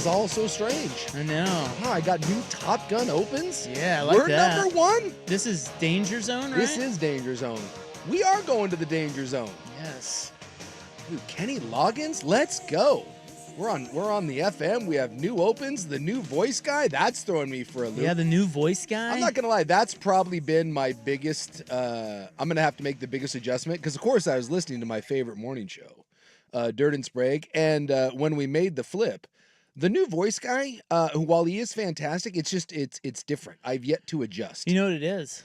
all so strange. I know. Wow, I got new Top Gun opens. Yeah, I like We're that. number one. This is Danger Zone, right? This is Danger Zone. We are going to the Danger Zone. Yes. Dude, Kenny Loggins, let's go. We're on the FM. We have new opens. The new voice guy, that's throwing me for a loop. Yeah, the new voice guy. I'm not going to lie. That's probably been my biggest, I'm going to have to make the biggest adjustment because, of course, I was listening to my favorite morning show, Dirt and Sprague, and when we made the flip, the new voice guy, who, while he is fantastic, it's just, it's different. I've yet to adjust. You know what it is?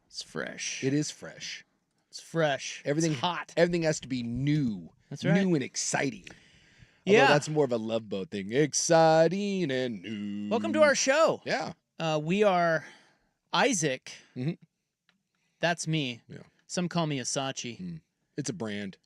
It's fresh. It is fresh. It's fresh. Everything it's hot. Everything has to be new. That's right. New and exciting. Yeah. Although that's more of a Love Boat thing. Exciting and new. Welcome to our show. Yeah. We are Isaac. Mm-hmm. That's me. Yeah. Some call me Asachi. Mm. It's a brand.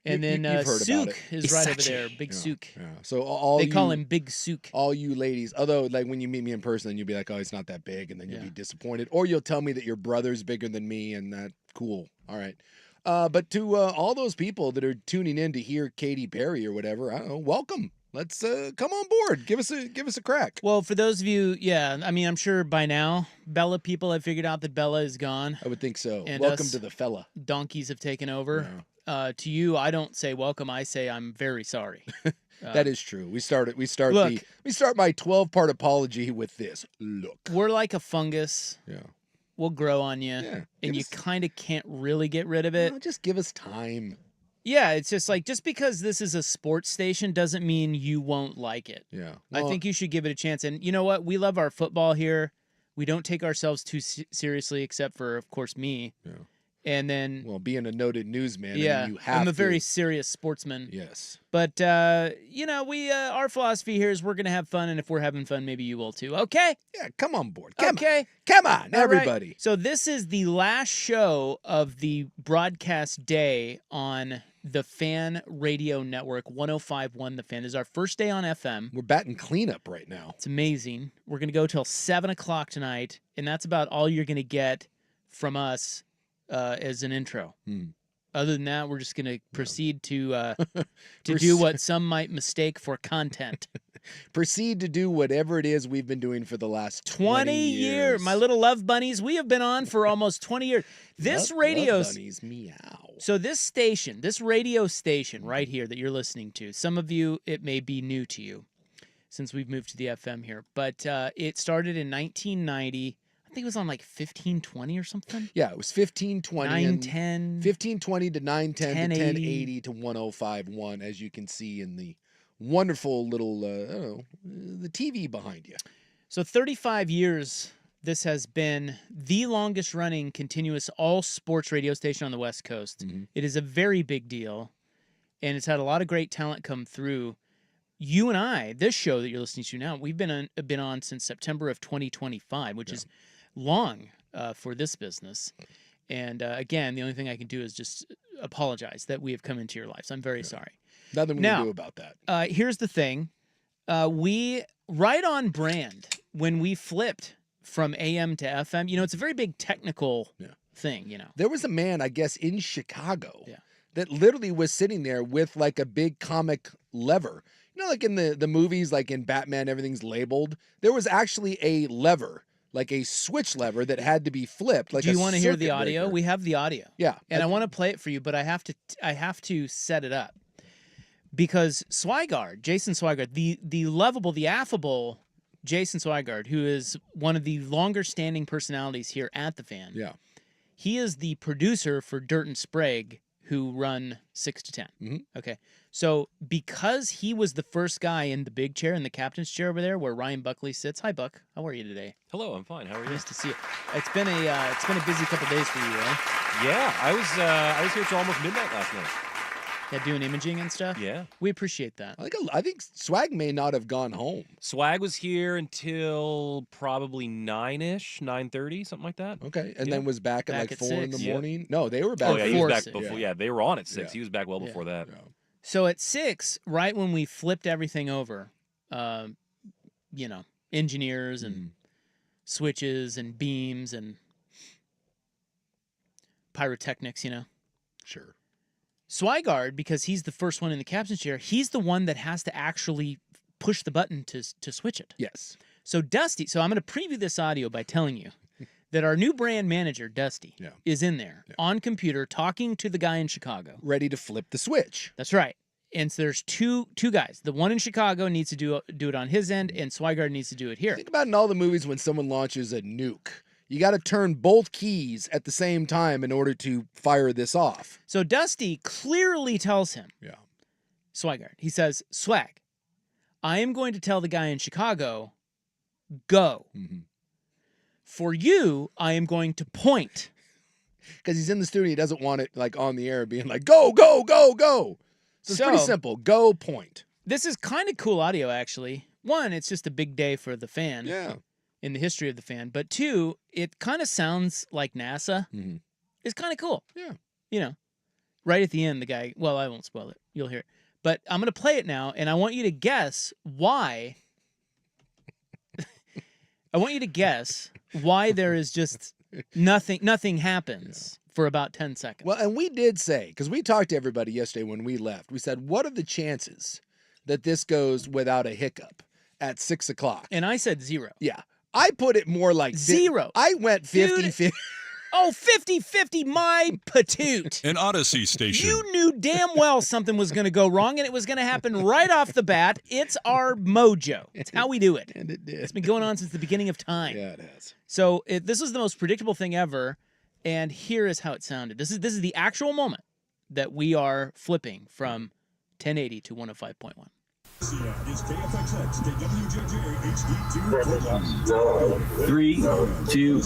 And then you've heard about Sook it. is right over Isachi. there. Big Yeah, Sook. Yeah. So they call him Big Sook. All you ladies, although like when you meet me in person, then you'll be like, oh, it's not that big, and then you'll be disappointed. Or you'll tell me that your brother's bigger than me, and that cool. All right. But to all those people that are tuning in to hear Katy Perry or whatever, I don't know, welcome. Let's come on board. Give us a crack. Well, for those of you, I mean, I'm sure by now, Bella people have figured out that Bella is gone. I would think so. And Welcome to the fella. Donkeys have taken over. Yeah. To you, I don't say welcome. I say I'm very sorry. That is true. We start my 12-part apology with this. Look. We're like a fungus. Yeah. We'll grow on you. Yeah. And you kind of can't really get rid of it. No, just give us time. Yeah, it's just like, just because this is a sports station doesn't mean you won't like it. Yeah. I think you should give it a chance. And you know what? We love our football here. We don't take ourselves too seriously, except for, of course, me. Yeah. And then, well, being a noted newsman, yeah, you have I'm a to. very serious sportsman. Yes. But we our philosophy here is we're gonna have fun, and if we're having fun, maybe you will too. Okay? Yeah, come on board. Come on, everybody. Right. So this is the last show of the broadcast day on the Fan Radio Network, 105.1 The Fan. This is our first day on FM. We're batting cleanup right now. It's amazing. We're gonna go till 7 o'clock tonight, and that's about all you're gonna get from us as an intro. Other than that, we're just going to proceed to do what some might mistake for content. Proceed to do whatever it is we've been doing for the last 20 years. My little love bunnies, we have been on for almost 20 years. This radio... Love bunnies, meow. So this station, this radio station right here that you're listening to, some of you, it may be new to you since we've moved to the FM here, but it started in 1990. I think it was on like 1520 or something. Yeah, it was 1520. 910. 1520 to 910 to 1080 to 105.1, as you can see in the wonderful little, the TV behind you. So 35 years, this has been the longest running continuous all sports radio station on the West Coast. Mm-hmm. It is a very big deal, and it's had a lot of great talent come through. You and I, this show that you're listening to now, we've been on since September of 2025, which is long for this business. And again, the only thing I can do is just apologize that we have come into your lives. I'm very sorry. Nothing we can do about that. Here's the thing. We, right on brand, when we flipped from AM to FM, it's a very big technical thing, There was a man, I guess, in Chicago that literally was sitting there with like a big comic lever. Like in the movies, like in Batman, everything's labeled. There was actually a lever, like a switch lever that had to be flipped. Like, do you want to hear the circuit audio? breaker. We have the audio. Yeah, and I want to play it for you, but I have to set it up because Jason Swigard, the lovable, the affable Jason Swigard, who is one of the longer standing personalities here at the Fan. Yeah, he is the producer for Dirt and Sprague, who run 6 to 10. Mm-hmm. Okay. So because he was the first guy in the big chair, in the captain's chair over there where Ryan Buckley sits. Hi, Buck. How are you today? Hello, I'm fine. How are you? Nice to see you. It's been a busy couple days for you, right? Yeah, I was here till almost midnight last night. Yeah, doing imaging and stuff? Yeah. We appreciate that. I think Swag may not have gone home. Swag was here until probably 9-ish, 9:30, something like that. Okay, and then was back at like 4 in the 6. morning. No, they were back. Oh, yeah, he was back 4. before. Yeah, they were on at 6. Yeah. He was back well before that. Yeah. So at 6, right when we flipped everything over, engineers and switches and beams and pyrotechnics, Sure. Swigard, because he's the first one in the captain's chair, he's the one that has to actually push the button to switch it. Yes. So Dusty, so I'm going to preview this audio by telling you that our new brand manager, Dusty, is in there on computer talking to the guy in Chicago. Ready to flip the switch. That's right. And so there's two guys. The one in Chicago needs to do it on his end, and Swigard needs to do it here. Think about in all the movies when someone launches a nuke. You got to turn both keys at the same time in order to fire this off. So Dusty clearly tells him, Swigard, he says, Swag, I am going to tell the guy in Chicago, go. Mm-hmm. For you, I am going to point. Because he's in the studio, he doesn't want it like on the air being like, go, go, go, go. So it's pretty simple. Go, point. This is kind of cool audio, actually. One, it's just a big day for the fan. Yeah. In the history of the fan. But two, it kind of sounds like NASA. Mm-hmm. It's kind of cool. Yeah. You know, right at the end, the guy, well, I won't spoil it. You'll hear it. But I'm going to play it now, and I want you to guess why. I want you to guess why there is just nothing happens for about 10 seconds. Well, and we did say, because we talked to everybody yesterday when we left, we said, what are the chances that this goes without a hiccup at 6 o'clock? And I said 0. Yeah. I put it more like 0. I went 50-50. Oh, 50-50, my patoot. An Odyssey station. You knew damn well something was going to go wrong, and it was going to happen right off the bat. It's our mojo. It's how we do it. And it did. It's been going on since the beginning of time. Yeah, it has. So this is the most predictable thing ever, and here is how it sounded. This is the actual moment that we are flipping from 1080 to 105.1. Is KFXX KWJJ HD2. 3, 2,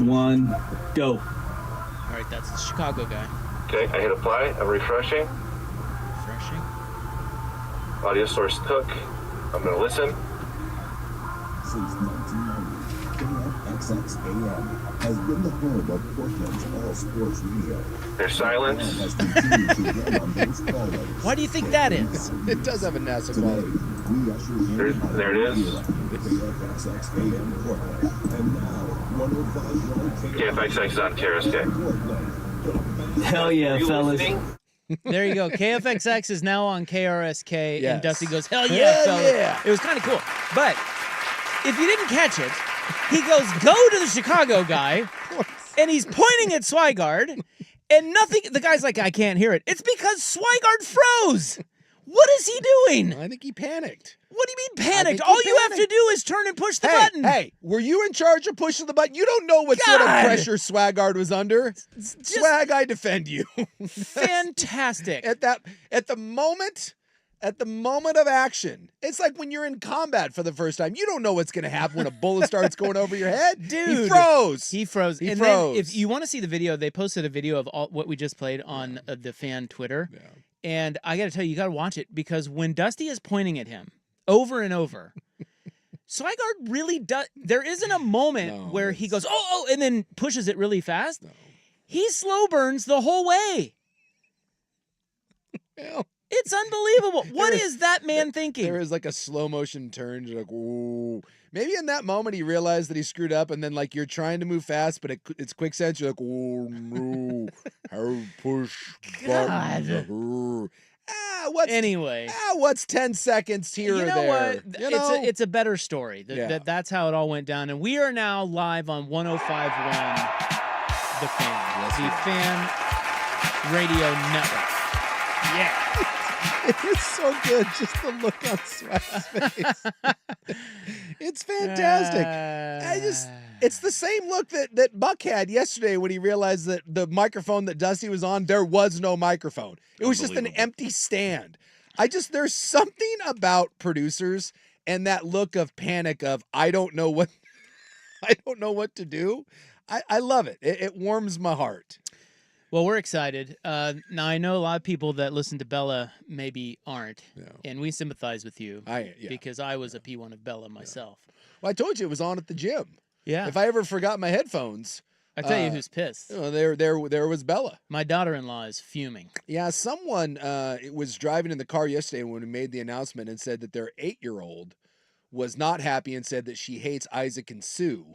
1, go. All right, that's the Chicago guy. Okay, I hit apply. I'm refreshing. Refreshing. Audio source took. I'm going to listen. Since 1990, KFXX AM has been the home of Portland's all-sports radio. There's silence. Has continued to run on those qualities. Why do you think that is? It does have a NASA quality. We usher in There it is. KFXX AM Portland. And now, 105.1 KFXX is on KRSK. Portland. Hell yeah, Are you fellas. listening? There you go. KFXX is now on KRSK, Yes. and Dusty goes, hell yeah, Hell fellas. yeah. It was kind of cool. But if you didn't catch it, he goes, go to the Chicago guy, and he's pointing at Swigard, and nothing, the guy's like, I can't hear it. It's because Swigard froze. What is he doing? I think he panicked. What do you mean I panicked? think he All you have to panicked. do is turn and push the Hey, button. hey, were you in charge of pushing the button? You don't know what sort of God. pressure Swagard was under. Swag, I defend you. Fantastic. At the moment of action, it's like when you're in combat for the first time. You don't know what's going to happen when a bullet starts going over your head. Dude. He froze. He froze. He and froze. then if you want to see the video, they posted a video of all what we just played on the fan Twitter. Yeah. And I got to tell you, you got to watch it because when Dusty is pointing at him over and over, Swigard really does. There isn't a moment where he goes, oh, and then pushes it really fast. No. He slow burns the whole way. Well, It's unbelievable. What is that man thinking? there is like a slow motion turn. You're like, ooh. Maybe in that moment he realized that he screwed up, and then like you're trying to move fast, but it's quicksand. You're like, oh no, how push button. What's 10 seconds here You or know there? what? You know? It's a better story. Yeah. That's how it all went down. And we are now live on 105.1 The Fan, the Fan Radio Network. Yeah. It was so good, just the look on Swag's face. It's fantastic. It's the same look that Buck had yesterday when he realized that the microphone that Dusty was on, there was no microphone. It was just an empty stand. There's something about producers and that look of panic of, I don't know what to do. I love it. It warms my heart. Well, we're excited. Now, I know a lot of people that listen to Bella maybe aren't, and we sympathize with you because I was a P1 of Bella myself. Well, I told you it was on at the gym. Yeah. If I ever forgot my headphones, I tell you who's pissed. There was Bella. My daughter-in-law is fuming. Yeah, someone was driving in the car yesterday when we made the announcement and said that their 8-year-old was not happy and said that she hates Isaac and Sue,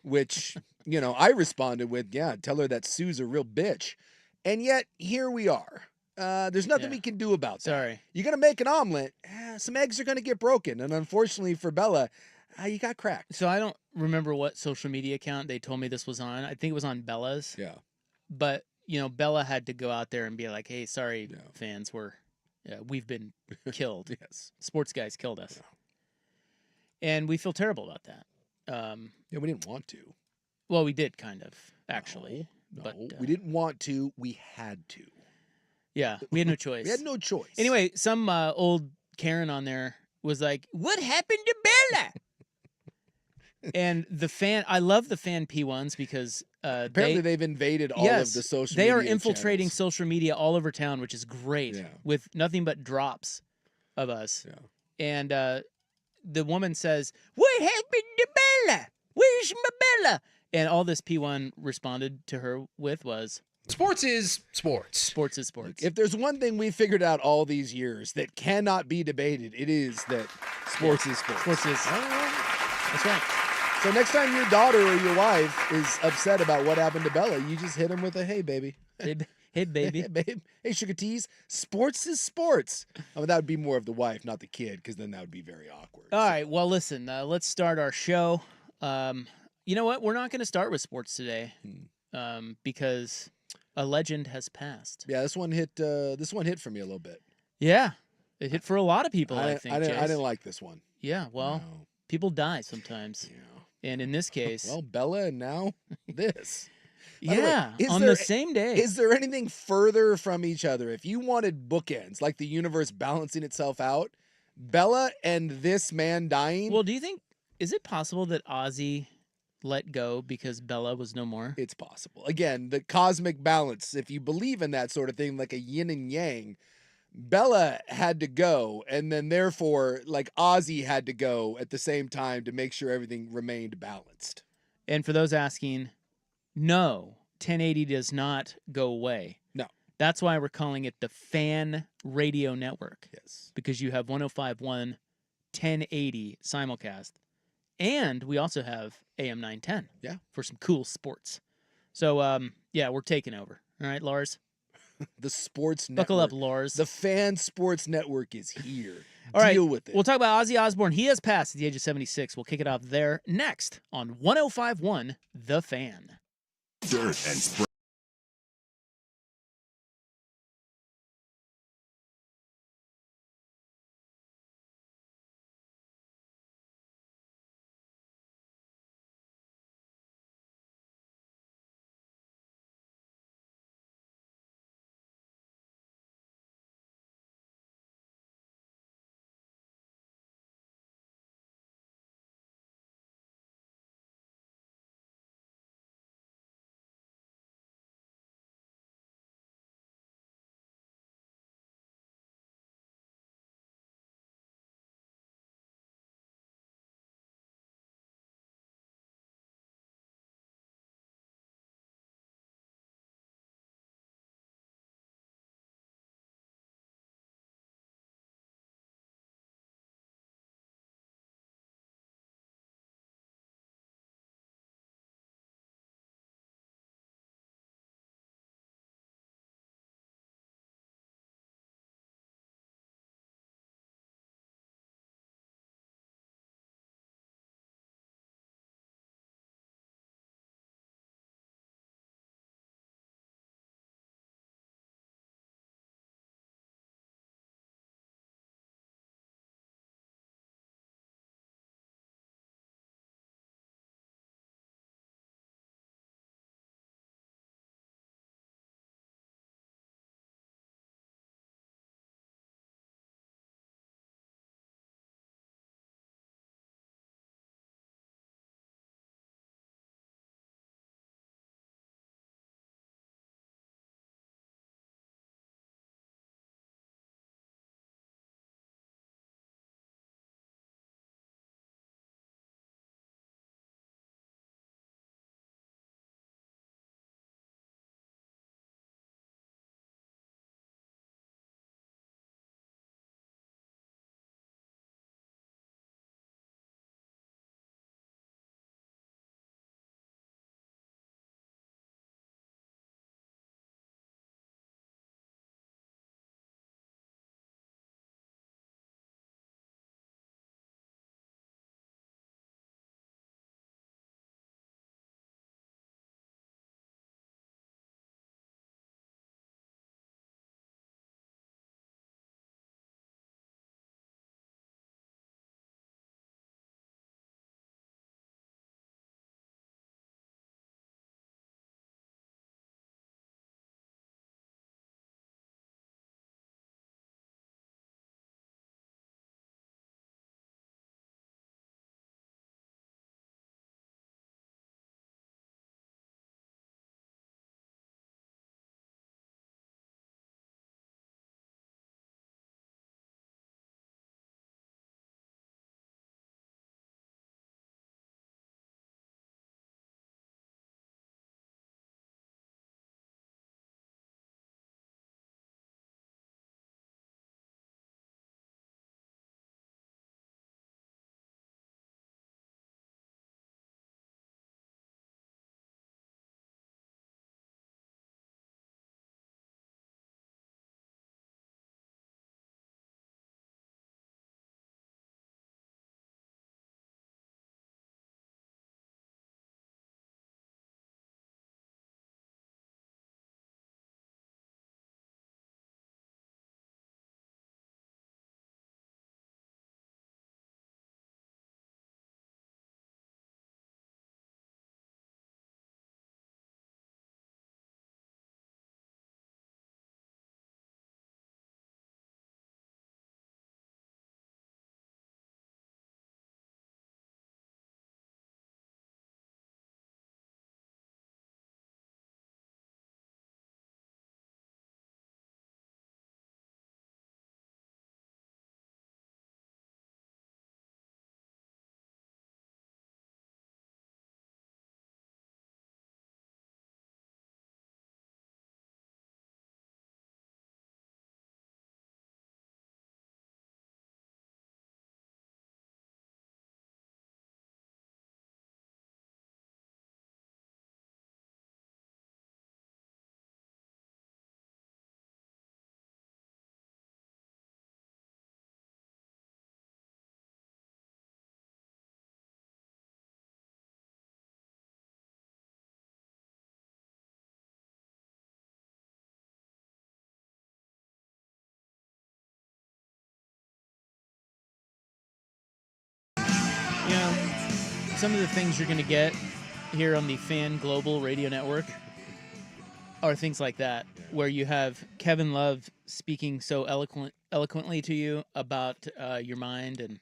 which, I responded with, yeah, tell her that Sue's a real bitch. And yet, here we are. There's nothing we can do about that. Sorry. You're going to make an omelet. some eggs are going to get broken. And unfortunately for Bella, you got cracked. So I don't remember what social media account they told me this was on. I think it was on Bella's. Yeah. But, Bella had to go out there and be like, hey, sorry, fans, we've been killed. Yes. Sports guys killed us. Yeah. And we feel terrible about that. Yeah, we didn't want to. Well, we did kind of, actually. No, but we didn't want to. We had to. Yeah, we had no choice. We had no choice. Anyway, some old Karen on there was like, what happened to Bella? And the fan, I love the fan P1s because apparently they've invaded all of the social media. They are infiltrating channels. social media all over town, which is great, with nothing but drops of us. Yeah. And the woman says, what happened to Bella? Where's my Bella? And all this P1 responded to her with was, sports is sports. Sports is sports. If there's one thing we figured out all these years that cannot be debated, it is that sports is sports. Sports is. That's right. So next time your daughter or your wife is upset about what happened to Bella, you just hit them with a, hey, baby. Hey, baby. Hey, babe. Hey, sugar teas. Sports is sports. I mean, that would be more of the wife, not the kid, because then that would be very awkward. All right. Well, listen, let's start our show. You know what? We're not going to start with sports today because a legend has passed. Yeah, this one hit for me a little bit. Yeah. It hit for a lot of people, I think. I didn't like this one. Yeah, well, people die sometimes. Yeah. And in this case... well, Bella and now this. Yeah, on the same day. Is there anything further from each other? If you wanted bookends, like the universe balancing itself out, Bella and this man dying... Well, do you think... Is it possible that Ozzy let go because Bella was no more? It's possible. Again, the cosmic balance, if you believe in that sort of thing, like a yin and yang... Bella had to go, and then therefore, like Ozzy had to go at the same time to make sure everything remained balanced. And for those asking, no, 1080 does not go away. No. That's why we're calling it the Fan Radio Network. Yes. Because you have 105.1 1080 simulcast. And we also have AM 910. Yeah. For some cool sports. So, yeah, we're taking over. All right, Lars? The sports network. Buckle up, Lars. The Fan Sports Network is here. All right, Deal with it. We'll talk about Ozzy Osbourne. He has passed at the age of 76. We'll kick it off there next on 105.1 The Fan. Dirt and spray. some of the things you're going to get here on the Fan Global Radio Network are things like that, where you have Kevin Love speaking so eloquently to you about your mind and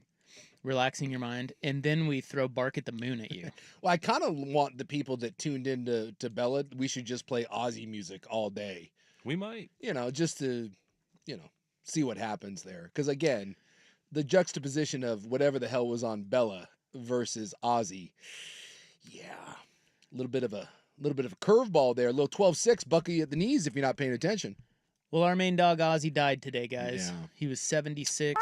relaxing your mind, and then we throw Bark at the Moon at you. Well, I kind of want the people that tuned into Bella, we should just play Ozzy music all day. We might. Just to, see what happens there. Because, again, the juxtaposition of whatever the hell was on Bella versus Ozzy, a little bit of a curveball there. A little 12-6 buckle you at the knees if you're not paying attention. Well, our main dog Ozzy died today, guys. Yeah. He was 76.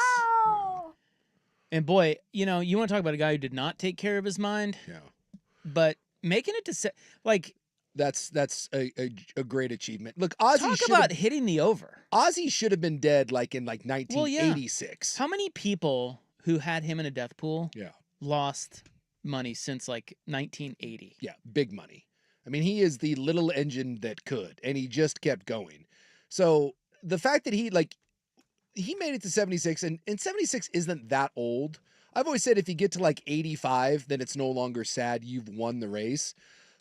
And boy, you want to talk about a guy who did not take care of his mind. Yeah. But making it to that's a great achievement. Look, Ozzy talk about hitting the over. Ozzy should have been dead in 1986. How many people who had him in a death pool lost money since 1980? Yeah, big money. I mean, he is the little engine that could, and he just kept going. So the fact that he made it to 76, and 76 isn't that old. I've always said if you get to 85, then it's no longer sad, you've won the race.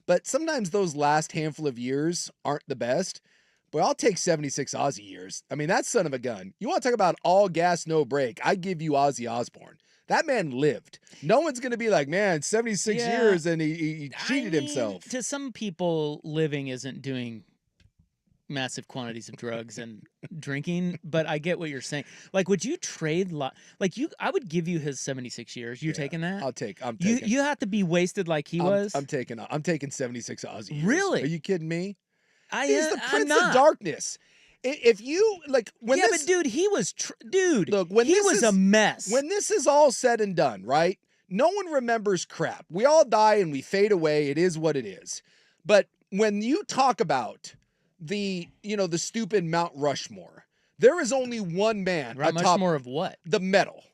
But sometimes those last handful of years aren't the best. But I'll take 76 Ozzy years. I mean, that son of a gun. You want to talk about all gas, no brake? I give you Ozzy Osbourne. That man lived. No one's going to be like, man, 76 years and he cheated himself. To some people, living isn't doing massive quantities of drugs and drinking, but I get what you're saying. Would you trade I would give you his 76 years. You're taking that? I'm taking. You have to be wasted like he was. I'm taking 76 Ozzy years. Really? Are you kidding me? He's the Prince of Darkness. If you but dude, he was look, when he was a mess. When this is all said and done, right? No one remembers crap. We all die and we fade away. It is what it is. But when you talk about the stupid Mount Rushmore, there is only one man atop Rushmore of what? The metal.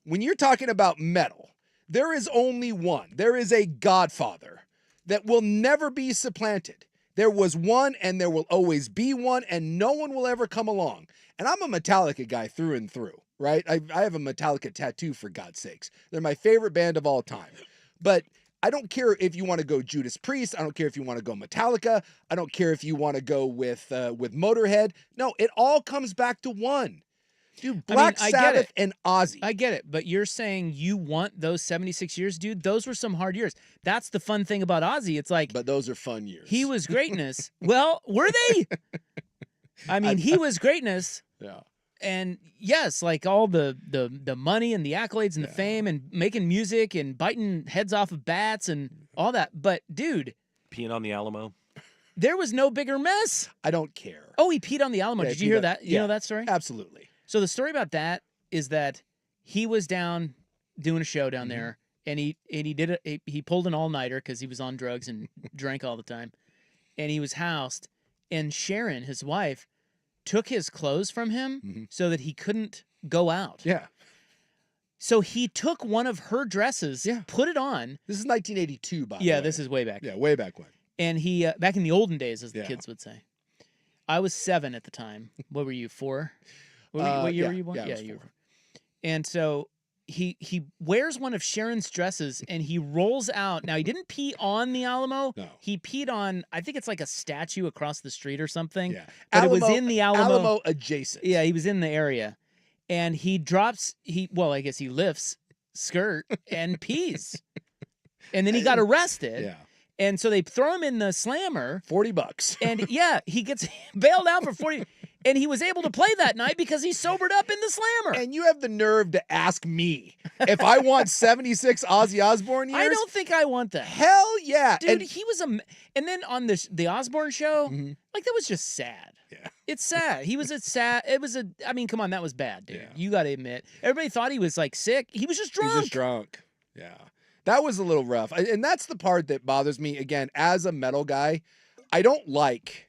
When you're talking about metal, there is only one. There is a godfather that will never be supplanted. There was one and there will always be one, and no one will ever come along. And I'm a Metallica guy through and through, right? I have a Metallica tattoo, for God's sakes. They're my favorite band of all time. But I don't care if you want to go Judas Priest. I don't care if you want to go Metallica. I don't care if you want to go with Motorhead. No, it all comes back to one. Dude, Black Sabbath and Ozzy. I get it, but you're saying you want those 76 years, dude? Those were some hard years. That's the fun thing about Ozzy. It's But those are fun years. He was greatness. Well, were they? I mean, he was greatness. Yeah. And yes, all the money and the accolades and the fame and making music and biting heads off of bats and all that. But, dude. Peeing on the Alamo. There was no bigger mess. I don't care. Oh, he peed on the Alamo. Did you hear that? You know that story? Absolutely. So the story about that is that he was down doing a show down there, and he pulled an all-nighter because he was on drugs and drank all the time, and he was housed. And Sharon, his wife, took his clothes from him so that he couldn't go out. Yeah. So he took one of her dresses, put it on. This is 1982, by the way. Yeah, this is way back. Yeah, way back when. And he back in the olden days, as the kids would say. I was 7 at the time. What were you, 4? What year were you born? Yeah, you were. And so he wears one of Sharon's dresses and he rolls out. Now, he didn't pee on the Alamo. No. He peed on, I think it's a statue across the street or something. Yeah. But it was in the Alamo adjacent. Yeah, he was in the area. And he I guess he lifts skirt and pees. And then he got arrested. Yeah. And so they throw him in the slammer. $40. And he gets bailed out for 40. And he was able to play that night because he sobered up in the slammer. And you have the nerve to ask me if I want 76 Ozzy Osbourne years? I don't think I want that. Hell yeah. Dude, he was and then on the Osbourne show, that was just sad. Yeah. It's sad. I mean, come on, that was bad, dude. Yeah. You got to admit. Everybody thought he was sick. He was just drunk. He's just drunk. Yeah. That was a little rough. And that's the part that bothers me. Again, as a metal guy, I don't like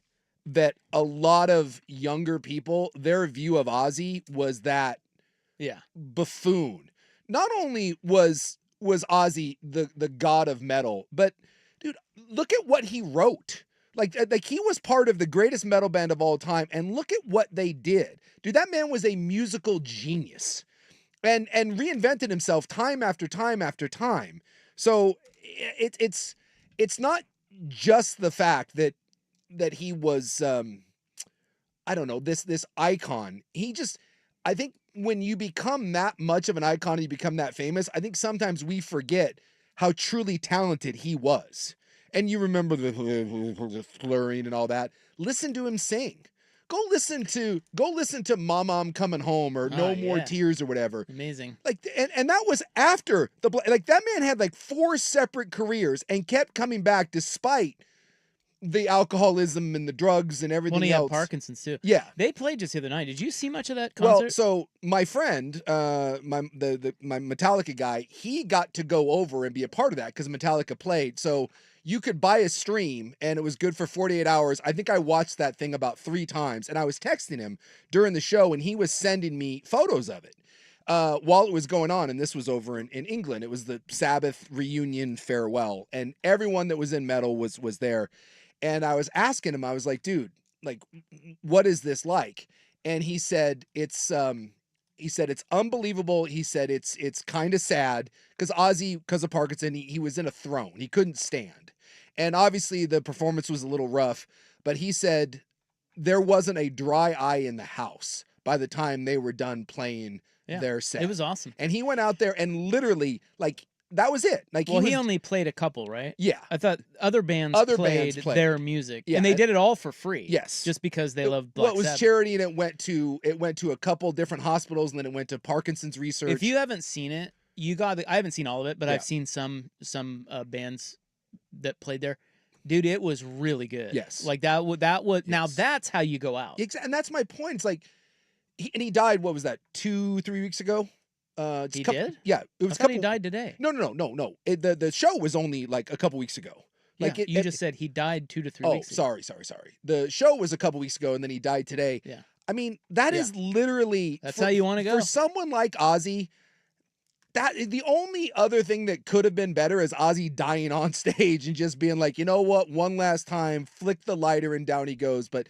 that a lot of younger people, their view of Ozzy was that buffoon. Not only was Ozzy the god of metal, but dude, look at what he wrote. Like he was part of the greatest metal band of all time, and look at what they did. Dude, that man was a musical genius. And reinvented himself time after time after time. So it's not just the fact that he was I don't know, this icon. I think when you become that much of an icon and you become that famous, I think sometimes we forget how truly talented he was. And you remember the slurring and all that. Listen to him sing. Go listen to Mama, I'm Coming Home or No More Tears or whatever. Amazing. Like, and that was after like that man had like 4 separate careers and kept coming back despite the alcoholism and the drugs and everything Well, he else. had Parkinson's too. Yeah. They played just the other night. Did you see much of that concert? Well, so my friend, my Metallica guy, he got to go over and be a part of that because Metallica played. So you could buy a stream and it was good for 48 hours. I think I watched that thing about 3 times and I was texting him during the show and he was sending me photos of it while it was going on. And this was over in England. It was the Sabbath reunion farewell and everyone that was in metal was there. And I was asking him, I was like, dude, like, what is this like? And he said, it's unbelievable. He said, it's kind of sad because Ozzy, because of Parkinson, he was in a throne. He couldn't stand. And obviously the performance was a little rough, but he said there wasn't a dry eye in the house by the time they were done playing their set. It was awesome. And he went out there and literally, like, that was it. Like, he only played a couple, right? Yeah. I thought other bands played their music. Yeah. And they did it all for free. Yes. Just because they love Black Well, it was Sabbath. charity and it went to a couple different hospitals and then it went to Parkinson's research. If you haven't seen it, I haven't seen all of it, but I've seen some bands that played there. Dude, it was really good. Yes. Like that was now that's how you go out. And that's my point. It's like he died, what was that, 2-3 weeks ago? He did? Yeah. It was I thought he died today. No. The show was only like a couple weeks ago. Like yeah, you just said he died 2 to 3 weeks ago. Sorry. The show was a couple weeks ago and then he died today. Yeah. I mean, that is literally that's how you want to go. For someone like Ozzy, that the only other thing that could have been better is Ozzy dying on stage and just being like, you know what, one last time, flick the lighter and down he goes. But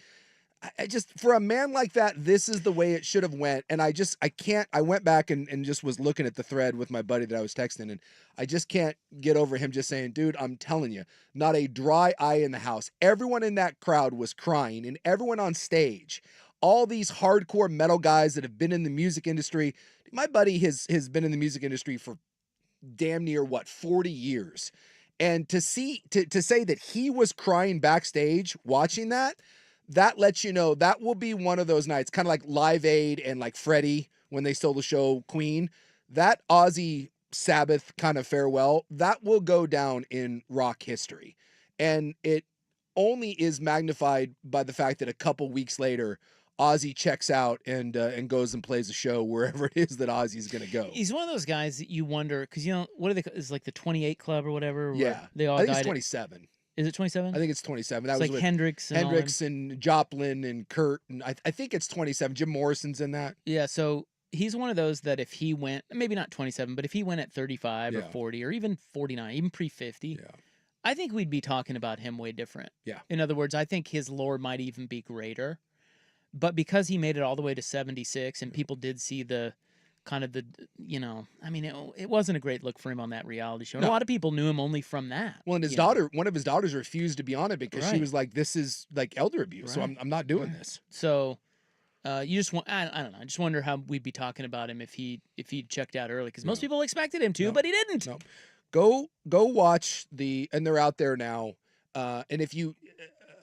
I just, for a man like that, this is the way it should have went. And I went back and just was looking at the thread with my buddy that I was texting, and I just can't get over him just saying, dude, I'm telling you, not a dry eye in the house. Everyone in that crowd was crying, and everyone on stage, all these hardcore metal guys that have been in the music industry. My buddy has been in the music industry for damn near 40 years. And to say that he was crying backstage watching that lets you know that will be one of those nights, kind of like Live Aid and like Freddie when they stole the show Queen. That Ozzy Sabbath kind of farewell, that will go down in rock history. And it only is magnified by the fact that a couple weeks later, Ozzy checks out and goes and plays a show wherever it is that Ozzy's going to go. He's one of those guys that you wonder, because, you know, what are they, is like the 28 Club or whatever? Yeah. They all I think died it's 27. Is it 27? I think it's 27. That it's was like with Hendrix and Joplin and Kurt. And I think it's 27. Jim Morrison's in that. Yeah, so he's one of those that if he went, maybe not 27, but if he went at 35 or 40 or even 49, even pre-50, I think we'd be talking about him way different. Yeah. In other words, I think his lore might even be greater. But because he made it all the way to 76 and people did see the kind of the, you know, I mean, it wasn't a great look for him on that reality show. No. A lot of people knew him only from that. Well, and his daughter, one of his daughters refused to be on it because she was like, this is like elder abuse. So I'm not doing this. So you just want, I don't know. I just wonder how we'd be talking about him if he checked out early, because most people expected him to, but he didn't. No. Go watch and they're out there now. And if you,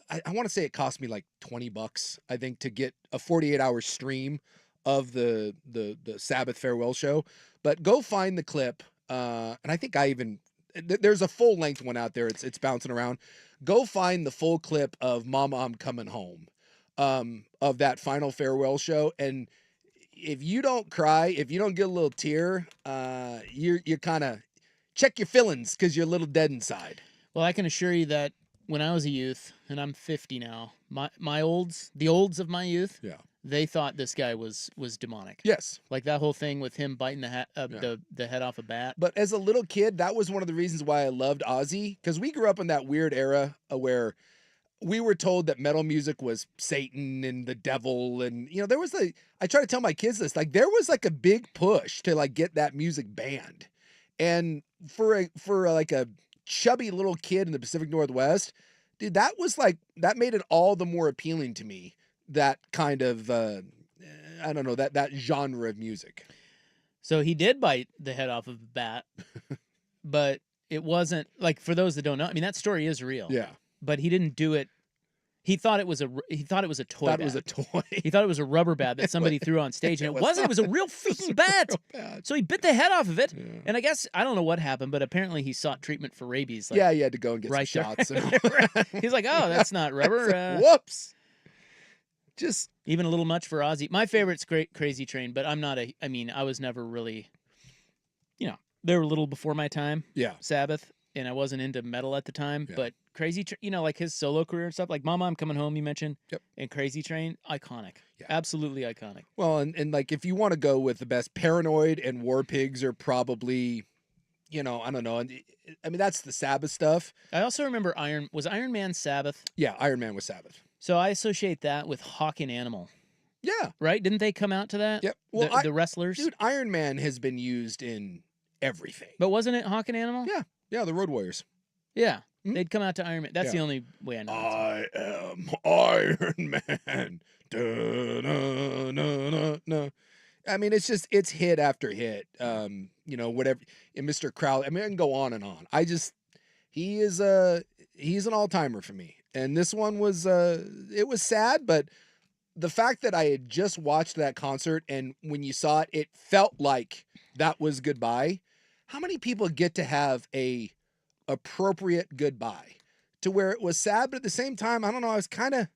I want to say it cost me like $20, I think, to get a 48-hour stream of the Sabbath farewell show. But go find the clip. And I think there's a full length one out there. It's bouncing around. Go find the full clip of Mama, I'm Coming Home, of that final farewell show. And if you don't cry, if you don't get a little tear, you're kind of check your feelings because you're a little dead inside. Well, I can assure you that when I was a youth, and I'm 50 now, the olds of my youth, they thought this guy was demonic. Yes. Like that whole thing with him biting the head off a bat. But as a little kid, that was one of the reasons why I loved Ozzy, because we grew up in that weird era where we were told that metal music was Satan and the devil. And, you know, I try to tell my kids this, like there was like a big push to like get that music banned. And for like a chubby little kid in the Pacific Northwest, dude, that made it all the more appealing to me. That kind of, I don't know, that genre of music. So he did bite the head off of a bat, but it wasn't like, for those that don't know. I mean, that story is real. Yeah. But he didn't do it. He thought it was a toy. Thought it was a toy. He thought it was a rubber bat that somebody threw on stage, and it wasn't. It was a real freaking bat. So he bit the head off of it, and I guess I don't know what happened, but apparently he sought treatment for rabies. He had to go and get some shots. He's like, "Oh, that's not rubber." Whoops. Just even a little much for Ozzy. My favorite's Crazy Train, but I'm not I mean, I was never really, they were a little before my time. Yeah. Sabbath, and I wasn't into metal at the time, but Crazy Train, like his solo career and stuff, like Mama, I'm Coming Home, you mentioned. Yep. And Crazy Train, iconic. Yeah. Absolutely iconic. Well, and like, if you want to go with the best, Paranoid and War Pigs are probably, I don't know. I mean, that's the Sabbath stuff. I also remember Iron Man Sabbath? Yeah, Iron Man was Sabbath. So I associate that with Hawk and Animal. Yeah. Right? Didn't they come out to that? Yep. Well, the wrestlers? Dude, Iron Man has been used in everything. But wasn't it Hawk and Animal? Yeah. Yeah, the Road Warriors. Yeah. They'd come out to Iron Man. That's the only way I know. I am Iron Man. Da-na-na-na-na. I mean, it's hit after hit. Whatever. And Mr. Crowley. I mean, I can go on and on. He's an all-timer for me. And this one was it was sad, but the fact that I had just watched that concert, and when you saw it, it felt like that was goodbye. How many people get to have a appropriate goodbye to where it was sad, but at the same time, I don't know, I was kind of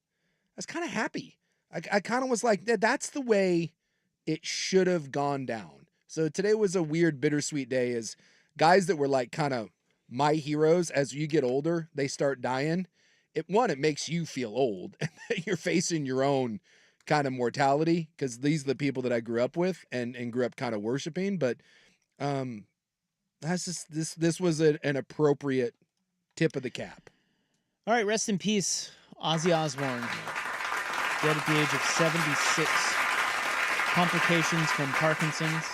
happy. I kind of was like, that's the way it should have gone down. So today was a weird, bittersweet day, as guys that were like kind of my heroes. As you get older, they start dying. It makes you feel old, and that you're facing your own kind of mortality, because these are the people that I grew up with and grew up kind of worshiping. But that's just this was an appropriate tip of the cap. All right, rest in peace, Ozzy Osbourne, dead at the age of 76. Complications from Parkinson's,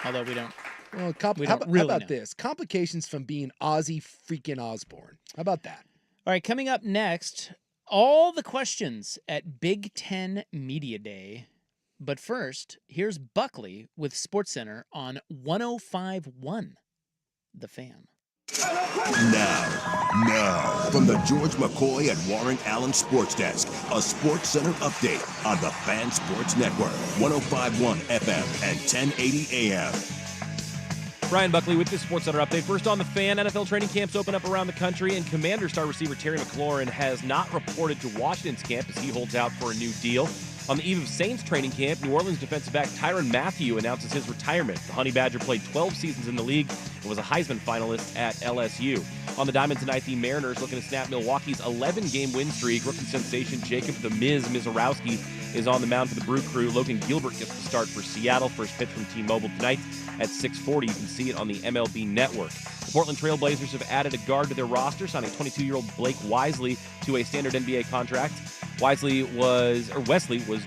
although we don't. Well, how about this? Complications from being Ozzy freaking Osbourne. How about that? All right, coming up next, all the questions at Big Ten Media Day. But first, here's Buckley with SportsCenter on 105.1 The Fan. Now, from the George McCoy and Warren Allen Sports Desk, a SportsCenter update on the Fan Sports Network, 105.1 FM and 1080 AM. Ryan Buckley with the SportsCenter update. First on the Fan, NFL training camps open up around the country, and Commander star receiver Terry McLaurin has not reported to Washington's camp as he holds out for a new deal. On the eve of Saints training camp, New Orleans defensive back Tyrann Mathieu announces his retirement. The Honey Badger played 12 seasons in the league and was a Heisman finalist at LSU. On the diamond tonight, the Mariners looking to snap Milwaukee's 11-game win streak. Rookie sensation Jacob the Miz Mizorowski is on the mound for the Brew Crew. Logan Gilbert gets the start for Seattle. First pitch from T-Mobile tonight at 6:40. You can see it on the MLB Network. The Portland Trail Blazers have added a guard to their roster, signing 22-year-old Blake Wisely to a standard NBA contract. Wesley was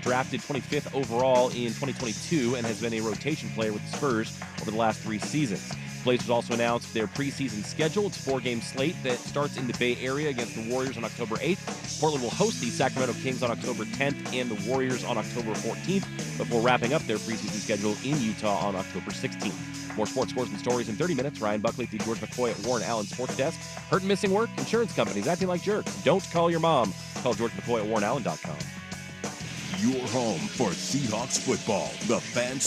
drafted 25th overall in 2022 and has been a rotation player with the Spurs over the last 3 seasons. The Blazers also announced their preseason schedule. It's a 4-game slate that starts in the Bay Area against the Warriors on October 8th. Portland will host the Sacramento Kings on October 10th and the Warriors on October 14th before wrapping up their preseason schedule in Utah on October 16th. More sports scores and stories in 30 minutes. Ryan Buckley at the George McCoy at Warren Allen Sports Desk. Hurt and missing work? Insurance companies acting like jerks. Don't call your mom. Call George McCoy at warrenallen.com. Your home for Seahawks football. The Fan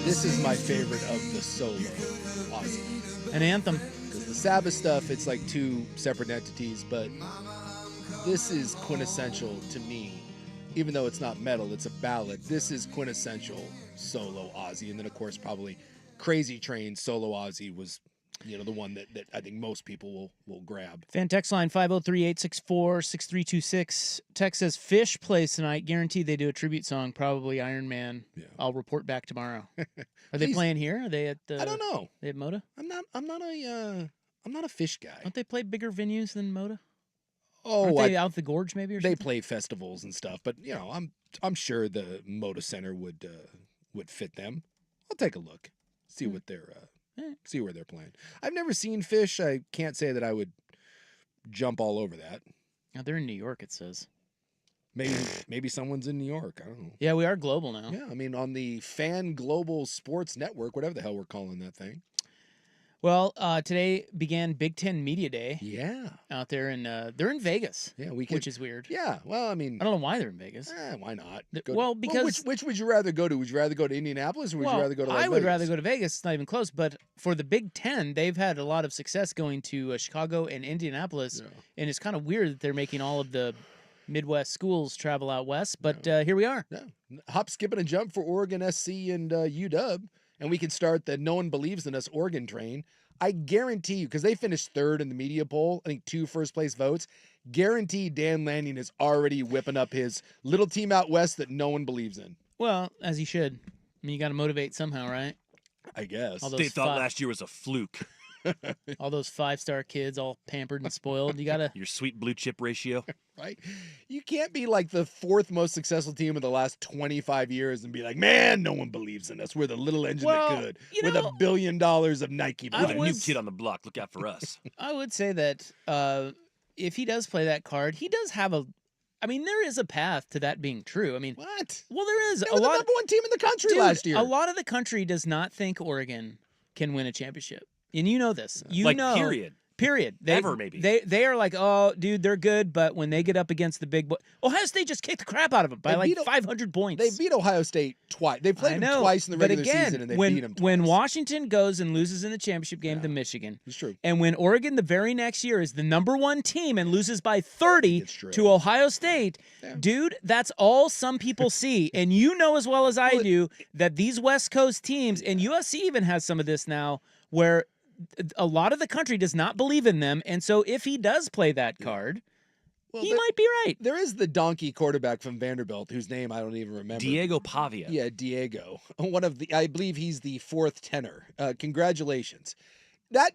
This is my favorite of the solo Ozzy. An anthem. Because the Sabbath stuff, it's like two separate entities, but this is quintessential to me. Even though it's not metal, it's a ballad. This is quintessential solo Ozzy. And then, of course, probably Crazy Train solo Ozzy was, the one that I think most people will grab. Fan text line 503-864-6326. Text says Fish plays tonight. Guaranteed they do a tribute song, probably Iron Man. Yeah. I'll report back tomorrow. Are they playing here? Are they at I don't know. They at Moda? I'm not a Fish guy. Don't they play bigger venues than Moda? Oh, aren't they out the gorge maybe or something? They play festivals and stuff, but I'm sure the Moda Center would fit them. I'll take a look. See what they're see where they're playing. I've never seen Fish. I can't say that I would jump all over that. Oh, they're in New York, it says. Maybe someone's in New York. I don't know. Yeah, we are global now. Yeah, I mean on the Fan Global Sports Network, whatever the hell we're calling that thing. Well, today began Big Ten Media Day. Yeah. Out there, and they're in Vegas. Yeah, which is weird. Yeah, well, I mean, I don't know why they're in Vegas. Why not? Because which would you rather go to? Would you rather go to Indianapolis or would you rather go to Las I would Vegas? rather go to Vegas. It's not even close. But for the Big Ten, they've had a lot of success going to Chicago and Indianapolis, and it's kind of weird that they're making all of the Midwest schools travel out west. But here we are. Yeah. Hop, skip, and a jump for Oregon SC and UW, and we can start the No One Believes in Us Oregon train. I guarantee you, because they finished third in the media poll, I think 2 first-place votes, guarantee Dan Lanning is already whipping up his little team out west that no one believes in. Well, as he should. I mean, you got to motivate somehow, right? I guess. They thought last year was a fluke. All those 5-star kids all pampered and spoiled. You got to... Your sweet blue chip ratio. Right? You can't be like the 4th most successful team in the last 25 years and be like, man, no one believes in us. We're the little engine that could. With $1 billion of Nike. We're the new kid on the block. Look out for us. I would say that if he does play that card, he does have a... I mean, there is a path to that being true. I mean... What? Well, there is. They were the number 1 team in the country last year. A lot of the country does not think Oregon can win a championship. And you know this. Period. Ever, maybe. They are like, oh, dude, they're good, but when they get up against the big boy, Ohio State just kicked the crap out of them by 500 points. They beat Ohio State twice. They played them twice in the regular season, and they beat them twice. When Washington goes and loses in the championship game to Michigan, it's true. And when Oregon the very next year is the number 1 team and loses by 30 to Ohio State, dude, that's all some people see. And you know as well as I do that these West Coast teams, and USC even has some of this now, where a lot of the country does not believe in them, and so if he does play that card, he might be right. There is the donkey quarterback from Vanderbilt, whose name I don't even remember. Diego Pavia. Yeah, Diego. I believe he's the 4th tenor. Congratulations. That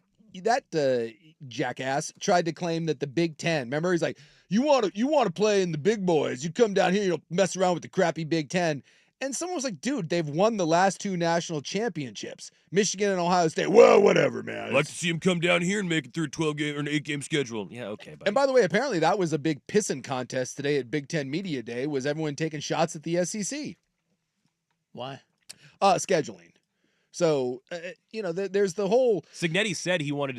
jackass tried to claim that the Big Ten. Remember, he's like, you want to play in the big boys. You come down here, you mess around with the crappy Big Ten. And someone was like, dude, they've won the last 2 national championships. Michigan and Ohio State. Well, whatever, man. I'd like to see him come down here and make it through a 12-game or an 8-game schedule. Yeah, okay. Buddy. And by the way, apparently that was a big pissing contest today at Big Ten Media Day. Was everyone taking shots at the SEC? Why? Scheduling. So, there's the whole... Signetti said they wanted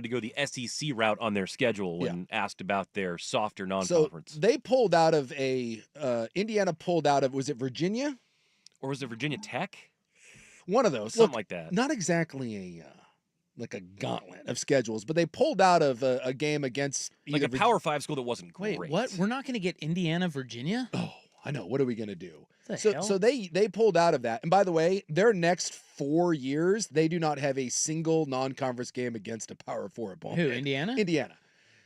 to go the SEC route on their schedule when asked about their softer non-conference. So they pulled out of Indiana pulled out of, was it Virginia? Or was it Virginia Tech? One of those. Something like that. Not exactly a gauntlet of schedules, but they pulled out of a game against... Like a Power 5 school that wasn't great. Wait, what? We're not going to get Indiana, Virginia? Oh, I know. What are we going to do? So they pulled out of that. And by the way, their next 4 years, they do not have a single non-conference game against a Power 4 opponent. Who, Indiana? Indiana.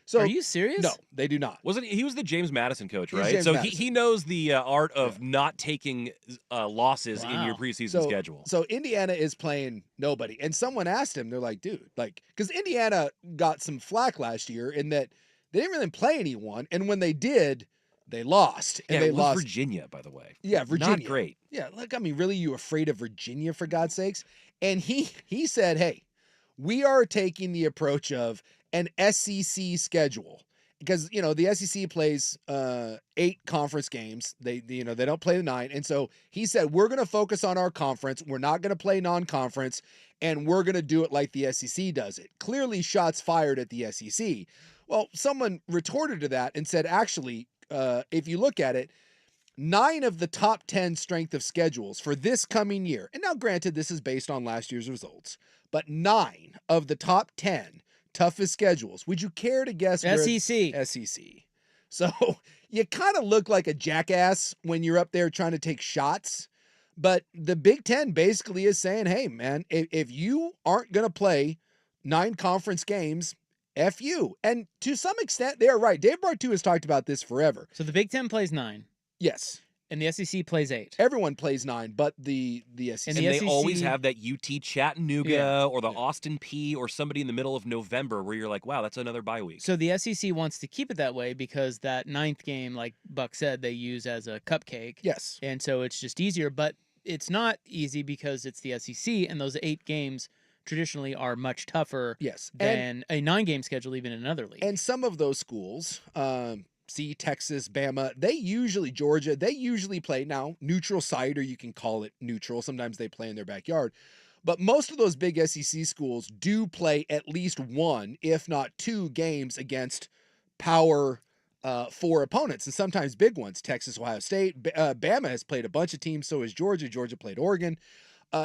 So are you serious? No, they do not. He was the James Madison coach, right? So he knows the art of not taking losses in your preseason schedule. So Indiana is playing nobody. And someone asked him, they're like, dude, because Indiana got some flack last year in that they didn't really play anyone. And when they did, they lost. And they lost. Virginia, by the way. Yeah, Virginia. Not great. Yeah, really, you afraid of Virginia, for God's sakes? And he said, hey, we are taking the approach of an SEC schedule. Because, the SEC plays 8 conference games. They don't play the 9. And so he said, we're going to focus on our conference. We're not going to play non-conference. And we're going to do it like the SEC does it. Clearly, shots fired at the SEC. Well, someone retorted to that and said, actually, if you look at it, 9 of the top 10 strength of schedules for this coming year, and now granted this is based on last year's results, but 9 of the top 10 toughest schedules. Would you care to guess SEC. SEC. So you kind of look like a jackass when you're up there trying to take shots. But the Big Ten basically is saying, hey, man, if you aren't going to play 9 conference games, F you. And to some extent, they are right. Dave Bartu has talked about this forever. So the Big Ten plays 9. Yes. And the SEC plays 8. Everyone plays 9, but the SEC. And they always have that UT Chattanooga or the Austin P or somebody in the middle of November where you're like, wow, that's another bye week. So the SEC wants to keep it that way because that 9th game, like Buck said, they use as a cupcake. Yes. And so it's just easier. But it's not easy because it's the SEC, and those 8 games traditionally are much tougher than a 9-game schedule even in another league. And some of those schools, see Texas, Bama, Georgia, they usually play now neutral site, or you can call it neutral. Sometimes they play in their backyard. But most of those big SEC schools do play at least 1, if not 2 games against power 4 opponents, and sometimes big ones. Texas, Ohio State, Bama has played a bunch of teams. So has Georgia. Georgia played Oregon.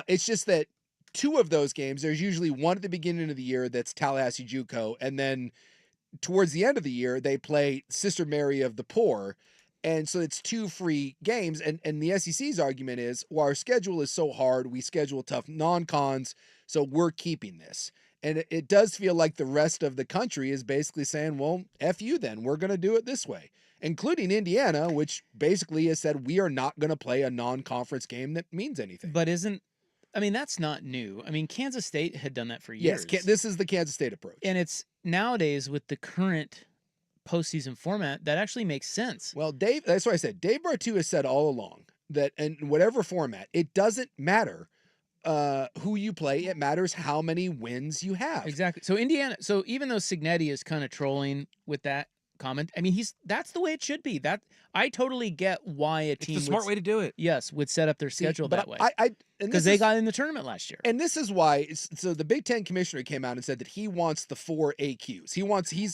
It's just that 2 of those games, there's usually one at the beginning of the year that's Tallahassee JUCO, and then towards the end of the year, they play Sister Mary of the Poor. And so it's 2 free games. And the SEC's argument is, well, our schedule is so hard. We schedule tough non-cons, so we're keeping this. And it does feel like the rest of the country is basically saying, well, F you then. We're going to do it this way, including Indiana, which basically has said we are not going to play a non-conference game that means anything. But that's not new. I mean, Kansas State had done that for years. Yes, this is the Kansas State approach. And it's nowadays with the current postseason format that actually makes sense. Well, that's why I said Dave Bartu has said all along that in whatever format, it doesn't matter who you play. It matters how many wins you have. Exactly. So Indiana. So even though Signetti is kind of trolling with that comment, I mean, that's the way it should be. That I totally get why a team. It's the smart way to do it. Yes, would set up their schedule that way. Because they got in the tournament last year. And this is why. So the Big Ten commissioner came out and said that he wants the 4 AQs.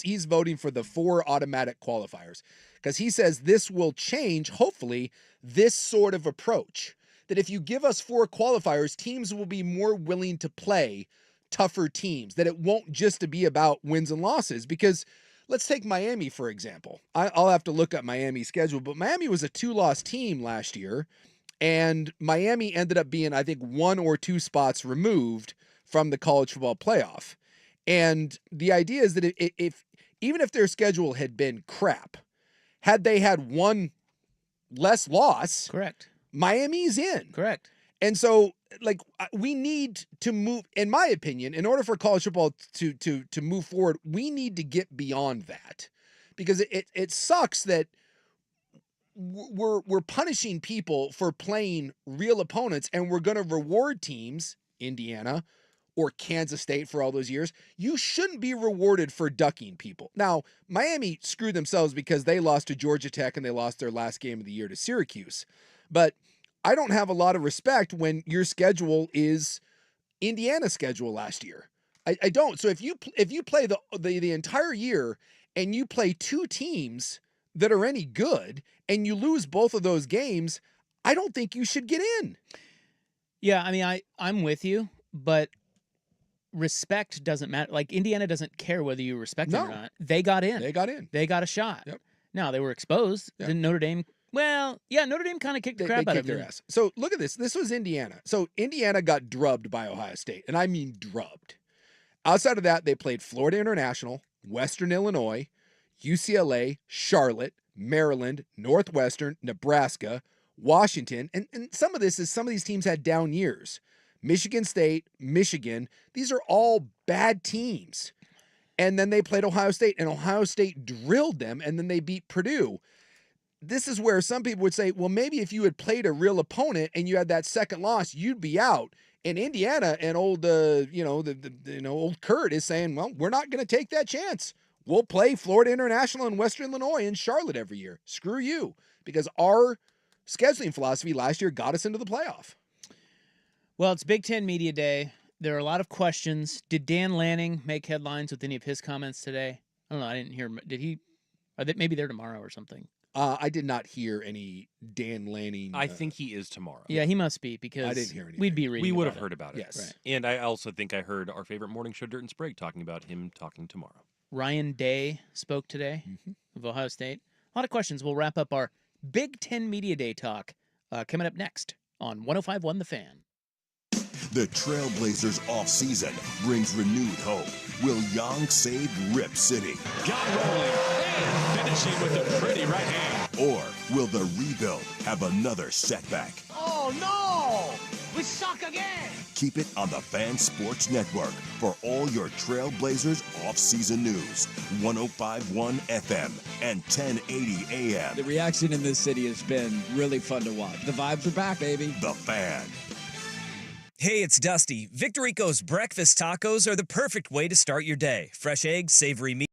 He's voting for the 4 automatic qualifiers because he says this will change, hopefully, this sort of approach. That if you give us 4 qualifiers, teams will be more willing to play tougher teams. That it won't just be about wins and losses. Because let's take Miami, for example. I'll have to look up Miami's schedule, but Miami was a 2-loss team last year. And Miami ended up being, I think, 1 or 2 spots removed from the college football playoff. And the idea is that even if their schedule had been crap, had they had 1 less loss, correct, Miami's in. Correct. And so, like, we need to move, in my opinion, in order for college football to move forward, we need to get beyond that. Because it sucks that we're punishing people for playing real opponents, and we're going to reward teams, Indiana or Kansas State for all those years. You shouldn't be rewarded for ducking people. Now, Miami screwed themselves because they lost to Georgia Tech and they lost their last game of the year to Syracuse. But I don't have a lot of respect when your schedule is Indiana's schedule last year. I don't. So if you play the entire year and you play 2 teams that are any good and you lose both of those games, I don't think you should get in. Yeah, I mean, I'm with you, but respect doesn't matter. Like, Indiana doesn't care whether you respect them or not. They got in. They got a shot. Yep. Now, they were exposed. Yep. Didn't Notre Dame? Well, yeah, Notre Dame kind of kicked the crap out of them. Their ass. So look at this. This was Indiana. So Indiana got drubbed by Ohio State, and I mean drubbed. Outside of that, they played Florida International, Western Illinois, UCLA, Charlotte, Maryland, Northwestern, Nebraska, Washington, and some of these teams had down years. Michigan State, Michigan, these are all bad teams. And then they played Ohio State, and Ohio State drilled them, and then they beat Purdue. This is where some people would say, well, maybe if you had played a real opponent and you had that second loss, you'd be out. And Indiana and old Kurt is saying, well, we're not going to take that chance. We'll play Florida International and Western Illinois and Charlotte every year. Screw you. Because our scheduling philosophy last year got us into the playoff. Well, it's Big Ten Media Day. There are a lot of questions. Did Dan Lanning make headlines with any of his comments today? I don't know. I didn't hear him. Did he Maybe they're tomorrow or something. I did not hear any Dan Lanning. I think he is tomorrow. Yeah, he must be because I didn't hear anything. we'd be reading. We would about have heard about it. Yes. Right. And I also think I heard our favorite morning show, Dirt and Sprague, talking about him talking tomorrow. Ryan Day spoke today of Ohio State. A lot of questions. We'll wrap up our Big Ten Media Day talk coming up next on 105.1 The Fan. The Trailblazers offseason brings renewed hope. Will Young save Rip City? Got rolling and finishing with a pretty right hand. Or will the rebuild have another setback? Oh no! We suck again! Keep it on the Fan Sports Network for all your Trailblazers off-season news. 105.1 FM and 1080 AM. The reaction in this city has been really fun to watch. The vibes are back, baby. The Fan. Hey, it's Dusty. Victorico's breakfast tacos are the perfect way to start your day. Fresh eggs, savory meat.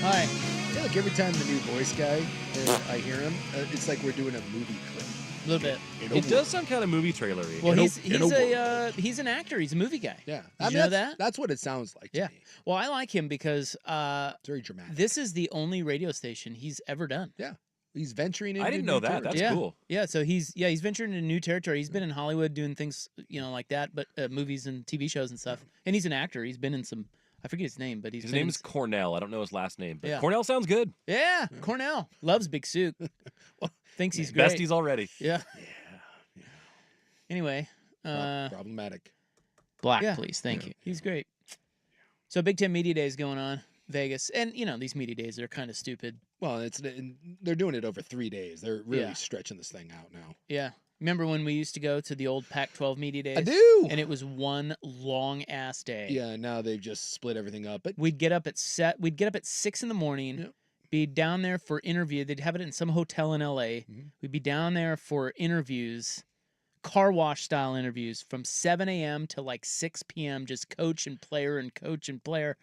Hi. I feel like every time the new voice guy, I hear him, it's like we're doing a movie clip. A little bit. It does sound kind of movie trailery. Well, he's an actor. He's a movie guy. Yeah. Did you know that? That's what it sounds like to me. Well, I like him because it's very dramatic. This is the only radio station he's ever done. Yeah. He's venturing into I didn't know that. territory. That's cool. Yeah, so he's venturing into new territory. He's been in Hollywood doing things, like that, but movies and TV shows and stuff. And he's an actor. He's been in some, I forget his name, but his name is Cornell. I don't know his last name, but Yeah. Cornell sounds good. Yeah, Cornell loves Big Suit. Thinks he's great. Besties already. Yeah. Anyway, problematic. Black, please. Thank you. He's great. So Big Ten Media Day is going on, Vegas, and these media days are kind of stupid. Well, they're doing it over 3 days. They're really stretching this thing out now. Yeah. Remember when we used to go to the old Pac-12 media days? I do. And it was one long ass day. Yeah. Now they've just split everything up. But we'd get up at 6 in the morning. Yep. Be down there for interview. They'd have it in some hotel in LA. We'd be down there for interviews, car wash style interviews from 7 a.m. to like 6 p.m. Just coach and player and coach and player.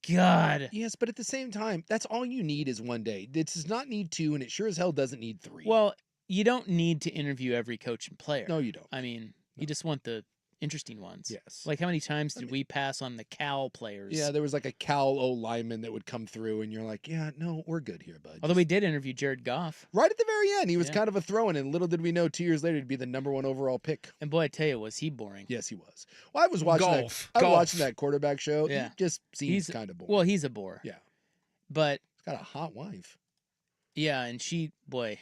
God. Yes, but at the same time, that's all you need is one day. It does not need 2, and it sure as hell doesn't need 3. Well, you don't need to interview every coach and player. No, you don't. I mean, you just want the interesting ones. Yes. Like how many times did we pass on the Cal players? Yeah, there was like a Cal O lineman that would come through, and you're like, yeah, no, we're good here, bud. Although we did interview Jared Goff. Right at the very end, he was kind of a throw-in, and little did we know 2 years later he'd be the #1 overall pick. And boy, I tell you, was he boring. Yes, he was. Well, I was watching that quarterback show. Yeah. He just seems kind of boring. Well, he's a bore. Yeah. But he's got a hot wife. Yeah, and she, boy.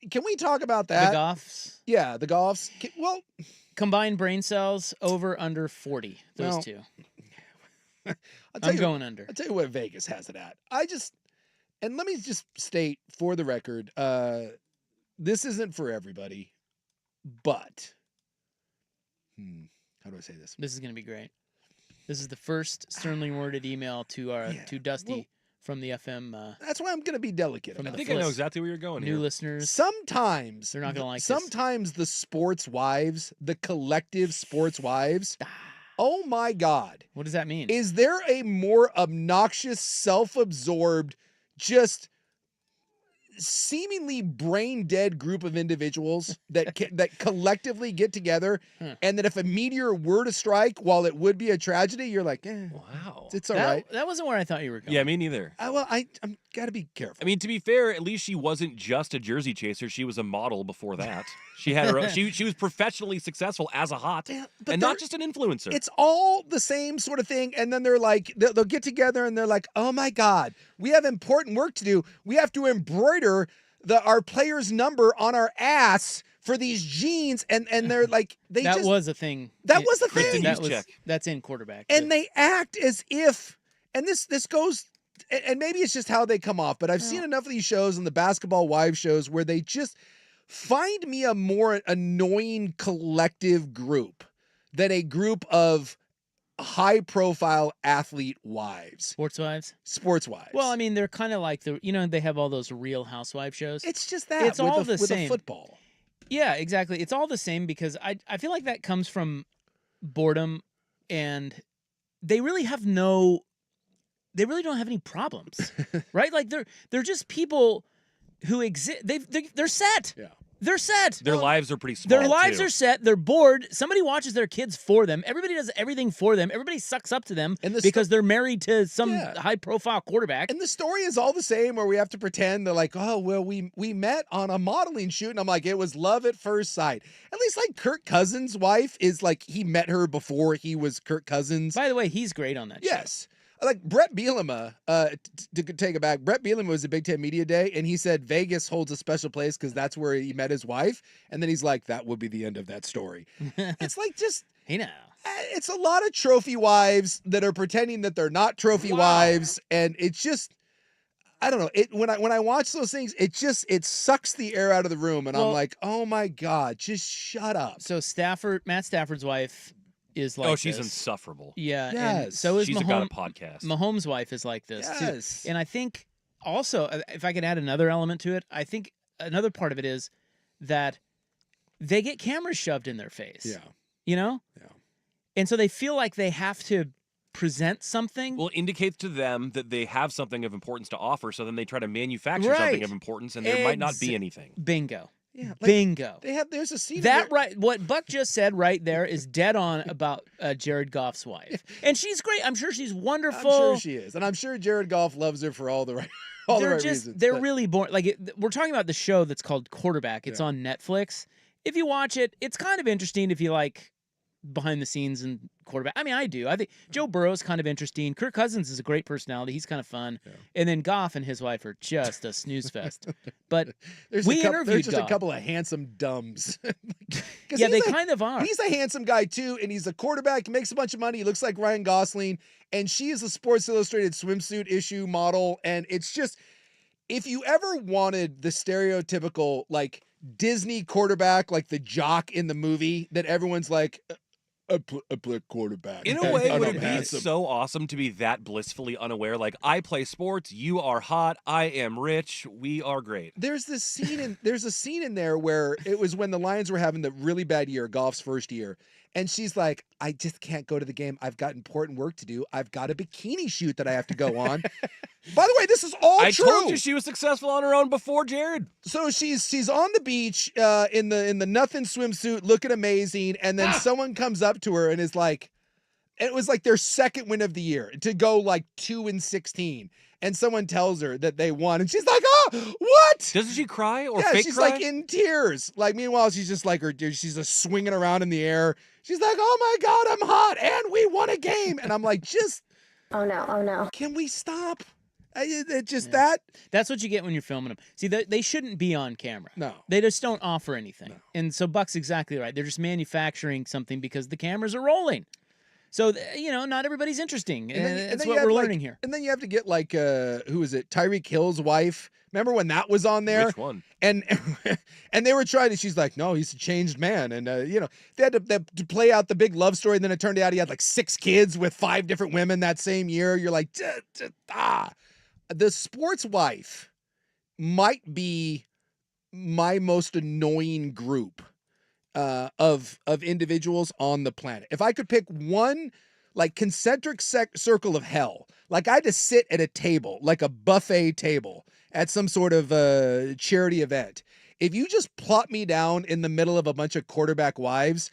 Can we talk about that? The Goffs? Yeah, the Goffs. Well, combined brain cells over under 40. Those two. I'm going under. I'll tell you what Vegas has it at. And let me just state for the record, this isn't for everybody, but how do I say this? This is going to be great. This is the first sternly worded email to to Dusty from the FM. That's why I'm going to be delicate. I think I know exactly where you're going here. New listeners. Sometimes they're not going to like Sometimes the sports wives, the collective sports wives. Oh my God. What does that mean? Is there a more obnoxious, self-absorbed, just seemingly brain dead group of individuals that that collectively get together, and that if a meteor were to strike, while it would be a tragedy, you're like, wow, it's all right. That wasn't where I thought you were going. Yeah, me neither. I'm gotta be careful. I mean, to be fair, at least she wasn't just a jersey chaser. She was a model before that. She had her own, she was professionally successful as a hot, and not just an influencer. It's all the same sort of thing. And then they're like, they'll get together and they're like, oh my God, we have important work to do. We have to embroider our player's number on our ass for these jeans. And they're like, that was a thing. That was a thing. That's in quarterback. And they act as if, and this goes, and maybe it's just how they come off, but I've seen enough of these shows and the basketball wives shows where they just find me a more annoying collective group than a group of high-profile athlete wives. Sports wives? Sports wives. Well, I mean, they're kind of like they have all those Real Housewife shows. It's just that. It's all the same. With football. Yeah, exactly. It's all the same because I feel like that comes from boredom, and they really don't have any problems, right? Like they're just people who exist. They're set. Yeah. They're set. Their lives are pretty small. Their lives are set. They're bored. Somebody watches their kids for them. Everybody does everything for them. Everybody sucks up to them because they're married to some high-profile quarterback. And the story is all the same, where we have to pretend they're like, oh, well, we met on a modeling shoot, and I'm like, it was love at first sight. At least like Kirk Cousins' wife is like, he met her before he was Kirk Cousins. By the way, he's great on that show. Yes. Like Brett Bielema, to take it back, Brett Bielema was at Big Ten Media Day, and he said Vegas holds a special place because that's where he met his wife. And then he's like, that would be the end of that story. It's like just, it's a lot of trophy wives that are pretending that they're not trophy wives. And it's just, I don't know. When I watch those things, it sucks the air out of the room. And I'm like, oh my God, just shut up. So Matt Stafford's wife is like she's this. Insufferable. Yeah. Yes. And so is She's got a podcast. Mahomes' wife is like this yes. too. And I think also, if I could add another element to it, I think another part of it is that they get cameras shoved in their face. Yeah. You know? Yeah. And so they feel like they have to present something. Well, it indicates to them that they have something of importance to offer, so then they try to manufacture something of importance, and there might not be anything. Bingo. Yeah, Bingo. There's a scene That in there. right. What Buck just said right there is dead on about Jared Goff's wife, and she's great. I'm sure she's wonderful. I'm sure she is, and I'm sure Jared Goff loves her for all the right reasons. They're really boring. We're talking about the show that's called Quarterback. It's on Netflix. If you watch it, it's kind of interesting if you like behind the scenes and quarterback. I mean, I do. I think Joe Burrow's kind of interesting. Kirk Cousins is a great personality. He's kind of fun. Yeah. And then Goff and his wife are just a snooze fest. But there's just a couple of handsome dumbs. Yeah, they kind of are. He's a handsome guy too, and he's a quarterback. He makes a bunch of money. He looks like Ryan Gosling, and she is a Sports Illustrated swimsuit issue model. And it's just, if you ever wanted the stereotypical like Disney quarterback, like the jock in the movie that everyone's like, I play quarterback. In a way, would it be so awesome to be that blissfully unaware? Like, I play sports, you are hot, I am rich, we are great. There's a scene in there where it was when the Lions were having the really bad year, Goff's first year. And she's like, I just can't go to the game. I've got important work to do. I've got a bikini shoot that I have to go on. By the way, this is all true. I told you she was successful on her own before Jared. So she's on the beach in the nothing swimsuit, looking amazing, and then someone comes up to her and is like, it was like their second win of the year to go like 2-16. And someone tells her that they won, and she's like, "Oh, what?" Doesn't she cry or yeah, fake she's cry? like in tears. Like meanwhile, she's just like she's just swinging around in the air. She's like, "Oh my God, I'm hot, and we won a game." And I'm like, just, oh no, can we stop? That's what you get when you're filming them. See, they shouldn't be on camera. No, they just don't offer anything. No. And so Buck's exactly right. They're just manufacturing something because the cameras are rolling. So, not everybody's interesting. And that's what we're learning here. And then you have to get like, who is it? Tyreek Hill's wife. Remember when that was on there? Which one? And they were trying to, she's like, no, he's a changed man. And, they had to play out the big love story. And then it turned out he had like 6 kids with 5 different women that same year. You're like, The sports wife might be my most annoying group of individuals on the planet. If I could pick one like concentric circle of hell, like I had to sit at a table, like a buffet table at some sort of charity event. If you just plot me down in the middle of a bunch of quarterback wives,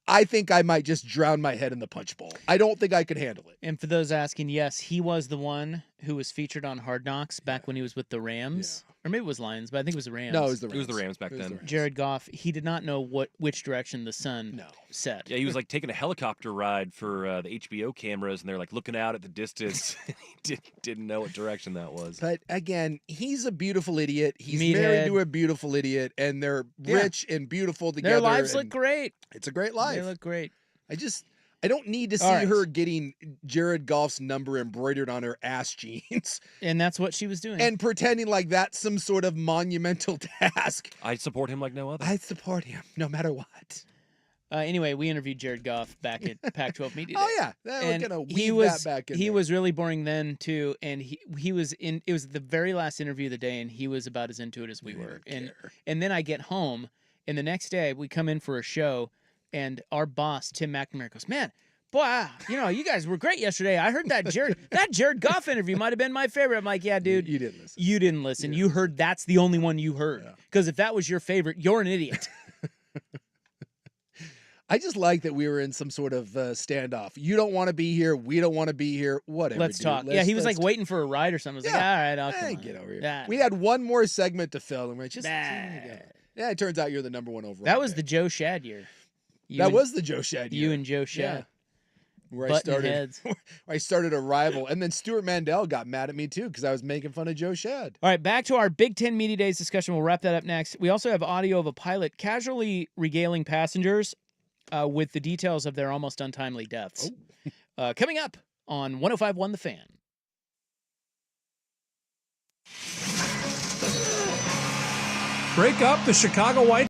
I think I might just drown my head in the punch bowl. I don't think I could handle it. And for those asking, yes, he was the one who was featured on Hard Knocks back when he was with the Rams. Yeah. Or maybe it was Lions, but I think it was the Rams. No, it was the Rams. It was the Rams back then. Jared Goff, he did not know which direction the sun set. Yeah, he was like taking a helicopter ride for the HBO cameras, and they're like looking out at the distance. He didn't know what direction that was. But again, he's a beautiful idiot. He's married to a beautiful idiot, and they're rich and beautiful together. Their lives look great. It's a great life. They look great. I don't need to see her getting Jared Goff's number embroidered on her ass jeans. And that's what she was doing. And pretending like that's some sort of monumental task. I support him like no other. I support him no matter what. Anyway, we interviewed Jared Goff back at Pac-12 Media Day. Oh, yeah. We're going to weave that back in He there. was really boring then, too. And he was in – it was the very last interview of the day, and he was about as into it as we were. And then I get home, and the next day we come in for a show, and our boss, Tim McNamara, goes, man, boy, you guys were great yesterday. I heard that Jared Goff interview might have been my favorite. I'm like, yeah, dude. You didn't listen. You didn't listen. You heard that's the only one you heard. Because if that was your favorite, you're an idiot. I just like that we were in some sort of standoff. You don't want to be here. We don't want to be here. Whatever. Let's talk. He was like waiting for a ride or something. I was like, all right, I'll come on. Get over here. We had one more segment to fill, and we're just yeah. It turns out you're the number 1 overall. That was the Joe Shad year. Was the Joe Shad year. You and Joe Shad. Yeah. Where I started a rival, and then Stuart Mandel got mad at me too because I was making fun of Joe Shad. All right, back to our Big Ten Media Days discussion. We'll wrap that up next. We also have audio of a pilot casually regaling passengers with the details of their almost untimely deaths. Coming up on 105.1 The Fan. Break up the Chicago White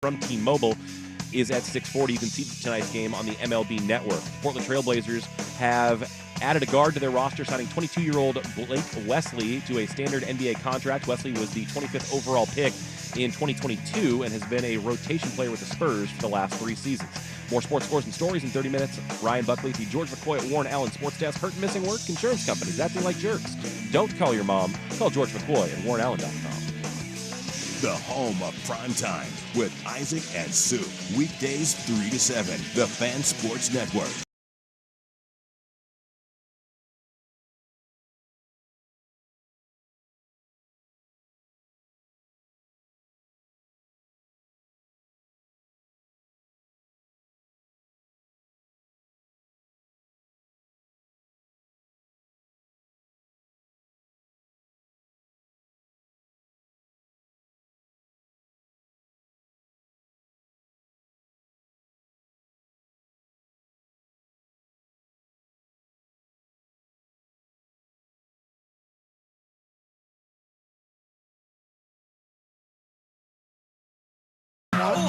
from T-Mobile is at 6:40. You can see tonight's game on the MLB Network. Portland Trail Blazers have added a guard to their roster, signing 22-year-old Blake Wesley to a standard NBA contract. Wesley was the 25th overall pick in 2022 and has been a rotation player with the Spurs for the last 3 seasons. More sports scores and stories in 30 minutes. Ryan Buckley, the George McCoy at Warren Allen Sports Desk. Hurt and missing work? Insurance companies acting like jerks. Don't call your mom. Call George McCoy at warrenallen.com. The home of Primetime with Isaac and Sue. Weekdays 3 to 7. The Fan Sports Network.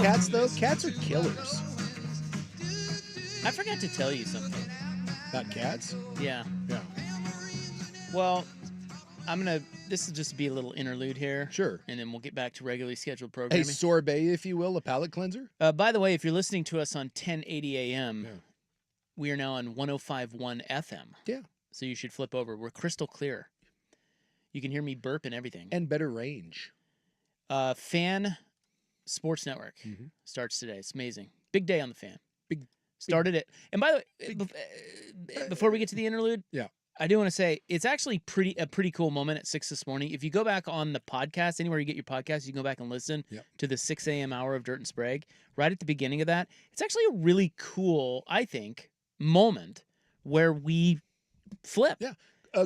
Cats, though, cats are killers. I forgot to tell you something. About cats? Yeah. Yeah. Well, this will just be a little interlude here. Sure. And then we'll get back to regularly scheduled A programming. sorbet, if you will, a palate cleanser. By the way, if you're listening to us on 1080 AM, Yeah. we are now on 105.1 FM. Yeah. So you should flip over. We're crystal clear. You can hear me burp and everything. And better range. Fan Sports Network starts today. It's amazing. Big day on the Fan. Started it. And by the way, before we get to the interlude, yeah, I do want to say it's actually a pretty cool moment at 6 this morning. If you go back on the podcast, anywhere you get your podcast, you can go back and listen to the 6 a.m. hour of Dirt and Sprague. Right at the beginning of that, it's actually a really cool, I think, moment where we flip. Yeah.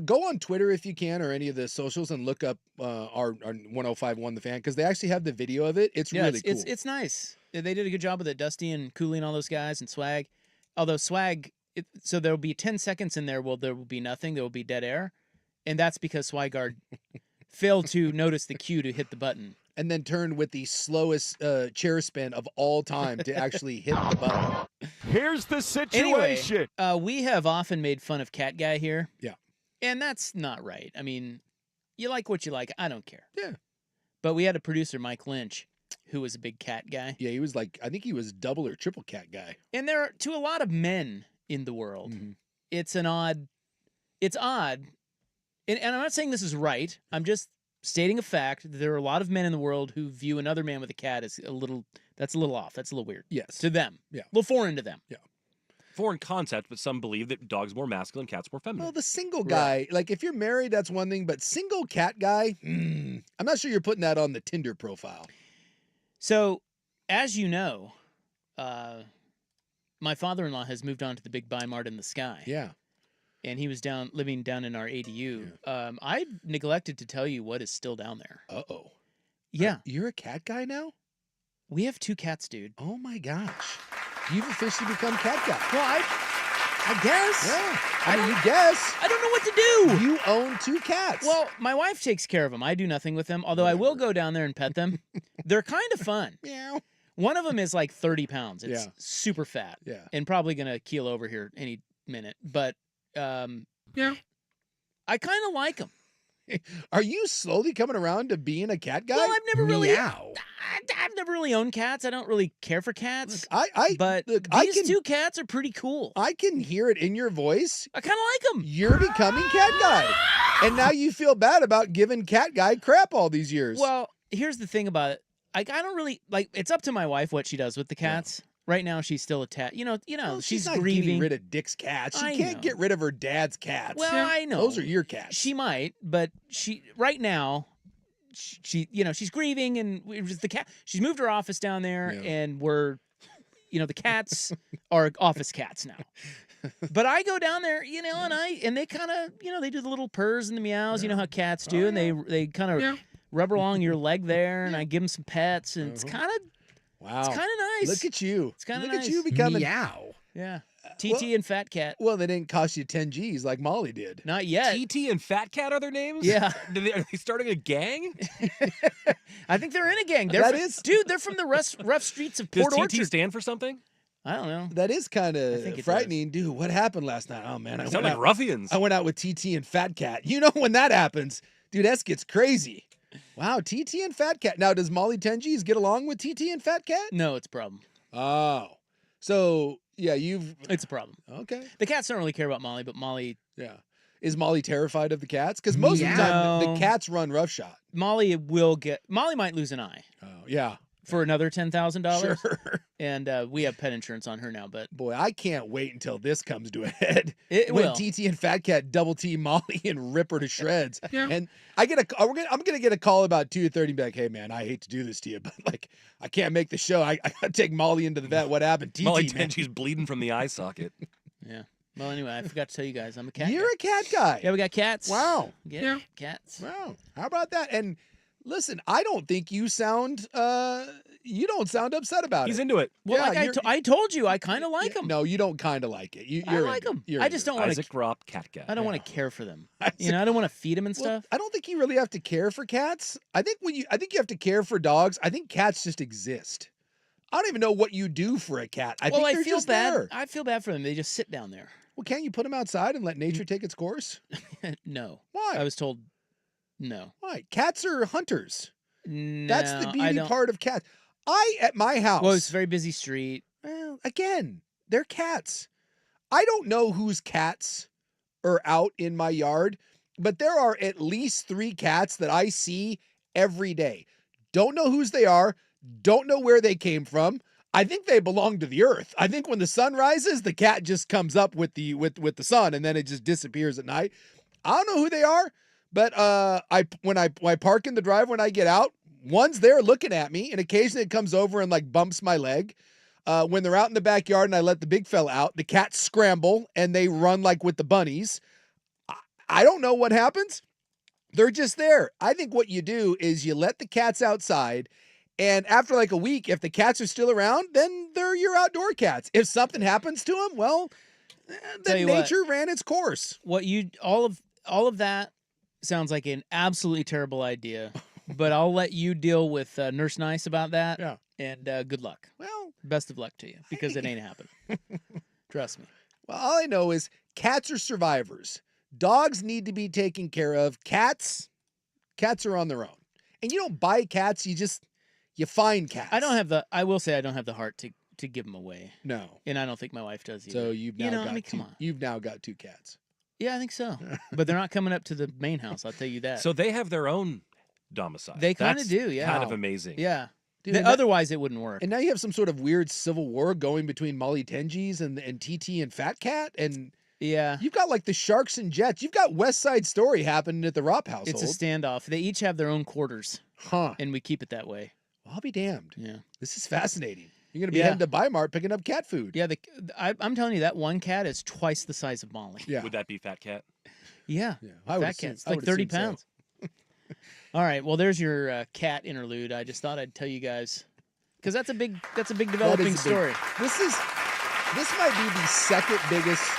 Go on Twitter if you can, or any of the socials, and look up our 105.1 The Fan, because they actually have the video of it. It's really cool. It's nice. They did a good job with it. Dusty and Cooley and all those guys, and Swag. Although Swag, so there will be 10 seconds in there. Well, there will be nothing. There will be dead air, and that's because Swigard failed to notice the cue to hit the button, and then turned with the slowest chair spin of all time to actually hit the button. Here's the situation. Anyway, we have often made fun of Cat Guy here. Yeah. And that's not right. I mean, you like what you like. I don't care. Yeah. But we had a producer, Mike Lynch, who was a big cat guy. Yeah, he was I think he was double or triple cat guy. And there are, to a lot of men in the world, it's odd. And I'm not saying this is right. I'm just stating a fact. There are a lot of men in the world who view another man with a cat as that's a little off. That's a little weird. Yes. To them. Yeah. A little foreign to them. Yeah. Foreign concept, but some believe that dogs are more masculine, cats more feminine. Well, the single guy, like if you're married, that's one thing, but single cat guy, I'm not sure you're putting that on the Tinder profile. So, as you know, my father-in-law has moved on to the big Bi-Mart in the sky. Yeah. And he was living down in our ADU. Yeah. I neglected to tell you what is still down there. Uh-oh. Yeah. You're a cat guy now? We have 2 cats, dude. Oh, my gosh. You've officially become cat guy. Well, I guess. Yeah. I mean, you guess. I don't know what to do. You own 2 cats. Well, my wife takes care of them. I do nothing with them, although I will go down there and pet them. They're kind of fun. Meow. One of them is like 30 pounds. It's super fat. Yeah. And probably going to keel over here any minute. But, I kind of like them. Are you slowly coming around to being a cat guy? Well, I've never really owned cats. I don't really care for cats. Look, these 2 cats are pretty cool. I can hear it in your voice. I kind of like them. You're becoming cat guy. And now you feel bad about giving cat guy crap all these years. Well, here's the thing about it. I don't really it's up to my wife what she does with the cats. Yeah. Right now, she's still attached. Well, she's not grieving. Getting rid of Dick's cats. She can't get rid of her dad's cats. Well, I know those are your cats. She might, but right now, she's grieving, and it was the cat. She's moved her office down there, and we're, the cats are office cats now. But I go down there, and they kind of, they do the little purrs and the meows. You know how cats do, and they kind of rub along your leg there, and I give them some pets, and it's kind of. Wow. It's kind of nice. Look at you. It's kind of nice. nice. Look at you becoming meow. Yeah. TT and Fat Cat. Well, they didn't cost you 10 G's like Molly did. Not yet. TT and Fat Cat are their names? Yeah. Are they starting a gang? I think they're in a gang. Dude, they're from the rough streets of Port Does TT Orchard. stand for something? I don't know. That is kind I think of it frightening. Dude, what happened last night? Oh, man. They sound like ruffians. I went out with TT and Fat Cat. You know when that happens. Dude, that gets crazy. Wow, TT and Fat Cat. Now, does Molly 10 G's get along with TT and Fat Cat? No, it's a problem. Oh. So, yeah, It's a problem. Okay. The cats don't really care about Molly, but Molly... Yeah. Is Molly terrified of the cats? Because most of the time, the cats run roughshod. Molly might lose an eye. Oh, yeah. For another $10,000. Sure. And we have pet insurance on her now, but... Boy, I can't wait until this comes to a head. It when will. TT and Fat Cat double team Molly and rip her to shreds. Yeah. And I'm gonna get a call about 2:30 and be like, hey man, I hate to do this to you, but like I can't make the show. I gotta take Molly into the vet. What happened? TT, Molly man. Tenji's bleeding from the eye socket. Yeah. Well, anyway, I forgot to tell you guys, I'm a cat You're guy. a cat guy. Yeah, we got cats. Wow. Yeah. Cats. Wow. How about that? And listen, I don't think you sound upset about He's it. into it. Well, Yeah, like I told you, I kind of like them. No, you don't kind of like it. I like them. I just don't want Isaac Ropp, cat guy. I don't want to care for them. I don't want to feed them and stuff. I don't think you really have to care for cats. I think you have to care for dogs. I think cats just exist. I don't even know what you do for a cat. I think they're feel just bad. there. I feel bad for them. They just sit down there. Well, can't you put them outside and let nature take its course? No. Why? I was told no. Why? Cats are hunters. No, That's the I beauty don't. part of cats. At my house. Well, it's a very busy street. Well, again, they're cats. I don't know whose cats are out in my yard, but there are at least 3 cats that I see every day. Don't know whose they are. Don't know where they came from. I think they belong to the earth. I think when the sun rises, the cat just comes up with the sun, and then it just disappears at night. I don't know who they are, but when I park in the drive when I get out, one's there looking at me, and occasionally it comes over and like bumps my leg. When they're out in the backyard and I let the big fella out, the cats scramble and they run like with the bunnies. I don't know what happens. They're just there. I think what you do is you let the cats outside, and after like a week, if the cats are still around, then they're your outdoor cats. If something happens to them, well, then nature ran its course. All of that sounds like an absolutely terrible idea, but I'll let you deal with Nurse Nice about that. Yeah. And good luck. Well, best of luck to you, because it ain't happening. Trust me. Well, all I know is cats are survivors. Dogs need to be taken care of. Cats are on their own. And you don't buy cats, you find cats. I will say I don't have the heart to give them away. No. And I don't think my wife does either. So come on. You've now got 2 cats. Yeah, I think so. But they're not coming up to the main house, I'll tell you that. So they have their own domicile. They kind of do, yeah. Kind of amazing. Yeah. Dude, otherwise, it wouldn't work. And now you have some sort of weird civil war going between Molly Tenji's and TT and Fat Cat. And yeah, you've got like the Sharks and Jets. You've got West Side Story happening at the Ropp household. It's a standoff. They each have their own quarters. Huh. And we keep it that way. Well, I'll be damned. Yeah. This is fascinating. You're going to be heading to Bi-Mart picking up cat food. Yeah, I'm telling you, that one cat is twice the size of Molly. Yeah. Would that be Fat Cat? Yeah. Fat cat's like 30 pounds. So. All right. Well, there's your cat interlude. I just thought I'd tell you guys, because that's a big developing story. This might be the second biggest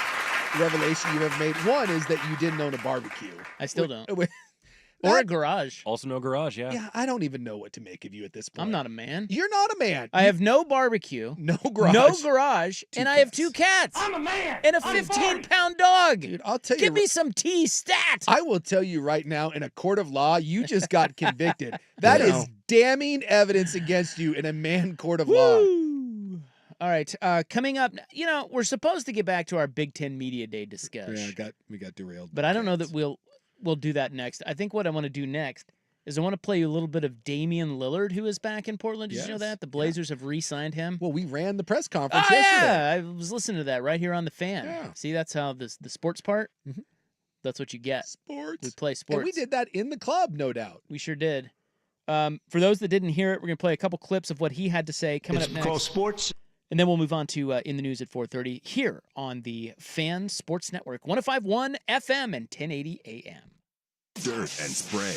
revelation you've ever made. One is that you didn't own a barbecue. I still don't. Or a garage. Also no garage, yeah. Yeah, I don't even know what to make of you at this point. I'm not a man. You're not a man. I have no barbecue. No garage. No garage. And I have 2 cats. I'm a man. And a 15-pound dog. Dude, I'll tell you. Give me some T-stat. I will tell you right now, in a court of law, you just got convicted. That is damning evidence against you in a man court of law. All right. Coming up, we're supposed to get back to our Big Ten Media Day discussion. Yeah, we got derailed. But I don't know that we'll do that next. I think what I want to do next is I want to play you a little bit of Damian Lillard, who is back in Portland. Did you know that? The Blazers have re-signed him. Well, we ran the press conference yesterday. Yeah, I was listening to that right here on the Fan. Yeah. See, that's how the sports part, that's what you get. Sports. We play sports. And we did that in the club, no doubt. We sure did. For those that didn't hear it, we're going to play a couple clips of what he had to say coming up next. Called sports. And then we'll move on to In the News at 4:30 here on the Fan Sports Network, 105.1 FM and 1080 AM. Dirt and spray.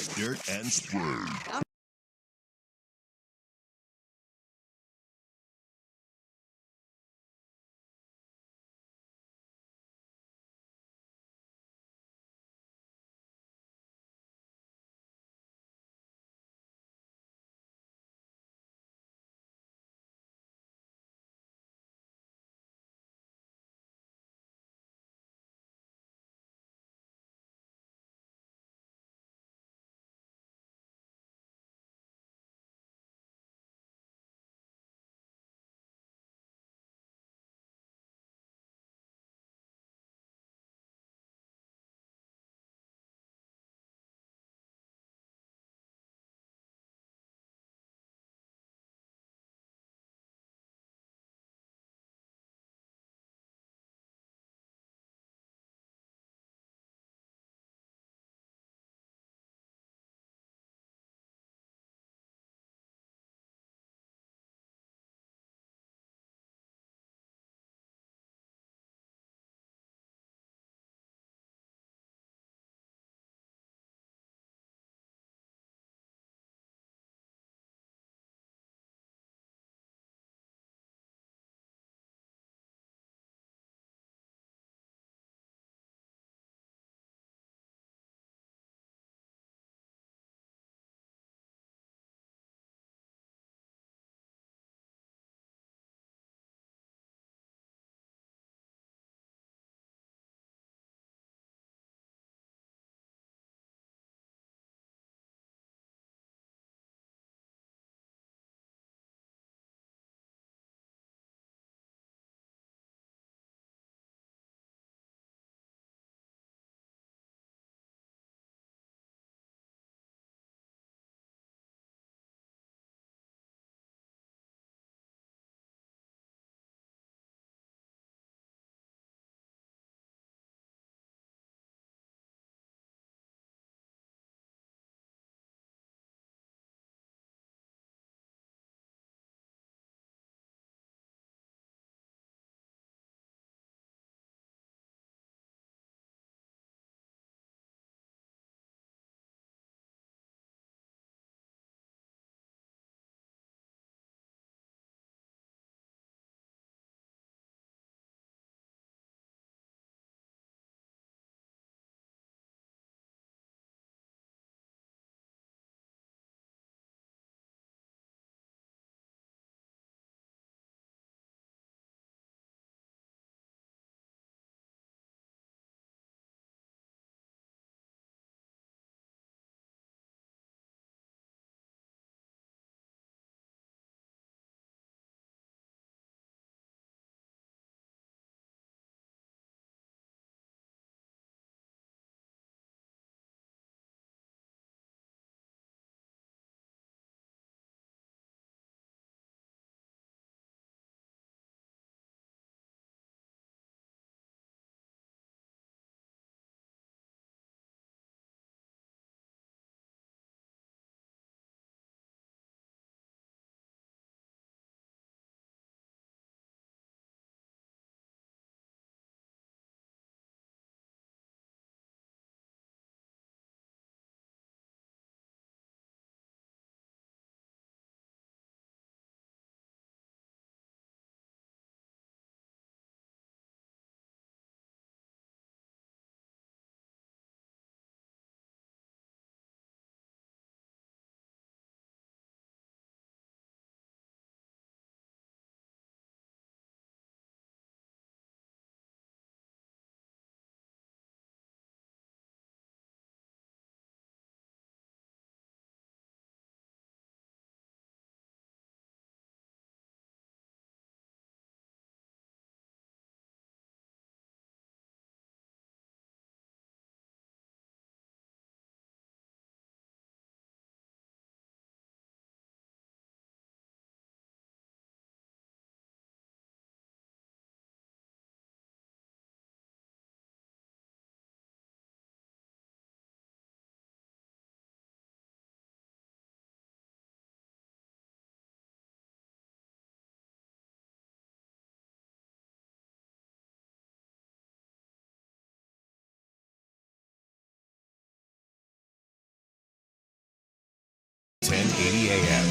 980 AM.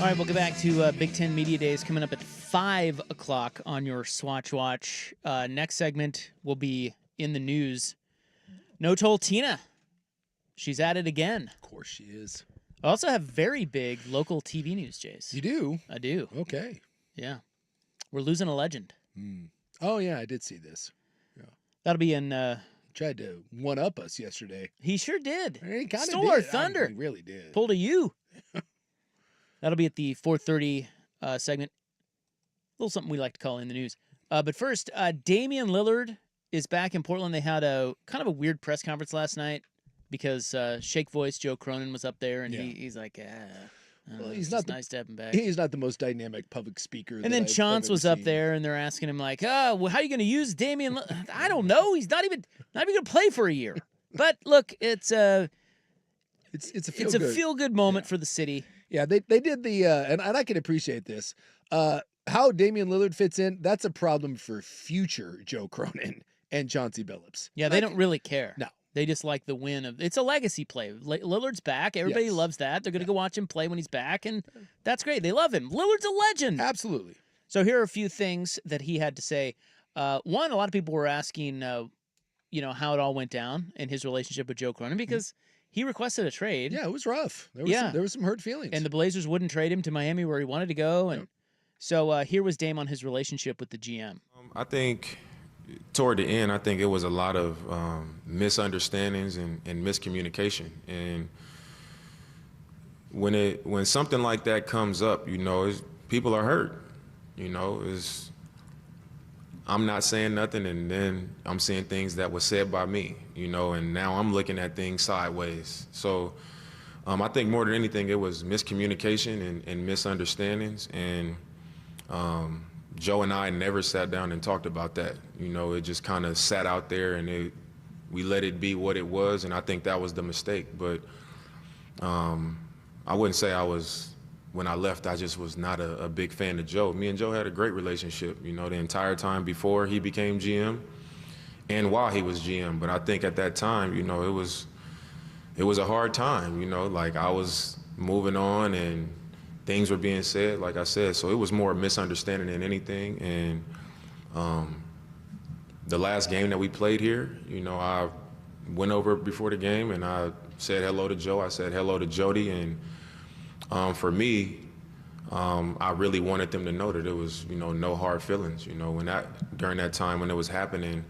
All right, we'll get back to Big Ten Media Days coming up at 5 o'clock on your Swatch Watch. Next segment will be in the news. No Toll Tina. She's at it again. Of course she is. I also have very big local TV news, Jace. You do? I do. Okay. Yeah. We're losing a legend. Oh, yeah, I did see this. Yeah. That'll be in... Tried to one-up us yesterday. He sure did. He kind of Stole our thunder. He really did. Pulled a U. That'll be at the 4:30 segment. A little something we like to call in the news. But first, Damian Lillard is back in Portland. They had a kind of a weird press conference last night because Shake Voice Joe Cronin was up there, and he's like, well, it's nice to have him back. He's not the most dynamic public speaker. And then Chance was up there, and they're asking him like, "Oh, well, how are you going to use Damian? I don't know. He's not even going to play for a year." But look, it's a feel good moment for the city. Yeah, they did the and I can appreciate this. How Damian Lillard fits in, that's a problem for future Joe Cronin and Chauncey Billups. Yeah, they don't really care. No. They just like the win of it's a legacy play. Lillard's back. Everybody loves that. They're going to go watch him play when he's back, and that's great. They love him. Lillard's a legend. Absolutely. So here are a few things that he had to say. One, a lot of people were asking, how it all went down in his relationship with Joe Cronin because he requested a trade. Yeah, it was rough. There was some hurt feelings. And the Blazers wouldn't trade him to Miami where he wanted to go. And so here was Dame on his relationship with the GM. I think toward the end, I think it was a lot of misunderstandings and miscommunication. And when something like that comes up, people are hurt. I'm not saying nothing, and then I'm seeing things that were said by me, and now I'm looking at things sideways. So I think more than anything, it was miscommunication and misunderstandings. And Joe and I never sat down and talked about that. It just kind of sat out there, and we let it be what it was, and I think that was the mistake. But I wouldn't say when I left, I just was not a big fan of Joe. Me and Joe had a great relationship, the entire time before he became GM and while he was GM. But I think at that time, it was a hard time, like I was moving on and things were being said, like I said. So it was more a misunderstanding than anything. And the last game that we played here, I went over before the game and I said hello to Joe. I said hello to Jody. And for me, I really wanted them to know that it was, no hard feelings. During that time when it was happening,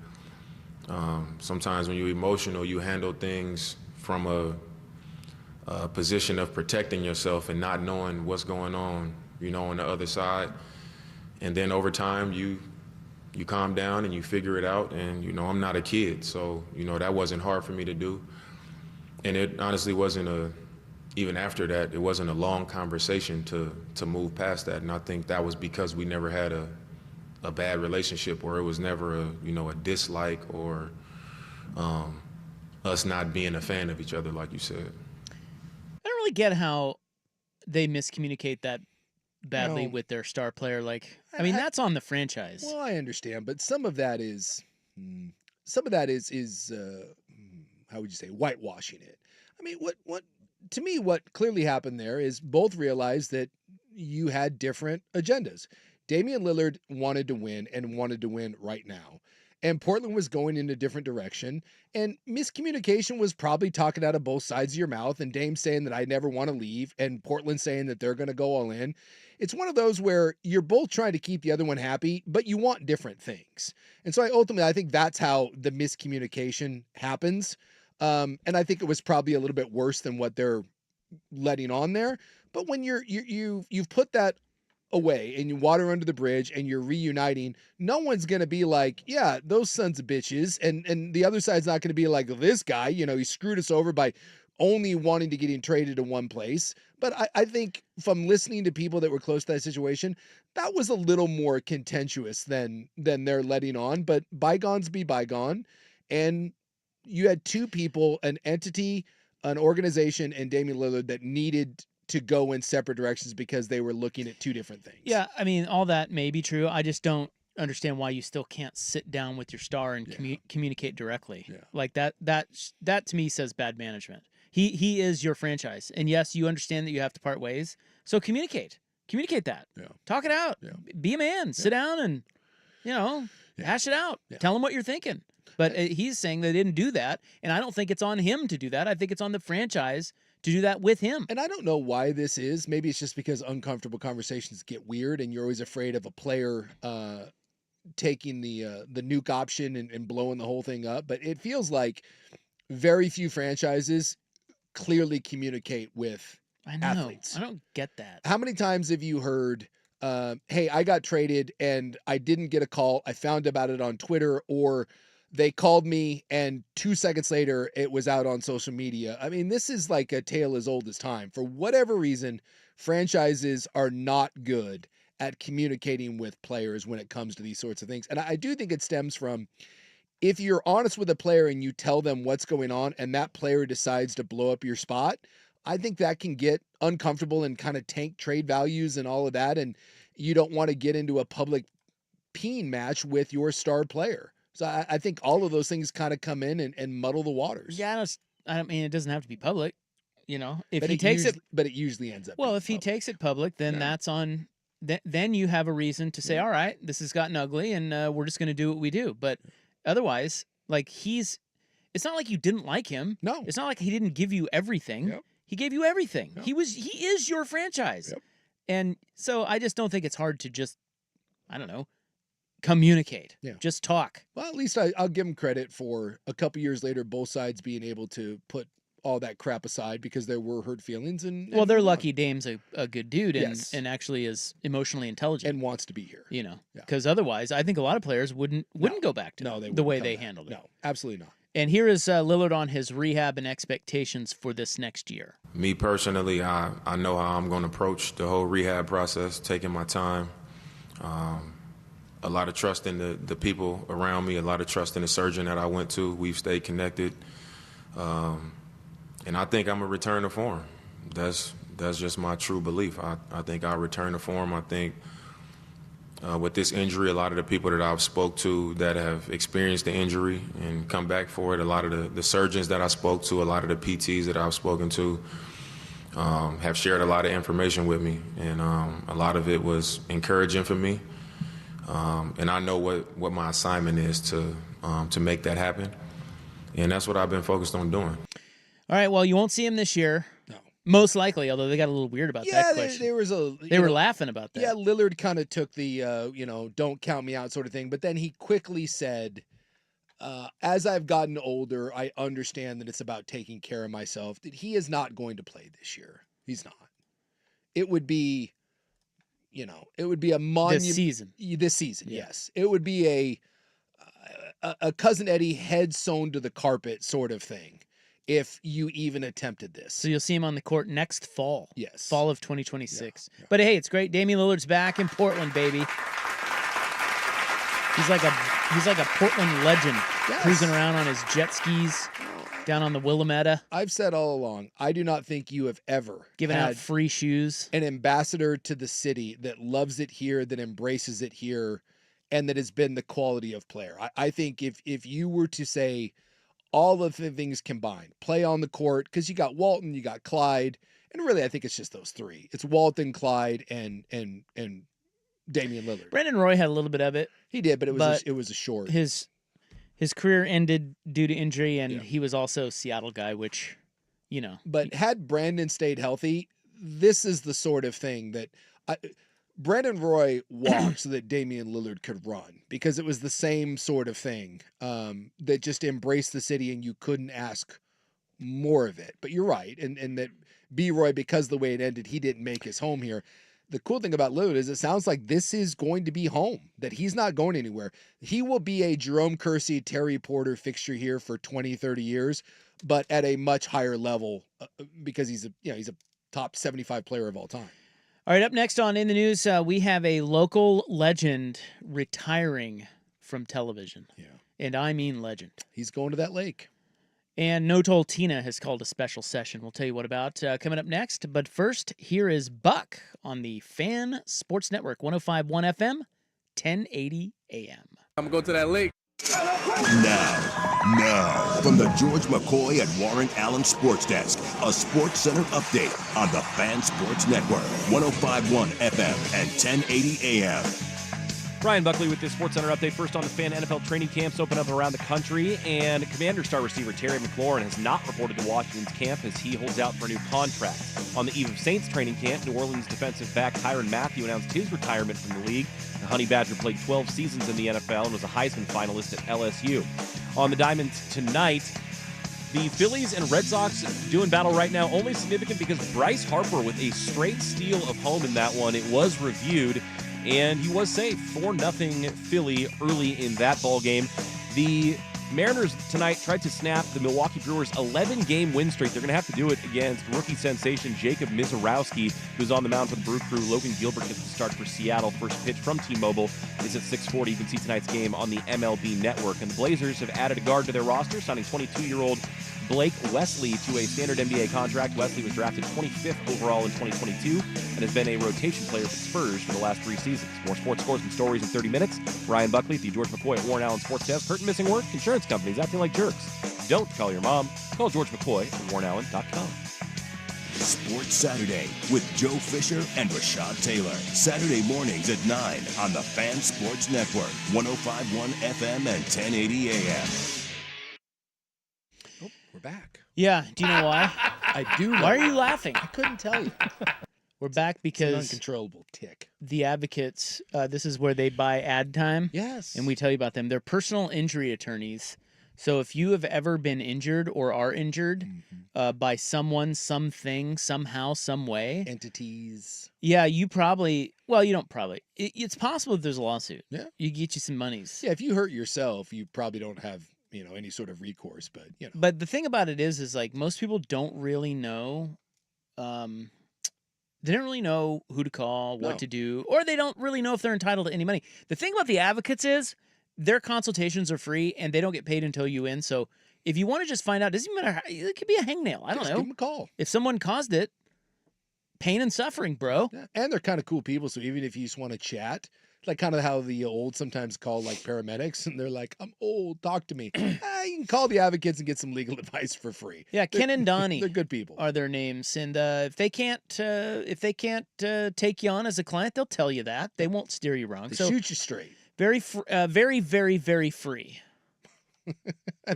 sometimes when you're emotional, you handle things from a position of protecting yourself and not knowing what's going on, on the other side. And then over time, you calm down and you figure it out. And, I'm not a kid, so, that wasn't hard for me to do. And it honestly wasn't even after that, it wasn't a long conversation to move past that. And I think that was because we never had a bad relationship, or it was never a dislike or us not being a fan of each other, like you said. I don't really get how they miscommunicate that badly with their star player. That's on the franchise. Well, I understand, but some of that is how would you say, whitewashing it. I mean, what clearly happened there is both realized that you had different agendas. Damian Lillard wanted to win and wanted to win right now. And Portland was going in a different direction. And miscommunication was probably talking out of both sides of your mouth. And Dame saying that I never want to leave. And Portland saying that they're going to go all in. It's one of those where you're both trying to keep the other one happy, but you want different things. And so I think that's how the miscommunication happens. And I think it was probably a little bit worse than what they're letting on there. But when you've put that away and you water under the bridge and you're reuniting, no one's going to be like, yeah, those sons of bitches. And the other side's not going to be like, this guy, he screwed us over by only wanting to get him traded to one place. But I think from listening to people that were close to that situation, that was a little more contentious than they're letting on. But bygones be bygone. And you had two people, an entity, an organization, and Damian Lillard that needed to go in separate directions because they were looking at two different things. Yeah, I mean, all that may be true. I just don't understand why you still can't sit down with your star and communicate directly. Yeah. Like that to me says bad management. He is your franchise. And yes, you understand that you have to part ways. So communicate that. Yeah. Talk it out. Yeah. Be a man. Sit down and, hash it out. Yeah. Tell him what you're thinking. But he's saying they didn't do that, and I don't think it's on him to do that. I think it's on the franchise to do that with him. And I don't know why this is. Maybe it's just because uncomfortable conversations get weird, and you're always afraid of a player taking the nuke option and blowing the whole thing up. But it feels like very few franchises clearly communicate with athletes. I don't get that. How many times have you heard, hey, I got traded and I didn't get a call. I found about it on Twitter, or they called me and 2 seconds later it was out on social media. I mean, this is like a tale as old as time. For whatever reason, franchises are not good at communicating with players when it comes to these sorts of things. And I do think it stems from, if you're honest with a player and you tell them what's going on and that player decides to blow up your spot, I think that can get uncomfortable and kind of tank trade values and all of that. And you don't want to get into a public peeing match with your star player. So I think all of those things kind of come in and muddle the waters. Yeah, I mean, it doesn't have to be public. If but he takes it, but it usually ends up. Well, if he takes it public, then that's on. Then you have a reason to say, all right, this has gotten ugly, and we're just going to do what we do. But otherwise, it's not like you didn't like him. No, it's not like he didn't give you everything. Yep. He gave you everything. Yep. He is your franchise. Yep. And so I just don't think it's hard to just, communicate. Yeah. Just talk. Well, at least I'll give him credit for a couple years later, both sides being able to put all that crap aside because there were hurt feelings. And well, they're lucky Dame's a good dude and, Yes. and actually is emotionally intelligent. and wants to be here. Because otherwise, I think a lot of players wouldn't go back to the way they come back. handled it. No, absolutely not. And here is Lillard on his rehab and expectations for this next year. Me personally, I know how I'm going to approach the whole rehab process, taking my time. A lot of trust in the people around me, a lot of trust in the surgeon that I went to. We've stayed connected. And I think I'm going to return to form. That's just my true belief. I think I'll return to form. I think with this injury, a lot of the people that I've spoke to that have experienced the injury and come back for it, a lot of the surgeons that I spoke to, a lot of the PTs that I've spoken to have shared a lot of information with me. And a lot of it was encouraging for me. And I know what my assignment is to make that happen. And that's what I've been focused on doing. All right, well, you won't see him this year. No. Most likely, although they got a little weird about that question. There was they were laughing about that. Yeah, Lillard kind of took the, don't count me out sort of thing. But then he quickly said, as I've gotten older, I understand that it's about taking care of myself, that he is not going to play this year. He's not. It would be, a monument. This season, Yeah. yes. It would be a Cousin Eddie head sewn to the carpet sort of thing if you even attempted this. So you'll see him on the court next fall. Yes. Fall of 2026. Yeah. But hey, it's great. Damian Lillard's back in Portland, baby. He's like a Portland legend, cruising around on his jet skis down on the Willamette. I've said all along, I do not think you have ever Giving had out free shoes. an ambassador to the city that loves it here, that embraces it here, and that has been the quality of player. I think if you were to say all of the things combined, play on the court, because you got Walton, you got Clyde, and really I think it's just those three. It's Walton, Clyde, and Damian Lillard. Brandon Roy had a little bit of it. He did, but it was a short. His career ended due to injury, and he was also a Seattle guy, which, But had Brandon stayed healthy, this is the sort of thing that Brandon Roy walked so that Damian Lillard could run, because it was the same sort of thing that just embraced the city and you couldn't ask more of it. But you're right. And that B-Roy, because the way it ended, he didn't make his home here. The cool thing about Lillard is it sounds like this is going to be home, that he's not going anywhere. He will be a Jerome Kersey, Terry Porter fixture here for 20, 30 years, but at a much higher level because he's a top 75 player of all time. All right, up next on In the News, we have a local legend retiring from television. Yeah. And I mean legend. He's going to that lake. And No Toll Tina has called a special session. We'll tell you what about coming up next. But first, here is Buck on the Fan Sports Network, 105.1 FM, 1080 AM. I'm going to go to that lake. Now, from the George McCoy at Warren Allen Sports Desk, a Sports Center update on the Fan Sports Network, 105.1 FM and 1080 AM. Brian Buckley with this Sports Center update. First on the Fan, NFL training camps open up around the country, and Commander star receiver Terry McLaurin has not reported to Washington's camp as he holds out for a new contract. On the eve of Saints training camp, New Orleans defensive back Tyrann Mathieu announced his retirement from the league. The Honey Badger played 12 seasons in the NFL and was a Heisman finalist at LSU. On the Diamonds tonight, the Phillies and Red Sox doing battle right now, only significant because Bryce Harper with a straight steal of home in that one. It was reviewed, and he was safe. 4-0 Philly early in that ball game. The Mariners tonight tried to snap the Milwaukee Brewers' 11-game win streak. They're going to have to do it against rookie sensation Jacob Mizorowski, who's on the mound for the Brew Crew. Logan Gilbert gets the start for Seattle. First pitch from T-Mobile is at 6:40. You can see tonight's game on the MLB Network. And the Blazers have added a guard to their roster, signing 22-year-old Blake Wesley to a standard NBA contract. Wesley was drafted 25th overall in 2022 and has been a rotation player for Spurs for the last 3 seasons. More sports scores and stories in 30 minutes. Ryan Buckley at the George McCoy at Warren Allen Sports Desk. Hurt and missing work? Insurance companies acting like jerks. Don't call your mom. Call George McCoy at warrenallen.com. Sports Saturday with Joe Fisher and Rashad Taylor. Saturday mornings at 9 on the Fan Sports Network, 105.1 FM and 1080 AM. We're back. Yeah. Do you know why? I do. Why are you laughing? I couldn't tell you. We're back It's an because uncontrollable tick. the Advocates, this is where they buy ad time. Yes. And we tell you about them. They're personal injury attorneys. So if you have ever been injured or are injured by someone, something, somehow, some way. Entities. Yeah, you probably, well, you don't probably. It's possible that there's a lawsuit. Yeah. You get you some monies. Yeah, if you hurt yourself, you probably don't have, any sort of recourse, but, But the thing about it is like most people don't really know, they don't really know who to call, what to do, or they don't really know if they're entitled to any money. The thing about the Advocates is their consultations are free and they don't get paid until you win. So if you want to just find out, it doesn't matter how, it could be a hangnail. I don't know. Give them a call. If someone caused it, pain and suffering, bro. Yeah. And they're kind of cool people. So even if you just want to chat, like kind of how the old sometimes call like paramedics and they're like, I'm old, talk to me. You can call the Advocates and get some legal advice for free. Yeah, Ken and Donnie. They're good people. Are their names. And if they can't take you on as a client, they'll tell you that. They won't steer you wrong. They so shoot you straight. very, very, very free.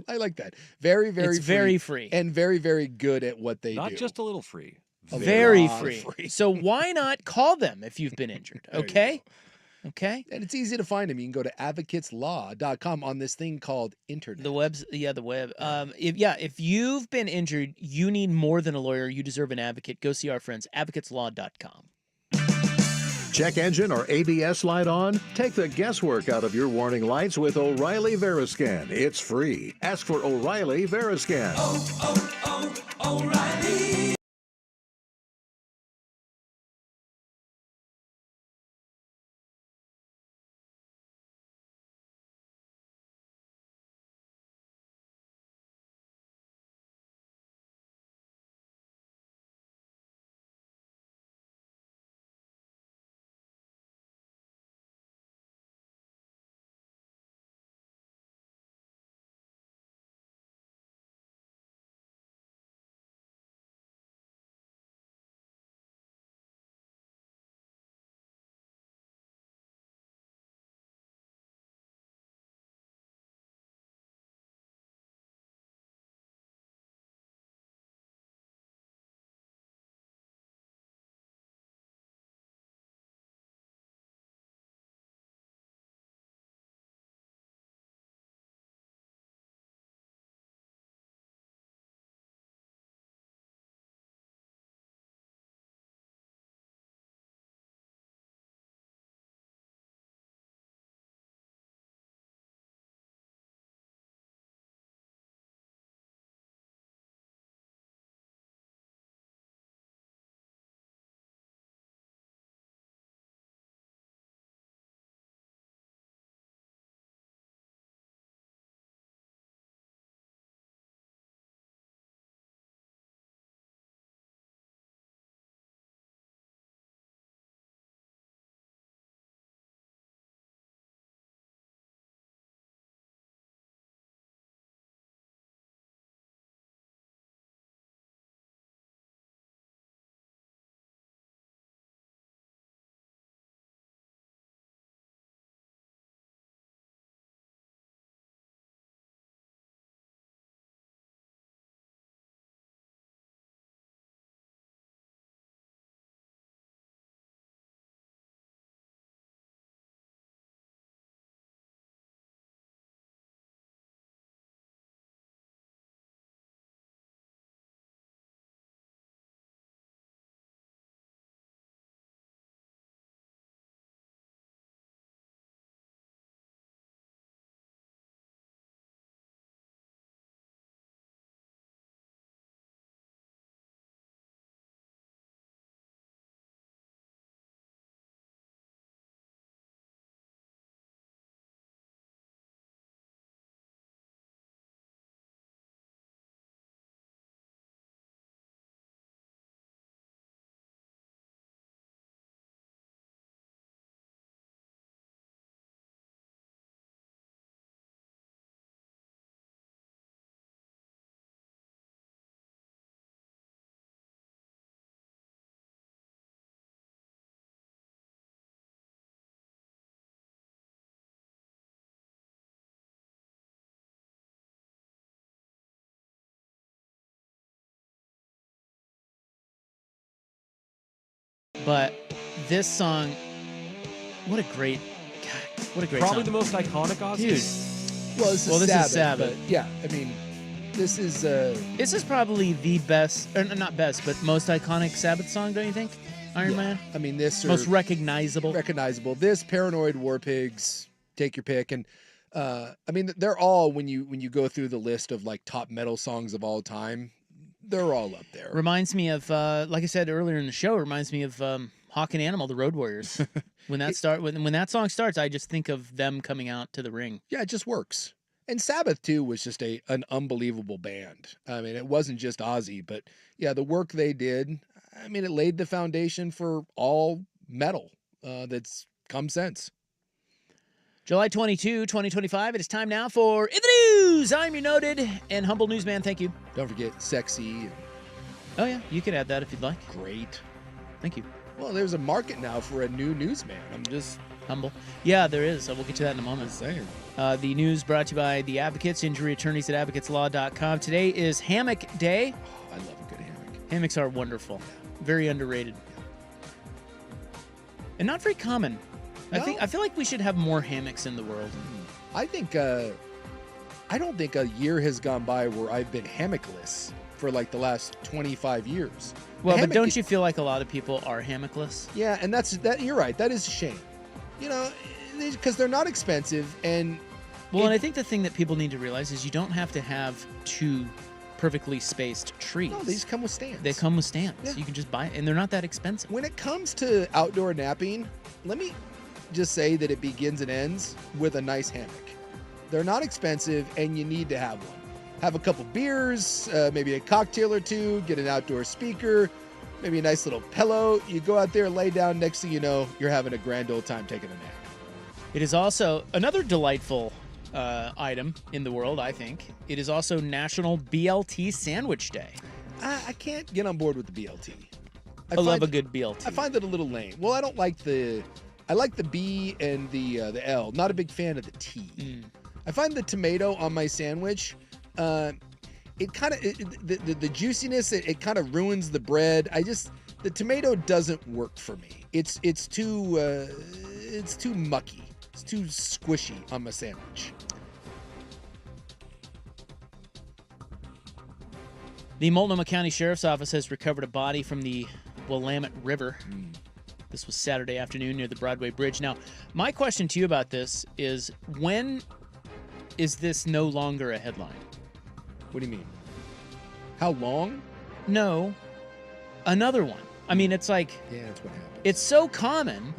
I like that. Very, very It's free. very free. And very, very good at what they do. Not just a little free. Very free. So why not call them if you've been injured? Okay? Okay? And it's easy to find them. You can go to advocateslaw.com on this thing called internet. The web. If you've been injured, you need more than a lawyer. You deserve an advocate. Go see our friends, advocateslaw.com. Check engine or ABS light on? Take the guesswork out of your warning lights with O'Reilly Veriscan. It's free. Ask for O'Reilly Veriscan. O'Reilly. But this song, what a great Probably song. the most iconic Ozzy. Dude. Well, this is Sabbath. But yeah, I mean, this is probably the best, or not best, but most iconic Sabbath song, don't you think? Iron Man? I mean, this most recognizable. This, Paranoid, War Pigs, take your pick. And I mean, they're all, when you go through the list of like top metal songs of all time, they're all up there. Reminds me of, like I said earlier in the show, reminds me of Hawk and Animal, the Road Warriors. When that when that song starts, I just think of them coming out to the ring. Yeah, it just works. And Sabbath too was just an unbelievable band. I mean, it wasn't just Ozzy, but yeah, the work they did, I mean, it laid the foundation for all metal that's come since. July 22, 2025. It is time now for In the News. I'm your noted and humble newsman. Thank you. Don't forget sexy. Oh, yeah. You can add that if you'd like. Great. Thank you. Well, there's a market now for a new newsman. I'm just humble. Yeah, there is. We'll get to that in a moment. Saying. The news brought to you by the Advocates, injury attorneys at advocateslaw.com. Today is Hammock Day. Oh, I love a good hammock. Hammocks are wonderful. Very underrated. And not very common. No? I feel like we should have more hammocks in the world. I think I don't think a year has gone by where I've been hammockless for like the last 25 years. Well, but don't you feel like a lot of people are hammockless? Yeah, and that you're right. That is a shame. You know, because they're not expensive and and I think the thing that people need to realize is you don't have to have two perfectly spaced trees. No, they just come with stands. They come with stands. Yeah. You can just buy it, and they're not that expensive. When it comes to outdoor napping, let me just say that it begins and ends with a nice hammock. They're not expensive, and you need to have one. Have a couple beers, maybe a cocktail or two, get an outdoor speaker, maybe a nice little pillow. You go out there, lay down, next thing you know, you're having a grand old time taking a nap. It is also another delightful item in the world, I think. It is also National BLT Sandwich Day. I can't get on board with the BLT. I love a good BLT. I find it a little lame. Well, I don't like I like the B and the L. Not a big fan of the T. I find the tomato on my sandwich, it kind of the juiciness. It kind of ruins the bread. The tomato doesn't work for me. It's too mucky. It's too squishy on my sandwich. The Multnomah County Sheriff's Office has recovered a body from the Willamette River. This was Saturday afternoon near the Broadway Bridge. Now, my question to you about this is, when is this no longer a headline? What do you mean? How long? No, another one. I mean, it's like... Yeah, that's what happened. It's so common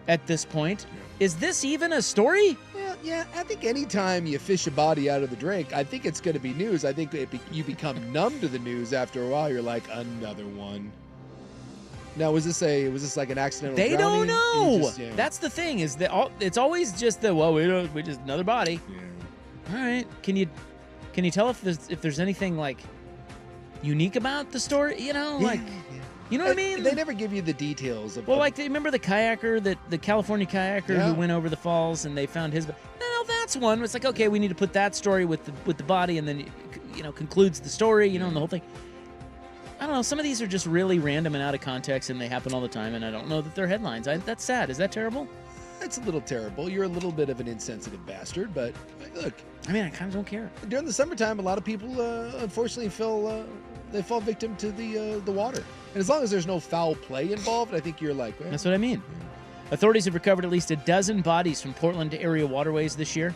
at this point. Yeah. Is this even a story? Yeah, I think anytime you fish a body out of the drink, I think it's going to be news. I think you become numb to the news after a while. You're like, another one. Now, was this like an accidental They drowning? don't know. That's the thing, is that it's always just we just another body. Yeah. All right. Can you tell if there's anything like unique about the story? You know, you know what I mean? They never give you the details of. Well, like, remember the kayaker, the California kayaker who went over the falls and they found his. No, that's one. It's like, okay, we need to put that story with the body, and then concludes the story. And the whole thing. I don't know. Some of these are just really random and out of context, and they happen all the time. And I don't know that they're headlines. That's sad. Is that terrible? It's a little terrible. You're a little bit of an insensitive bastard, but look. I mean, I kind of don't care. During the summertime, a lot of people unfortunately fall victim to the water. And as long as there's no foul play involved, I think you're like... That's what I mean. Authorities have recovered at least a dozen bodies from Portland area waterways this year,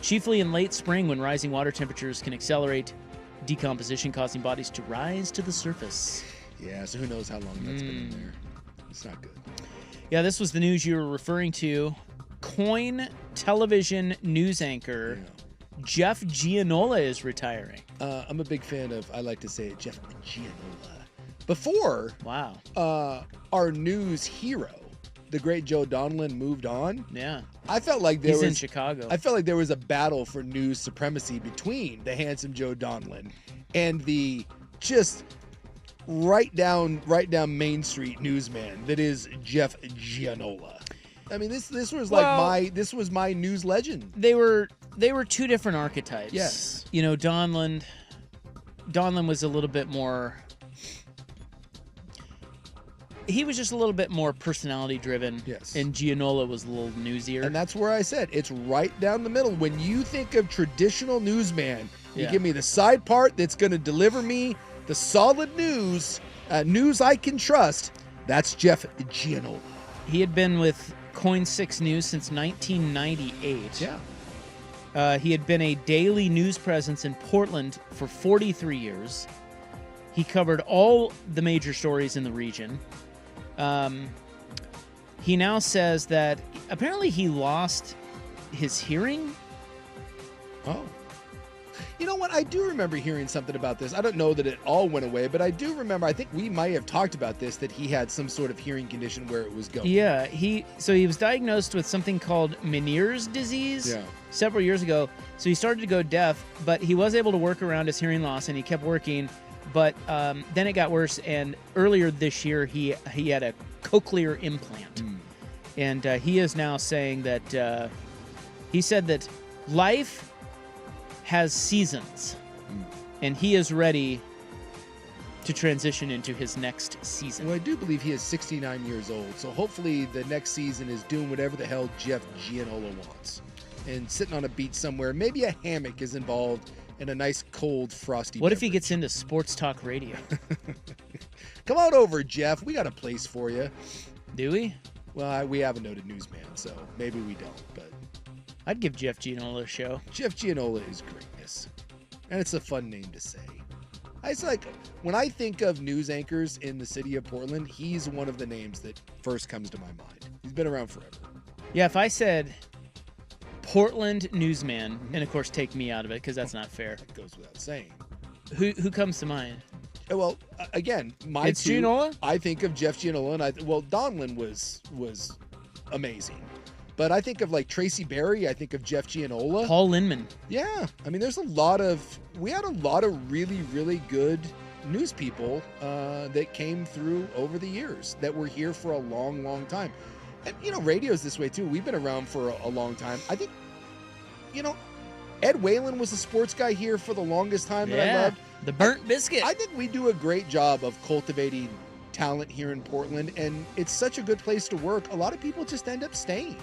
chiefly in late spring when rising water temperatures can accelerate decomposition, causing bodies to rise to the surface. Yeah, so who knows how long that's been in there. It's not good. Yeah, this was the news you were referring to. Coin television news anchor Jeff Gianola is retiring. I'm a big fan of, I like to say it, Jeff Gianola. Before our news hero, the great Joe Donlin, moved on. Yeah. I felt like he's in Chicago. I felt like there was a battle for news supremacy between the handsome Joe Donlin and the just right down Main Street newsman that is Jeff Gianola. I mean, this was this was my news legend. They were two different archetypes. Yes. Donlin was a little bit more. he was just a little bit more personality driven. Yes. And Gianola was a little newsier. And that's where I said it's right down the middle. When you think of traditional newsman, you give me the side part that's going to deliver me the solid news, news I can trust. That's Jeff Gianola. He had been with Coin 6 News since 1998. Yeah. He had been a daily news presence in Portland for 43 years. He covered all the major stories in the region. He now says that apparently he lost his hearing. Oh. You know what? I do remember hearing something about this. I don't know that it all went away, but I do remember, I think we might have talked about this, that he had some sort of hearing condition where it was going. Yeah, he was diagnosed with something called Meniere's disease several years ago. So he started to go deaf, but he was able to work around his hearing loss, and he kept working. But then it got worse, and earlier this year he had a cochlear implant. And he is now saying that he said that life has seasons, and he is ready to transition into his next season. Well, I do believe he is 69 years old, so hopefully the next season is doing whatever the hell Jeff Gianola wants. And sitting on a beach somewhere, maybe a hammock is involved, and a nice cold frosty What if beverage. he gets into sports talk radio? Come on over, Jeff. We got a place for you. Do we? Well, we have a noted newsman, so maybe we don't, but I'd give Jeff Gianola a show. Jeff Gianola is greatness, and it's a fun name to say. It's like, when I think of news anchors in the city of Portland, he's one of the names that first comes to my mind. He's been around forever. Yeah, if I said Portland newsman, and of course take me out of it because that's not fair. That goes without saying. Who comes to mind? Well, again, It's Gianola? I think of Jeff Gianola, and Donlin was amazing. But I think of like Tracy Berry. I think of Jeff Gianola. Paul Lindman. Yeah. I mean, we had a lot of really, really good news people that came through over the years that were here for a long, long time. And, radio's this way too. We've been around for a long time. I think, Ed Whalen was a sports guy here for the longest time that I loved. The burnt biscuit. I think we do a great job of cultivating talent here in Portland, and it's such a good place to work. A lot of people just end up staying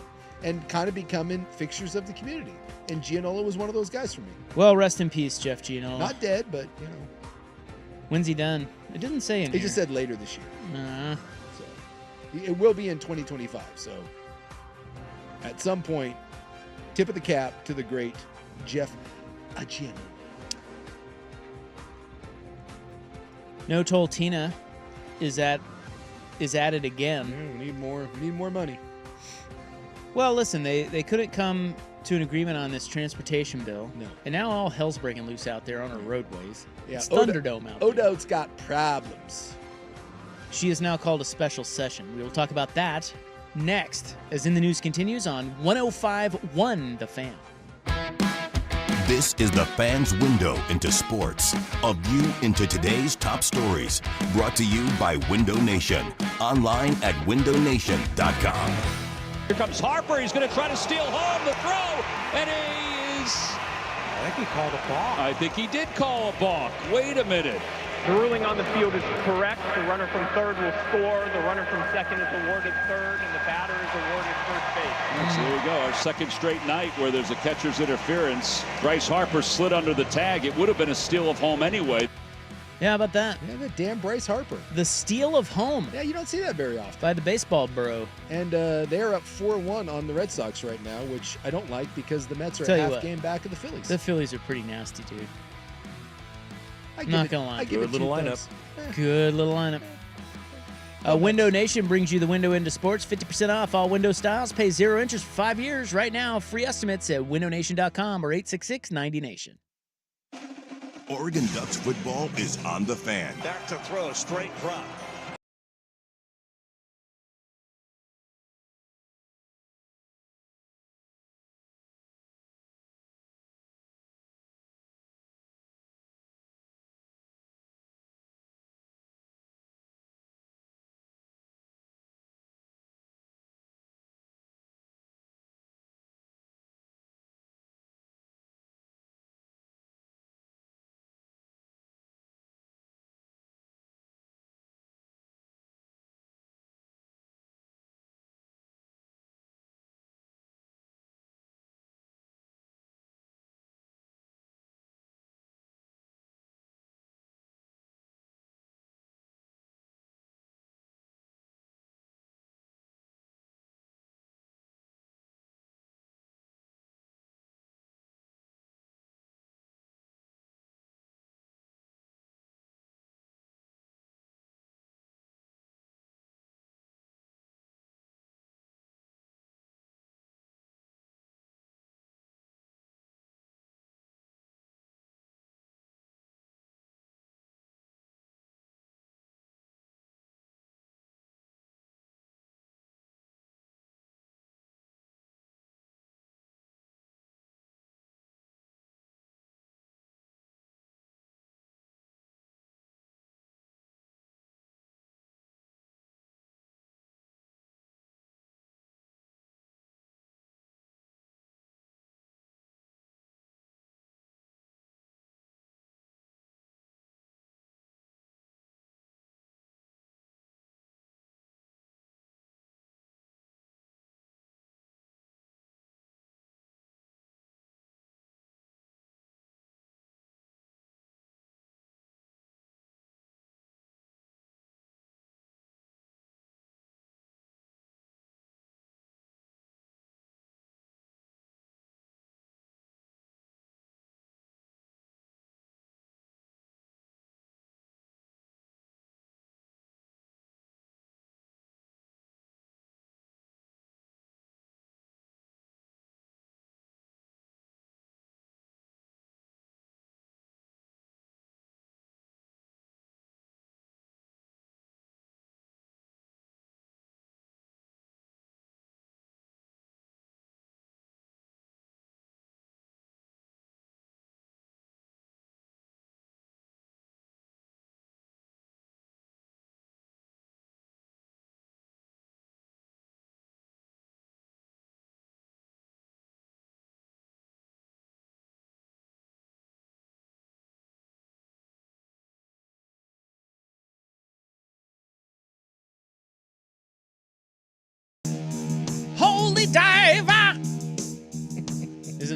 and kind of becoming fixtures of the community. And Gianola was one of those guys for me. Well, rest in peace, Jeff Gianola. Not dead, but, When's he done? It didn't say in He here. just said later this year. So it will be in 2025. So at some point, tip of the cap to the great Jeff Gianola. No Toll Tina is at it again. Yeah, we need more money. Well, listen, they couldn't come to an agreement on this transportation bill. No. And now all hell's breaking loose out there on our roadways. Yeah, It's Thunderdome out there. Odo's got problems. She has now called a special session. We will talk about that next as In the News continues on 105.1 The Fan. This is the Fan's window into sports. A view into today's top stories. Brought to you by Window Nation. Online at windownation.com. Here comes Harper. He's going to try to steal home the throw, and I think he called a balk. I think he did call a balk. Wait a minute. The ruling on the field is correct. The runner from third will score. The runner from second is awarded third, and the batter is awarded first base. So there we go. Our second straight night where there's a catcher's interference. Bryce Harper slid under the tag. It would have been a steal of home anyway. Yeah, how about that? Yeah, that damn Bryce Harper. The steal of home. Yeah, you don't see that very often. By the baseball borough. And they're up 4-1 on the Red Sox right now, which I don't like because the Mets are Tell a you half what, game back of the Phillies. The Phillies are pretty nasty, dude. I'm not going to lie. Good little lineup. Good little lineup. Window Nation brings you the window into sports. 50% off all window styles. Pay 0 interest for 5 years. Right now, free estimates at windownation.com or 866-90Nation. Oregon Ducks football is on the Fan. Back to throw, straight drop.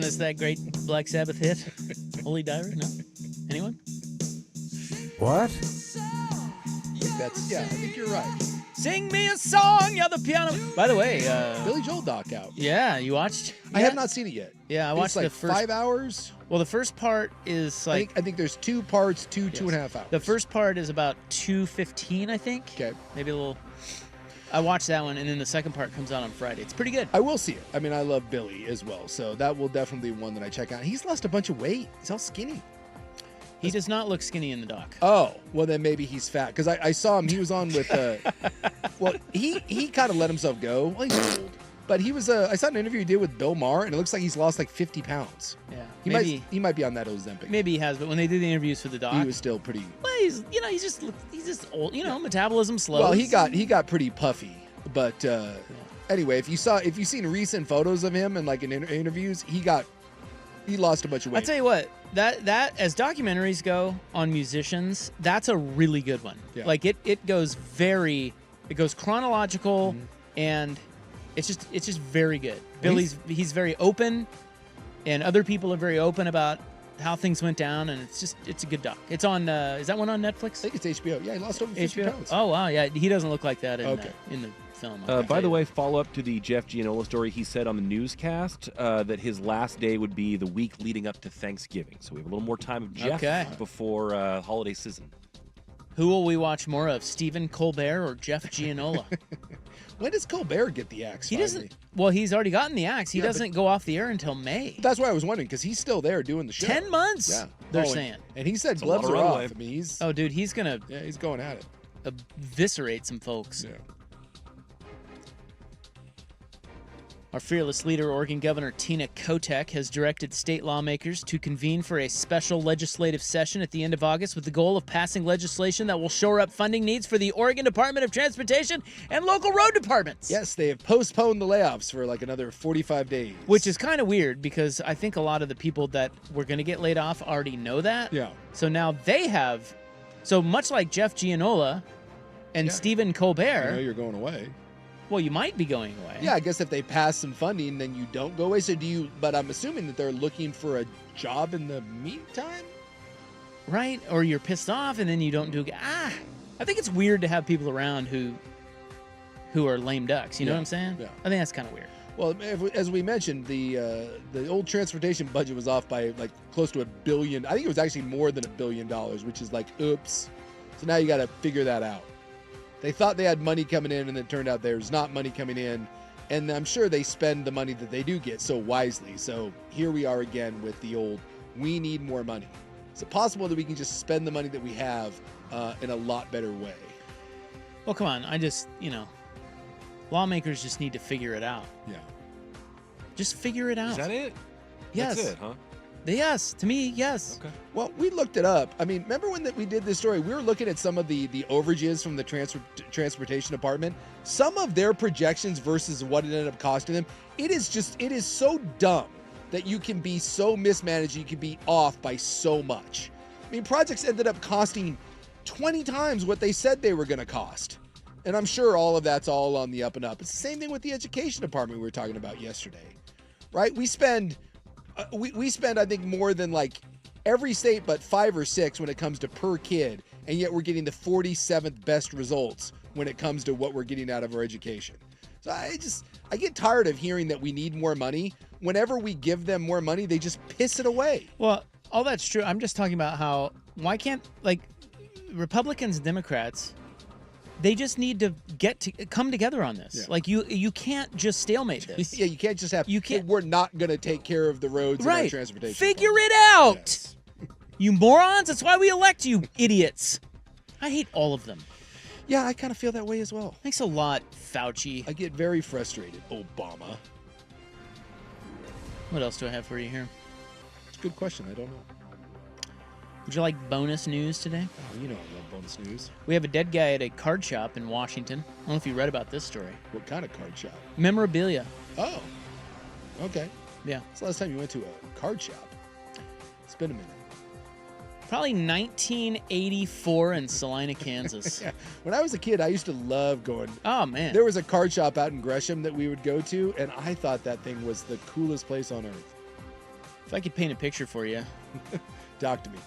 us that great Black Sabbath hit? Holy Diver? No? Anyone? What? I think you're right. Sing me a song, you're the piano. By the way, Billy Joel doc out. Yeah, you watched? I have not seen it yet. Yeah, I watched like the first 5 hours. Well, the first part is like I think there's 2 parts, 2.5 hours. The first part is about 2:15, I think. Okay. Maybe a little. I watched that one, and then the second part comes out on Friday. It's pretty good. I will see it. I mean, I love Billy as well, so that will definitely be one that I check out. He's lost a bunch of weight. He's all skinny. He does not look skinny in the doc. Oh, well then maybe he's fat because I saw him. He was on with. Well, he kind of let himself go. Well, he's old, but he was. I saw an interview he did with Bill Maher, and it looks like he's lost like 50 pounds. Yeah, He might be on that Ozempic. Maybe he has, but when they did the interviews for the doc, he was still pretty. Well, he's just old. Metabolism slows. Well, he got pretty puffy, but anyway, if you've seen recent photos of him and like in interviews, he lost a bunch of weight. I tell you what, that as documentaries go on musicians, that's a really good one. Yeah. Like it goes chronological, and it's just very good. He's very open, and other people are very open about how things went down, and it's a good doc. It's on is that one on Netflix? I think it's HBO. Yeah, he lost over 50 pounds. Oh wow, yeah, he doesn't look like that in the film. By the way, follow up to the Jeff Gianola story. He said on the newscast that his last day would be the week leading up to Thanksgiving. So we have a little more time of Jeff before holiday season. Who will we watch more of, Stephen Colbert or Jeff Gianola? When does Colbert get the axe? He doesn't. Well, he's already gotten the axe. He doesn't go off the air until May. That's why I was wondering, because he's still there doing the show. 10 months. Yeah, they're saying. And he said gloves are off. I mean, he's. Oh, dude, he's gonna. Yeah, he's going at it. Eviscerate some folks. Yeah. Our fearless leader, Oregon Governor Tina Kotek, has directed state lawmakers to convene for a special legislative session at the end of August with the goal of passing legislation that will shore up funding needs for the Oregon Department of Transportation and local road departments. Yes, they have postponed the layoffs for like another 45 days. Which is kind of weird because I think a lot of the people that were going to get laid off already know that. Yeah. So now they have, so much like Jeff Gianola and Stephen Colbert. I know you're going away. Well, you might be going away. Yeah, I guess if they pass some funding, then you don't go away. So but I'm assuming that they're looking for a job in the meantime? Right? Or you're pissed off and then you don't do, I think it's weird to have people around who are lame ducks. You know what I'm saying? Yeah. I think that's kind of weird. Well, as we mentioned, the old transportation budget was off by like close to $1 billion. I think it was actually more than $1 billion, which is like, oops. So now you got to figure that out. They thought they had money coming in, and it turned out there's not money coming in. And I'm sure they spend the money that they do get so wisely. So here we are again with the old, we need more money. Is it possible that we can just spend the money that we have in a lot better way? Well, come on. Lawmakers just need to figure it out. Yeah. Just figure it out. Is that it? Yes. That's it, huh? Yes. To me, yes. Okay. Well, we looked it up. I mean, remember when we did this story? We were looking at some of the overages from the transportation department. Some of their projections versus what it ended up costing them. It is so dumb that you can be so mismanaged. You can be off by so much. I mean, projects ended up costing 20 times what they said they were going to cost. And I'm sure all of that's all on the up and up. It's the same thing with the education department we were talking about yesterday, right? We spend, I think, more than like every state but 5 or 6 when it comes to per kid, and yet we're getting the 47th best results when it comes to what we're getting out of our education. So I get tired of hearing that we need more money. Whenever we give them more money, they just piss it away. Well, all that's true. I'm just talking about why can't, like, Republicans and Democrats, they just need to come together on this. Yeah. Like you can't just stalemate this. Yeah, you can't just have. We're not going to take care of the roads and our transportation. Figure it out, yes. You morons. That's why we elect you, idiots. I hate all of them. Yeah, I kind of feel that way as well. Thanks a lot, Fauci. I get very frustrated, Obama. What else do I have for you here? It's a good question. I don't know. Would you like bonus news today? Oh, you know I love bonus news. We have a dead guy at a card shop in Washington. I don't know if you read about this story. What kind of card shop? Memorabilia. Oh, okay. Yeah. When's the last time you went to a card shop? It's been a minute. Probably 1984 in Salina, Kansas. Yeah. When I was a kid, I used to love going. Oh, man. There was a card shop out in Gresham that we would go to, and I thought that thing was the coolest place on earth. If I could paint a picture for you. Talk to me.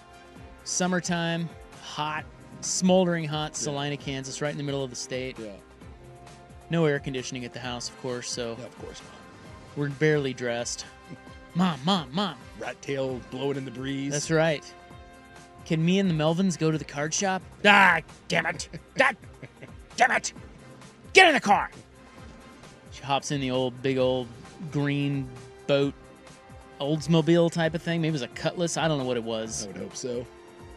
Summertime, hot, smoldering hot, Salina, Kansas, right in the middle of the state. Yeah. No air conditioning at the house, of course, so Yeah, of course not. we're barely dressed. Mom. Rat tail blowing in the breeze. That's right. Can me and the Melvins go to the card shop? Ah, damn it. Damn it. Get in the car. She hops in the big old green boat, Oldsmobile type of thing. Maybe it was a Cutlass. I don't know what it was. I would hope so.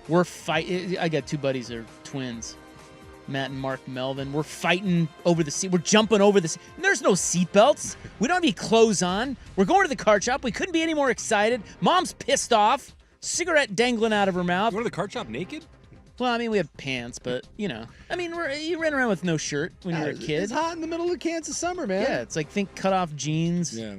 We're fighting. I got two buddies that are twins, Matt and Mark Melvin. We're fighting over the seat. We're jumping over the seat. There's no seatbelts. We don't have any clothes on. We're going to the card shop. We couldn't be any more excited. Mom's pissed off. Cigarette dangling out of her mouth. You go to the card shop naked? Well, I mean, we have pants, but, you ran around with no shirt when you were a kid. It's hot in the middle of Kansas summer, man. Yeah, it's like, think cut-off jeans. Yeah.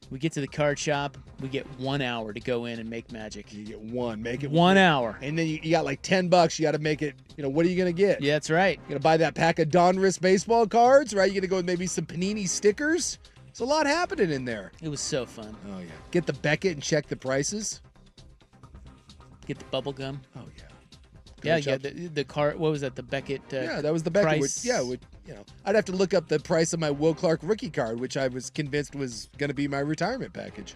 We get to the card shop. We get 1 hour to go in and make magic. You get one. Make it 1 hour. And then you got like $10. You got to make it, what are you going to get? Yeah, that's right. You're going to buy that pack of Donruss baseball cards, right? You're going to go with maybe some Panini stickers. There's a lot happening in there. It was so fun. Oh, yeah. Get the Beckett and check the prices. Get the bubble gum. Oh, yeah. Yeah, the card. What was that? The Beckett. Yeah, that was the Beckett. Price. I'd have to look up the price of my Will Clark rookie card, which I was convinced was going to be my retirement package.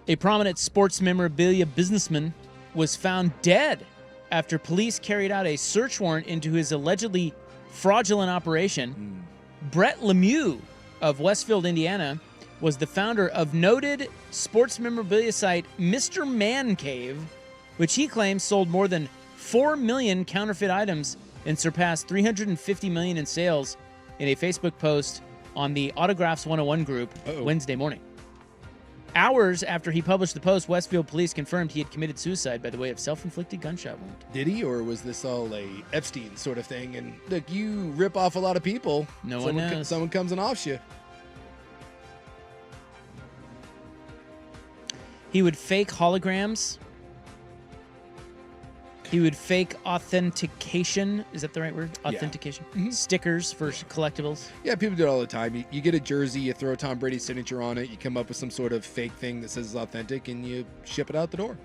A prominent sports memorabilia businessman was found dead after police carried out a search warrant into his allegedly fraudulent operation. Brett Lemieux of Westfield, Indiana, was the founder of noted sports memorabilia site Mr. Man Cave, which he claims sold more than 4 million counterfeit items and surpassed $350 million in sales in a Facebook post on the Autographs 101 group Wednesday morning. Hours after he published the post, Westfield police confirmed he had committed suicide by the way of self-inflicted gunshot wound. Did he, or was this all a Epstein sort of thing? And look, you rip off a lot of people. No one knows. Someone comes and offs you. He would fake holograms. He would fake authentication. Is that the right word? Authentication. Yeah. Stickers for collectibles. Yeah, people do it all the time. You get a jersey, you throw Tom Brady's signature on it, you come up with some sort of fake thing that says it's authentic, and you ship it out the door.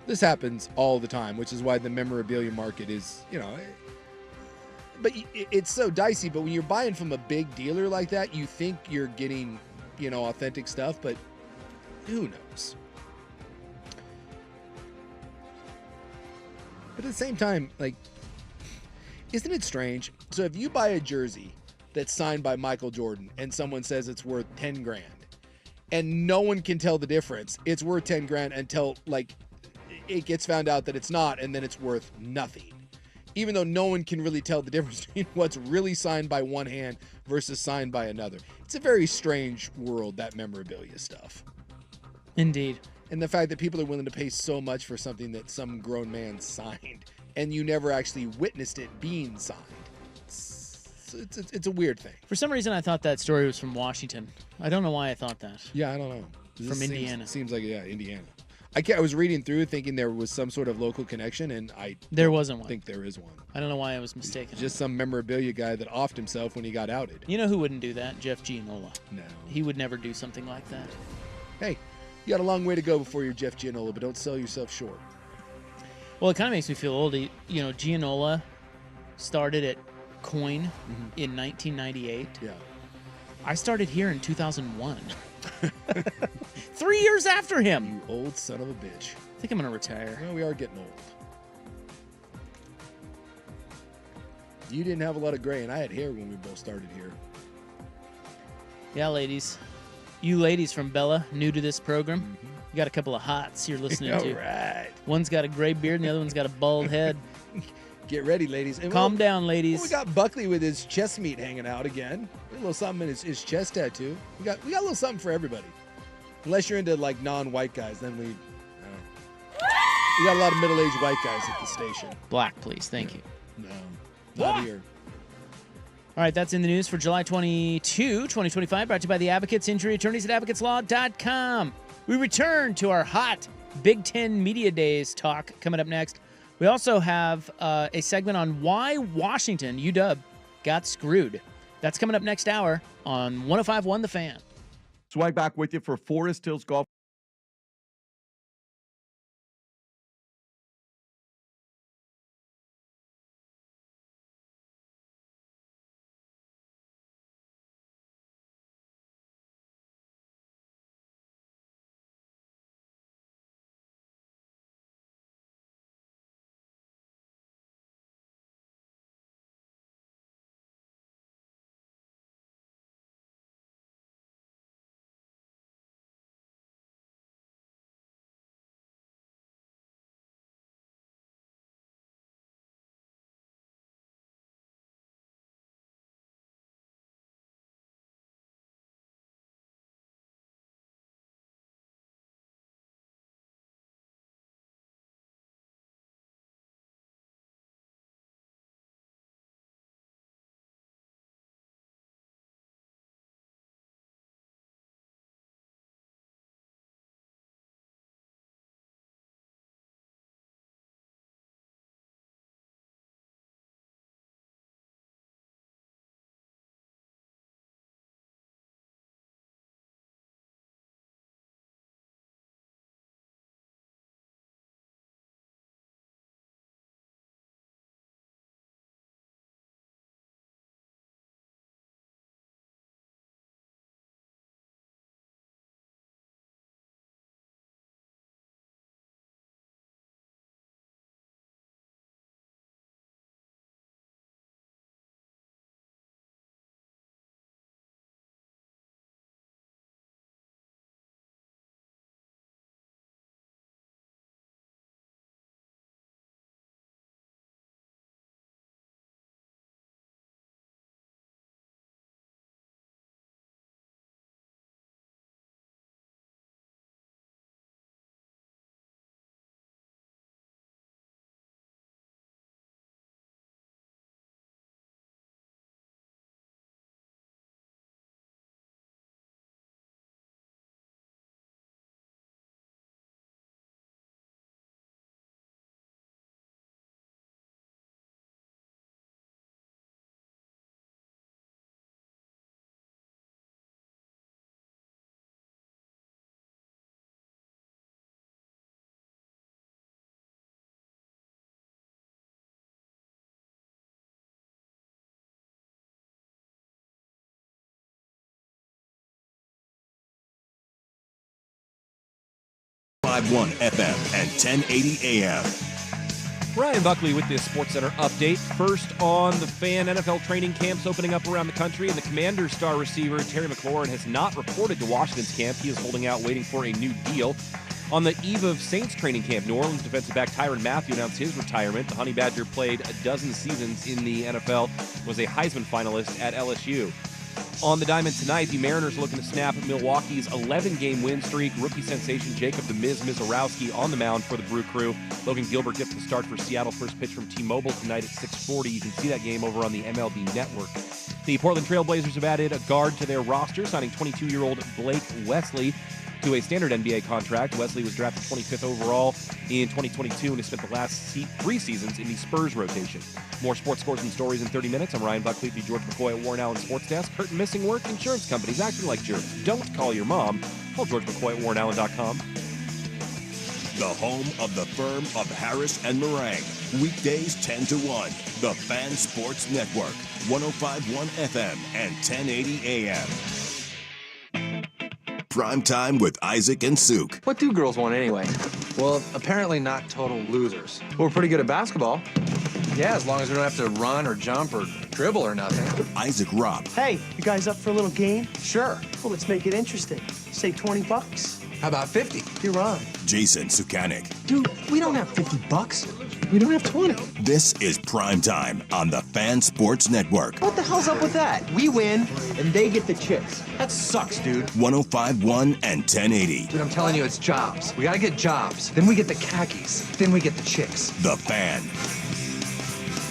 This happens all the time, which is why the memorabilia market is, but it's so dicey. But when you're buying from a big dealer like that, you think you're getting, authentic stuff, but who knows? But at the same time, isn't it strange? So if you buy a jersey that's signed by Michael Jordan and someone says it's worth 10 grand and no one can tell the difference, it's worth 10 grand until it gets found out that it's not, and then it's worth nothing. Even though no one can really tell the difference between what's really signed by one hand versus signed by another. It's a very strange world, that memorabilia stuff. Indeed. And the fact that people are willing to pay so much for something that some grown man signed and you never actually witnessed it being signed. It's a weird thing. For some reason, I thought that story was from Washington. I don't know why I thought that. Yeah, I don't know. From Indiana. Seems like, Indiana. I was reading through thinking there was some sort of local connection, and there wasn't one. I think there is one. I don't know why I was mistaken. Just some memorabilia guy that offed himself when he got outed. You know who wouldn't do that? Jeff Gianola. No. He would never do something like that. Hey, you got a long way to go before you're Jeff Gianola, but don't sell yourself short. Well, it kind of makes me feel old. Gianola started at Coin in 1998. Yeah. I started here in 2001. 3 years after him. You old son of a bitch. I think I'm going to retire. Well, we are getting old. You didn't have a lot of gray, and I had hair when we both started here. Yeah, ladies. You ladies from Bella, new to this program, you got a couple of hots you're listening to. All right. One's got a gray beard, and the other one's got a bald head. Get ready, ladies. And Calm down, ladies. Well, we got Buckley with his chest meat hanging out again. A little something in his chest tattoo. We got a little something for everybody. Unless you're into non-white guys, then we got a lot of middle-aged white guys at the station. Black, please. Thank you. No, not here. All right, that's in the news for July 22, 2025, brought to you by the Advocates, injury attorneys at advocateslaw.com. We return to our hot Big Ten Media Days talk coming up next. We also have a segment on why Washington, UW, got screwed. That's coming up next hour on 105.1 The Fan. Swag back with you for Forest Hills Golf. .51 FM and 1080 AM. Ryan Buckley with this SportsCenter update. First on the Fan, NFL training camps opening up around the country, and the Commanders star receiver Terry McLaurin has not reported to Washington's camp. He is holding out, waiting for a new deal. On the eve of Saints training camp, New Orleans defensive back Tyrann Mathieu announced his retirement. The Honey Badger played a dozen seasons in the NFL, was a Heisman finalist at LSU. On the diamond tonight, the Mariners are looking to snap Milwaukee's 11-game win streak. Rookie sensation Jacob the Miz Mizorowski on the mound for the Brew Crew. Logan Gilbert gets the start for Seattle. First pitch from T-Mobile tonight at 6:40. You can see that game over on the MLB Network. The Portland Trail Blazers have added a guard to their roster, signing 22-year-old Blake Wesley to a standard NBA contract. Wesley was drafted 25th overall in 2022 and has spent the last 3 seasons in the Spurs rotation. More sports scores and stories in 30 minutes. I'm Ryan Buckley, the George McCoy at Warren Allen Sports Desk. Hurt and missing work? Insurance companies acting like jerks. Don't call your mom. Call George McCoy at WarrenAllen.com. The home of the firm of Harris and Meringue. Weekdays 10 to 1. The Fan Sports Network. 105.1 FM and 1080 AM. Primetime with Isaac and Souk. What do girls want anyway? Well, apparently not total losers. We're pretty good at basketball. Yeah, as long as we don't have to run or jump or dribble or nothing. Isaac Robb. Hey, you guys up for a little game? Sure. Well, let's make it interesting. Say $20. How about 50? You're on. Jason Sukanik. Dude, we don't have $50. We don't have 20. This is Primetime on the Fan Sports Network. What the hell's up with that? We win, and they get the chips. That sucks, dude. 105.1 and 1080. Dude, I'm telling you, it's jobs. We gotta get jobs. Then we get the khakis. Then we get the chicks. The Fan.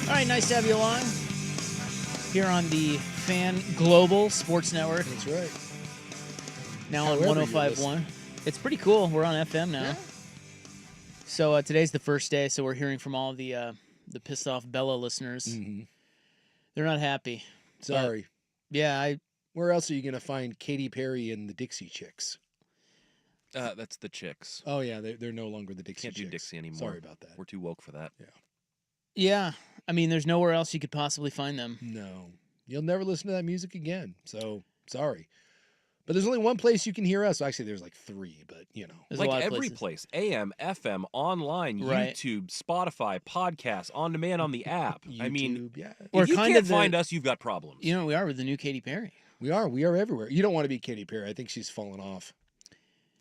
All right, nice to have you along here on the Fan Global Sports Network. That's right. Now on 105.1. It's pretty cool. We're on FM now. Yeah. So today's the first day, so we're hearing from all the pissed off Bella listeners. Mm-hmm. They're not happy. Sorry. Yeah, Where else are you going to find Katy Perry and the Dixie Chicks? That's the Chicks. Oh, yeah, they're no longer the Dixie Chicks. Can't do Dixie anymore. Sorry about that. We're too woke for that. Yeah. Yeah. I mean, there's nowhere else you could possibly find them. No. You'll never listen to that music again. So, sorry. But there's only one place you can hear us. Actually, there's like 3, but, you know. There's like every place. AM, FM, online, Right. YouTube, Spotify, podcasts, on demand on the app. I mean, yeah. if you can't find us, you've got problems. You know what we are with the new Katy Perry. We are everywhere. You don't want to be Katy Perry. I think she's fallen off.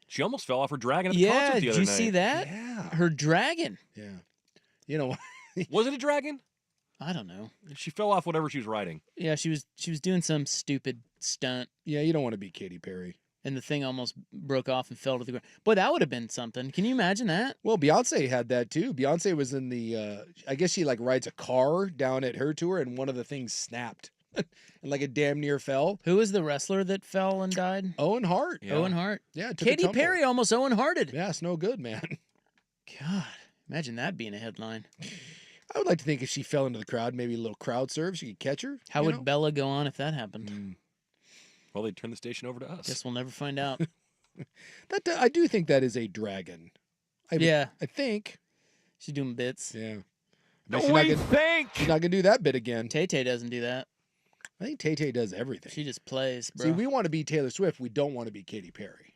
She almost fell off her dragon at the concert the other night. Did you see that? Yeah. Her dragon. Yeah. You know, was it a dragon? I don't know. She fell off whatever she was riding. Yeah, she was doing some stupid stunt. Yeah, you don't want to be Katy Perry. And the thing almost broke off and fell to the ground. Boy, that would have been something. Can you imagine that? Well, Beyonce had that too. Beyonce was in the, I guess she like rides a car down at her tour, and one of the things snapped, and like it damn near fell. Who was the wrestler that fell and died? Owen Hart. Yeah. Owen Hart. Yeah. Katy Perry almost Owen Harted. Yeah, it's no good, man. God, imagine that being a headline. I would like to think if she fell into the crowd, maybe a little crowd surf, she could catch her. How would Bella go on if that happened? Well, they'd turn the station over to us. Guess we'll never find out. I do think that is a dragon. Yeah. I think. She's doing bits. Yeah. She's not going to do that bit again. Tay-Tay doesn't do that. I think Tay-Tay does everything. She just plays, bro. See, we want to be Taylor Swift. We don't want to be Katy Perry.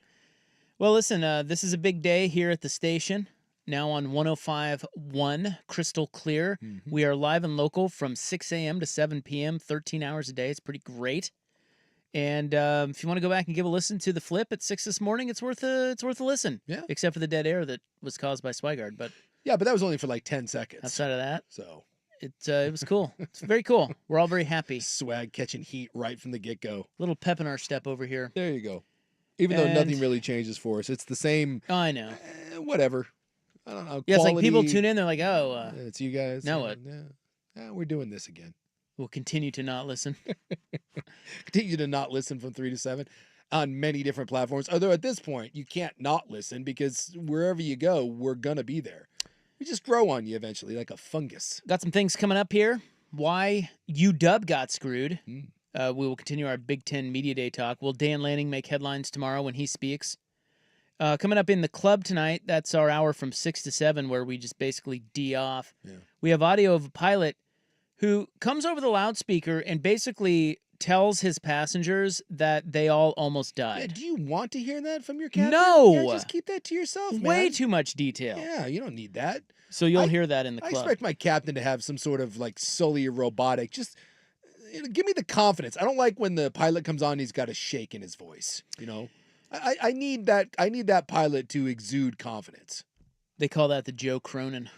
Well, listen, this is a big day here at the station. Now on 105.1 Crystal Clear. Mm-hmm. We are live and local from 6 a.m. to 7 p.m., 13 hours a day. It's pretty great. And if you want to go back and give a listen to the flip at 6 this morning, it's worth a listen. Yeah. Except for the dead air that was caused by Swigard. But yeah, but that was only for like 10 seconds. Outside of that, so it was cool. It's very cool. We're all very happy. Swag catching heat right from the get-go. Little pep in our step over here. There you go. Even though nothing really changes for us, it's the same. Oh, I know. Whatever. I don't know. Yeah, it's like people tune in. They're like, "Oh, it's you guys." Now what? Yeah, we're doing this again. We'll continue to not listen. Continue to not listen from 3 to 7 on many different platforms. Although at this point, you can't not listen because wherever you go, we're gonna be there. We just grow on you eventually, like a fungus. Got some things coming up here. Why UW got screwed. We will continue our Big Ten Media Day talk. Will Dan Lanning make headlines tomorrow when he speaks? Coming up in the club tonight, that's our hour from 6 to 7 where we just basically D off. Yeah. We have audio of a pilot who comes over the loudspeaker and basically tells his passengers that they all almost died. Yeah, do you want to hear that from your captain? No! Yeah, just keep that to yourself, man. Way too much detail. Yeah, you don't need that. So you'll hear that in the club. I expect my captain to have some sort of like Sully robotic. Just give me the confidence. I don't like when the pilot comes on and he's got a shake in his voice. You know, I need that. I need that pilot to exude confidence. They call that the Joe Cronin.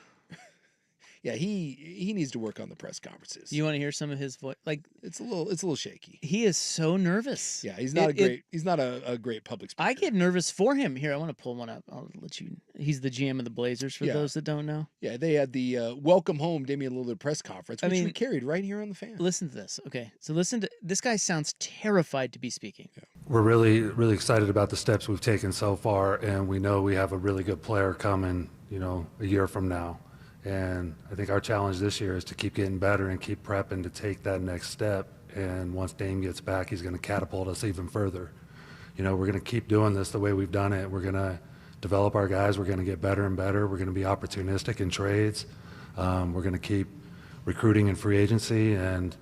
Yeah, he needs to work on the press conferences. You want to hear some of his voice? Like it's a little shaky. He is so nervous. Yeah, he's not a great public speaker. I get nervous for him. Here, I want to pull one up. I'll let you. He's the GM of the Blazers for those that don't know. Yeah, they had the welcome home Damian Lillard press conference, which we carried right here on the fan. Listen to this. Okay, so listen to this guy. Sounds terrified to be speaking. Yeah. We're really excited about the steps we've taken so far, and we know we have a really good player coming. A year from now. And I think our challenge this year is to keep getting better and keep prepping to take that next step. And once Dame gets back, he's going to catapult us even further. We're going to keep doing this the way we've done it. We're going to develop our guys. We're going to get better and better. We're going to be opportunistic in trades. We're going to keep recruiting in free agency and,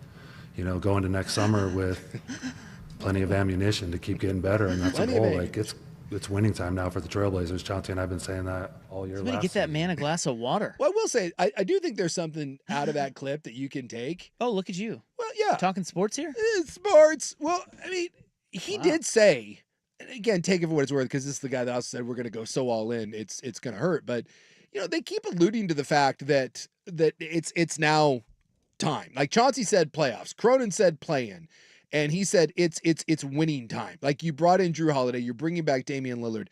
go into next summer with plenty of ammunition to keep getting better. And that's a goal. Like it's winning time now for the Trailblazers. Chauncey and I have been saying that all year. Somebody get that man a glass of water. Well, I will say, I do think there's something out of that clip that you can take. Oh, look at you. Well, yeah. Talking sports here? Sports. Well, I mean, he did say, and again, take it for what it's worth, because this is the guy that also said we're going to go so all in, it's going to hurt. But, they keep alluding to the fact that it's now time. Like Chauncey said playoffs. Cronin said play-in. And he said it's winning time. Like you brought in Drew Holiday, you're bringing back Damian Lillard.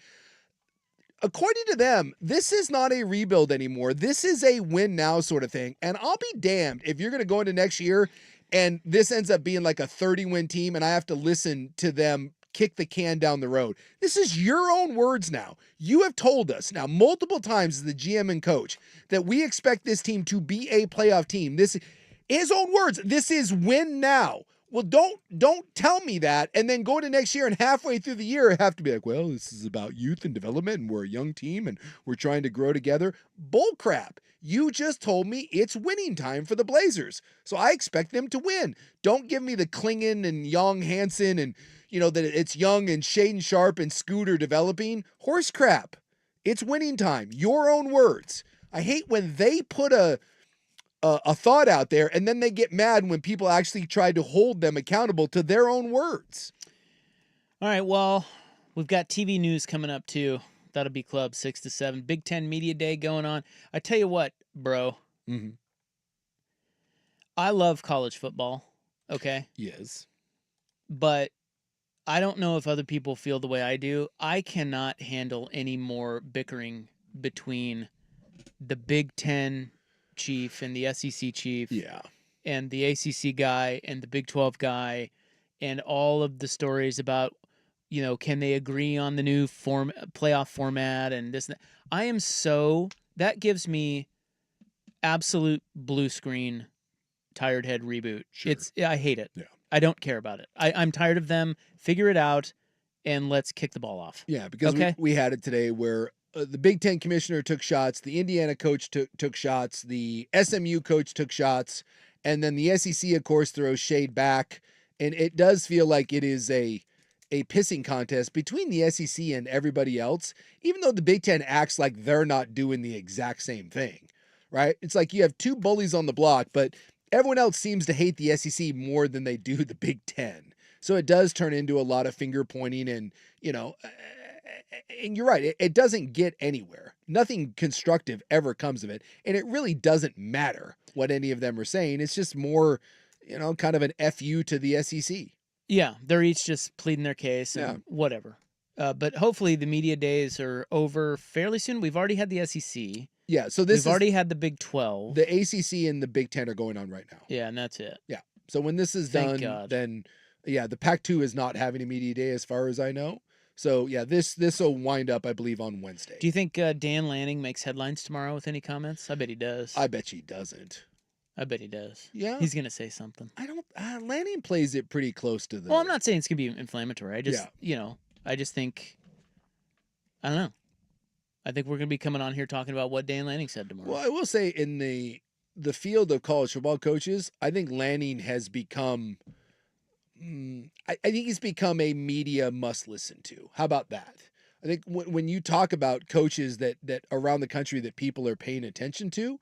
According to them, this is not a rebuild anymore. This is a win now sort of thing. And I'll be damned if you're going to go into next year and this ends up being like a 30-win team and I have to listen to them kick the can down the road. This is your own words now. You have told us now multiple times as the GM and coach that we expect this team to be a playoff team. His own words, this is win now. Well, don't tell me that and then go to next year and halfway through the year have to be like, well, this is about youth and development and we're a young team and we're trying to grow together. Bull crap. You just told me it's winning time for the Blazers. So I expect them to win. Don't give me the Klingon and Young Hansen and, that it's Young and Shaden Sharp and Scooter developing. Horse crap. It's winning time. Your own words. I hate when they put a thought out there and then they get mad when people actually try to hold them accountable to their own words. All right, well, we've got TV news coming up too. That'll be Club 6 to 7. Big Ten Media Day going on. I tell you what, bro. Mm-hmm. I love college football, okay? Yes. But I don't know if other people feel the way I do. I cannot handle any more bickering between the Big Ten chief and the SEC chief, and the ACC guy and the Big 12 guy, and all of the stories about, can they agree on the new playoff format and this and that. That gives me absolute blue screen, tired head reboot. Sure. I hate it. Yeah. I don't care about it. I'm tired of them. Figure it out and let's kick the ball off. Yeah, because we had it today where the Big Ten commissioner took shots, the Indiana coach took shots, the SMU coach took shots, and then the SEC, of course, throws shade back. And it does feel like it is a pissing contest between the SEC and everybody else, even though the Big Ten acts like they're not doing the exact same thing, right? It's like you have two bullies on the block, but everyone else seems to hate the SEC more than they do the Big Ten. So it does turn into a lot of finger pointing and, and you're right, it doesn't get anywhere. Nothing constructive ever comes of it. And it really doesn't matter what any of them are saying. It's just more, kind of an FU to the SEC. Yeah, they're each just pleading their case and whatever. But hopefully the media days are over fairly soon. We've already had the SEC. Yeah, so we've already had the Big 12. The ACC and the Big 10 are going on right now. Yeah, and that's it. Yeah. So when this is done, then the Pac-2 is not having a media day as far as I know. So yeah, this will wind up, I believe, on Wednesday. Do you think Dan Lanning makes headlines tomorrow with any comments? I bet he does. I bet he doesn't. I bet he does. Yeah. He's gonna say something. I don't. Lanning plays it pretty close to the. Well, I'm not saying it's gonna be inflammatory. I just, I just think, I don't know. I think we're gonna be coming on here talking about what Dan Lanning said tomorrow. Well, I will say in the field of college football coaches, I think Lanning has become. I think he's become a media must listen to. How about that? I think when you talk about coaches that around the country that people are paying attention to,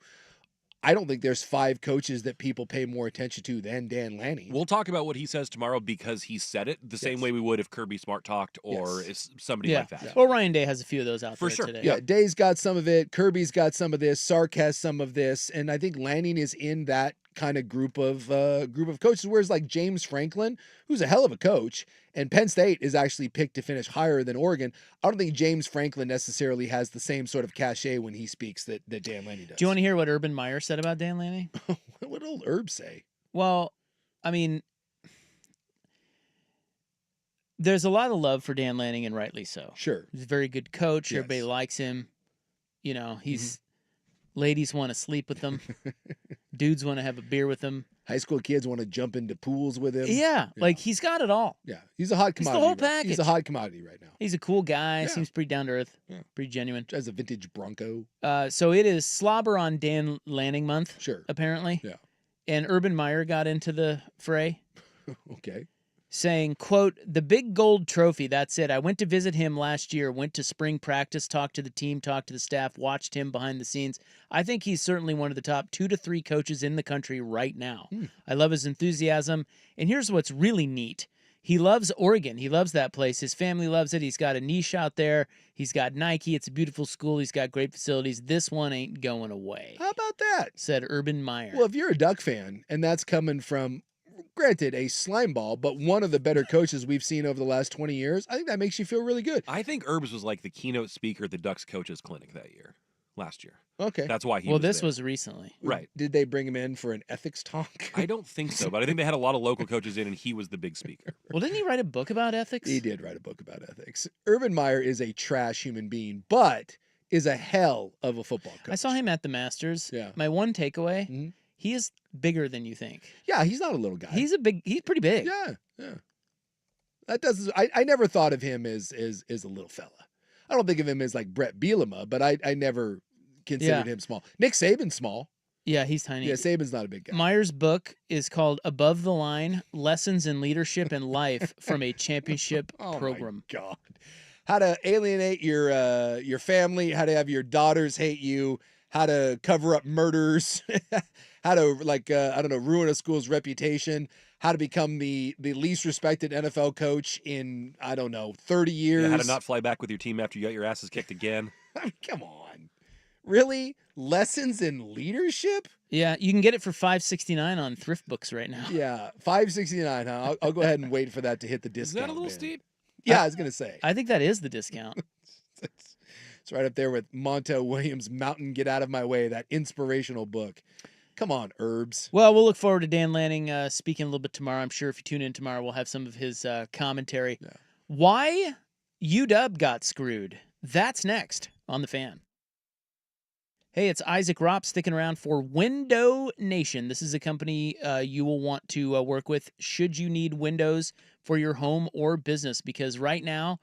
I don't think there's 5 coaches that people pay more attention to than Dan Lanning. We'll talk about what he says tomorrow because he said it the same way we would if Kirby Smart talked or somebody like that. Yeah. Well, Ryan Day has a few of those out for there sure today. Yeah, Day's got some of it. Kirby's got some of this. Sark has some of this, and I think Lanning is in that kind of group of coaches. Whereas like James Franklin, who's a hell of a coach, and Penn State is actually picked to finish higher than Oregon. I don't think James Franklin necessarily has the same sort of cachet when he speaks that Dan Lanning does. Do you want to hear what Urban Meyer said about Dan Lanning? What did old Herb say? Well, I mean, there's a lot of love for Dan Lanning, and rightly so. Sure. He's a very good coach. Yes. Everybody likes him. He's ladies want to sleep with him. Dudes want to have a beer with him. High school kids want to jump into pools with him. Yeah, like he's got it all. Yeah, he's a hot commodity. He's the whole package. He's a hot commodity right now. He's a cool guy. Seems pretty down to earth. Yeah. Pretty genuine. Has a vintage Bronco. So it is Slobber on Dan Lanning month. Sure. Apparently. Yeah. And Urban Meyer got into the fray. Okay. Saying, quote, "The big gold trophy, that's it. I went to visit him last year, went to spring practice, talked to the team, talked to the staff, watched him behind the scenes. I think he's certainly one of the top 2 to 3 coaches in the country right now. I love his enthusiasm. And here's what's really neat. He loves Oregon. He loves that place. His family loves it. He's got a niche out there. He's got Nike. It's a beautiful school. He's got great facilities. This one ain't going away." How about that? Said Urban Meyer. Well, if you're a Duck fan, and that's coming from, granted, a slime ball, but one of the better coaches we've seen over the last 20 years, I think that makes you feel really good. I think Herbs was like the keynote speaker at the Ducks Coaches Clinic last year. Okay. That's why he Well, was this there. was recently. Right. Did they bring him in for an ethics talk? I don't think so, but I think they had a lot of local coaches in, and he was the big speaker. Well, didn't he write a book about ethics? He did write a book about ethics. Urban Meyer is a trash human being, but is a hell of a football coach. I saw him at the Masters. Yeah. My one takeaway, he is bigger than you think. Yeah, he's not a little guy. He's pretty big. Yeah. That doesn't. I never thought of him as a little fella. I don't think of him as like Brett Bielema, but I never considered him small. Nick Saban's small. Yeah, he's tiny. Yeah, Saban's not a big guy. Meyer's book is called Above the Line: Lessons in Leadership and Life from a Championship Program. My God. How to alienate your family, how to have your daughters hate you, how to cover up murders, how to ruin a school's reputation, how to become the least respected NFL coach in 30 years. Yeah, how to not fly back with your team after you got your asses kicked again. I mean, come on. Really? Lessons in leadership? Yeah, you can get it for $5.69 on thrift books right now. Yeah, $5.69, huh? I'll go ahead and wait for that to hit the discount. Is that a little steep? Yeah, I was going to say. I think that is the discount. It's right up there with Montel Williams' Mountain Get Out of My Way, that inspirational book. Come on, Herbs. Well, we'll look forward to Dan Lanning speaking a little bit tomorrow. I'm sure if you tune in tomorrow, we'll have some of his commentary. Yeah. Why UW got screwed? That's next on The Fan. Hey, it's Isaac Ropp sticking around for Window Nation. This is a company you will want to work with should you need windows for your home or business, because right now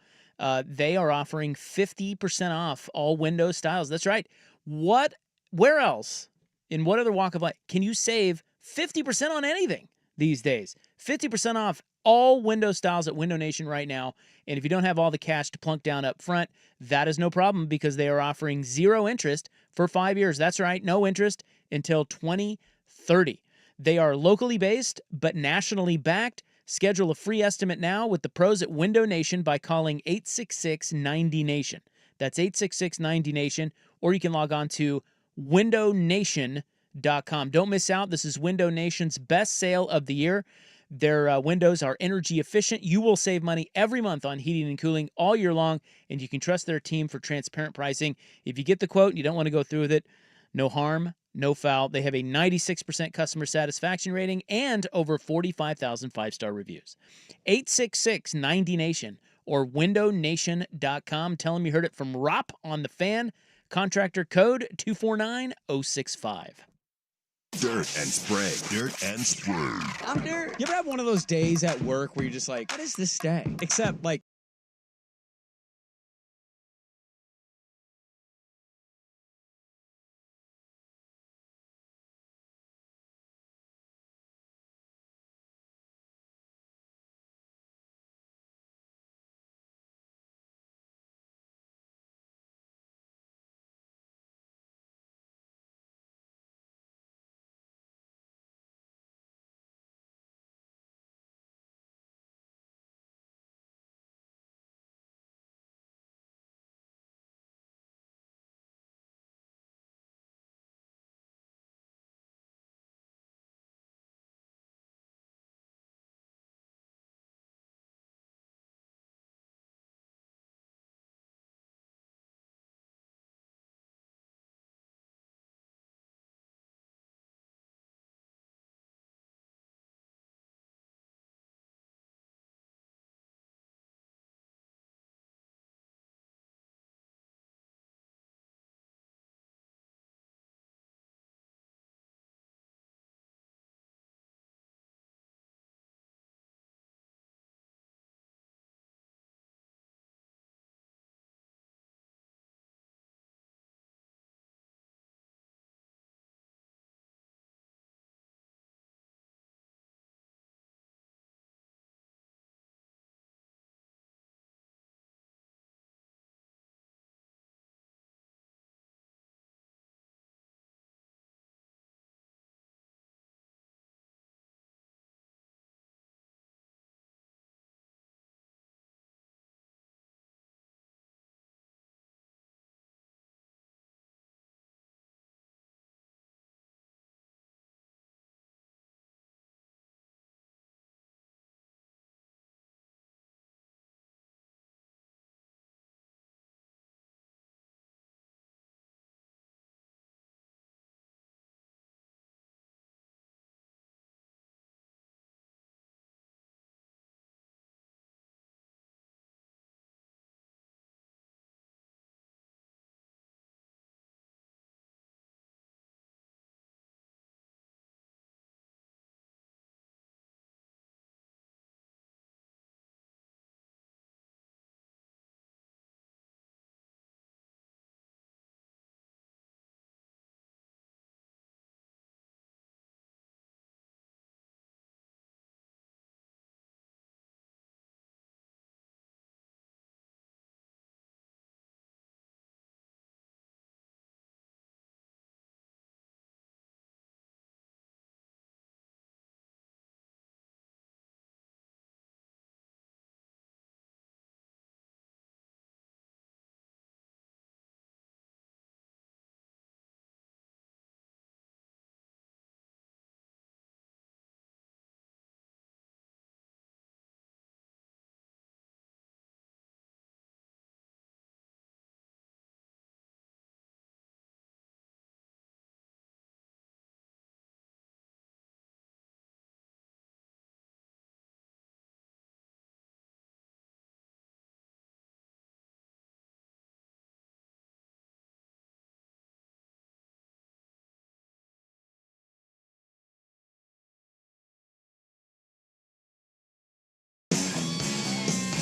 they are offering 50% off all window styles. That's right. Where else, in what other walk of life, can you save 50% on anything these days? 50% off all window styles at Window Nation right now. And if you don't have all the cash to plunk down up front, that is no problem, because they are offering 0 interest for 5 years. That's right, no interest until 2030. They are locally based, but nationally backed. Schedule a free estimate now with the pros at Window Nation by calling 866-90-NATION. That's 866-90-NATION, or you can log on to windownation.com. Don't miss out. This is Window Nation's best sale of the year. Their windows are energy efficient. You will save money every month on heating and cooling all year long, and you can trust their team for transparent pricing. If you get the quote and you don't want to go through with it, no harm, no foul. They have a 96% customer satisfaction rating and over 45,000 five-star reviews. 866-90-NATION or windownation.com. Tell them you heard it from Ropp on The Fan. Contractor code 249065. Dirt and spray. Dirt and spray. I'm Dirt. You ever have one of those days at work where you're just like, what is this day? Except, like,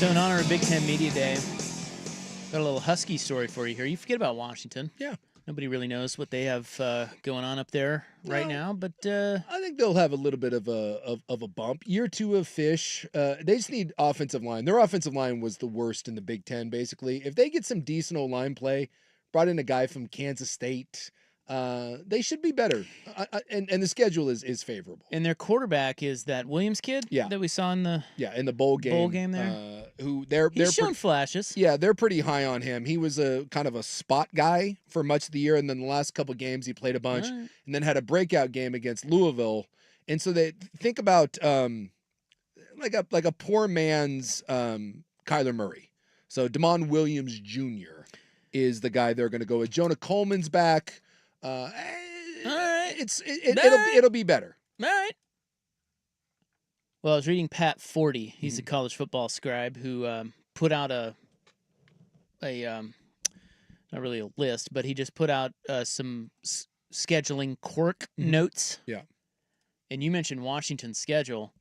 So in honor of Big Ten Media Day, got a little Husky story for you here. You forget about Washington. Yeah. Nobody really knows what they have going on up there right now, but I think they'll have a little bit of a bump. Year 2 of Fish, they just need offensive line. Their offensive line was the worst in the Big Ten, basically. If they get some decent O-line play, brought in a guy from Kansas State, they should be better. And the schedule is favorable. And their quarterback is that Williams kid that we saw in the bowl game. There. He's shown flashes. Yeah, they're pretty high on him. He was a kind of a spot guy for much of the year, and then the last couple games he played a bunch, and then had a breakout game against Louisville. And so they think about like a poor man's Kyler Murray. So Damon Williams Jr. is the guy they're going to go with. Jonah Coleman's back. All right. It'll be better. All right. Well, I was reading Pat Forty. He's a college football scribe who put out a not really a list, but he just put out some scheduling quirk notes. Yeah. And you mentioned Washington's schedule.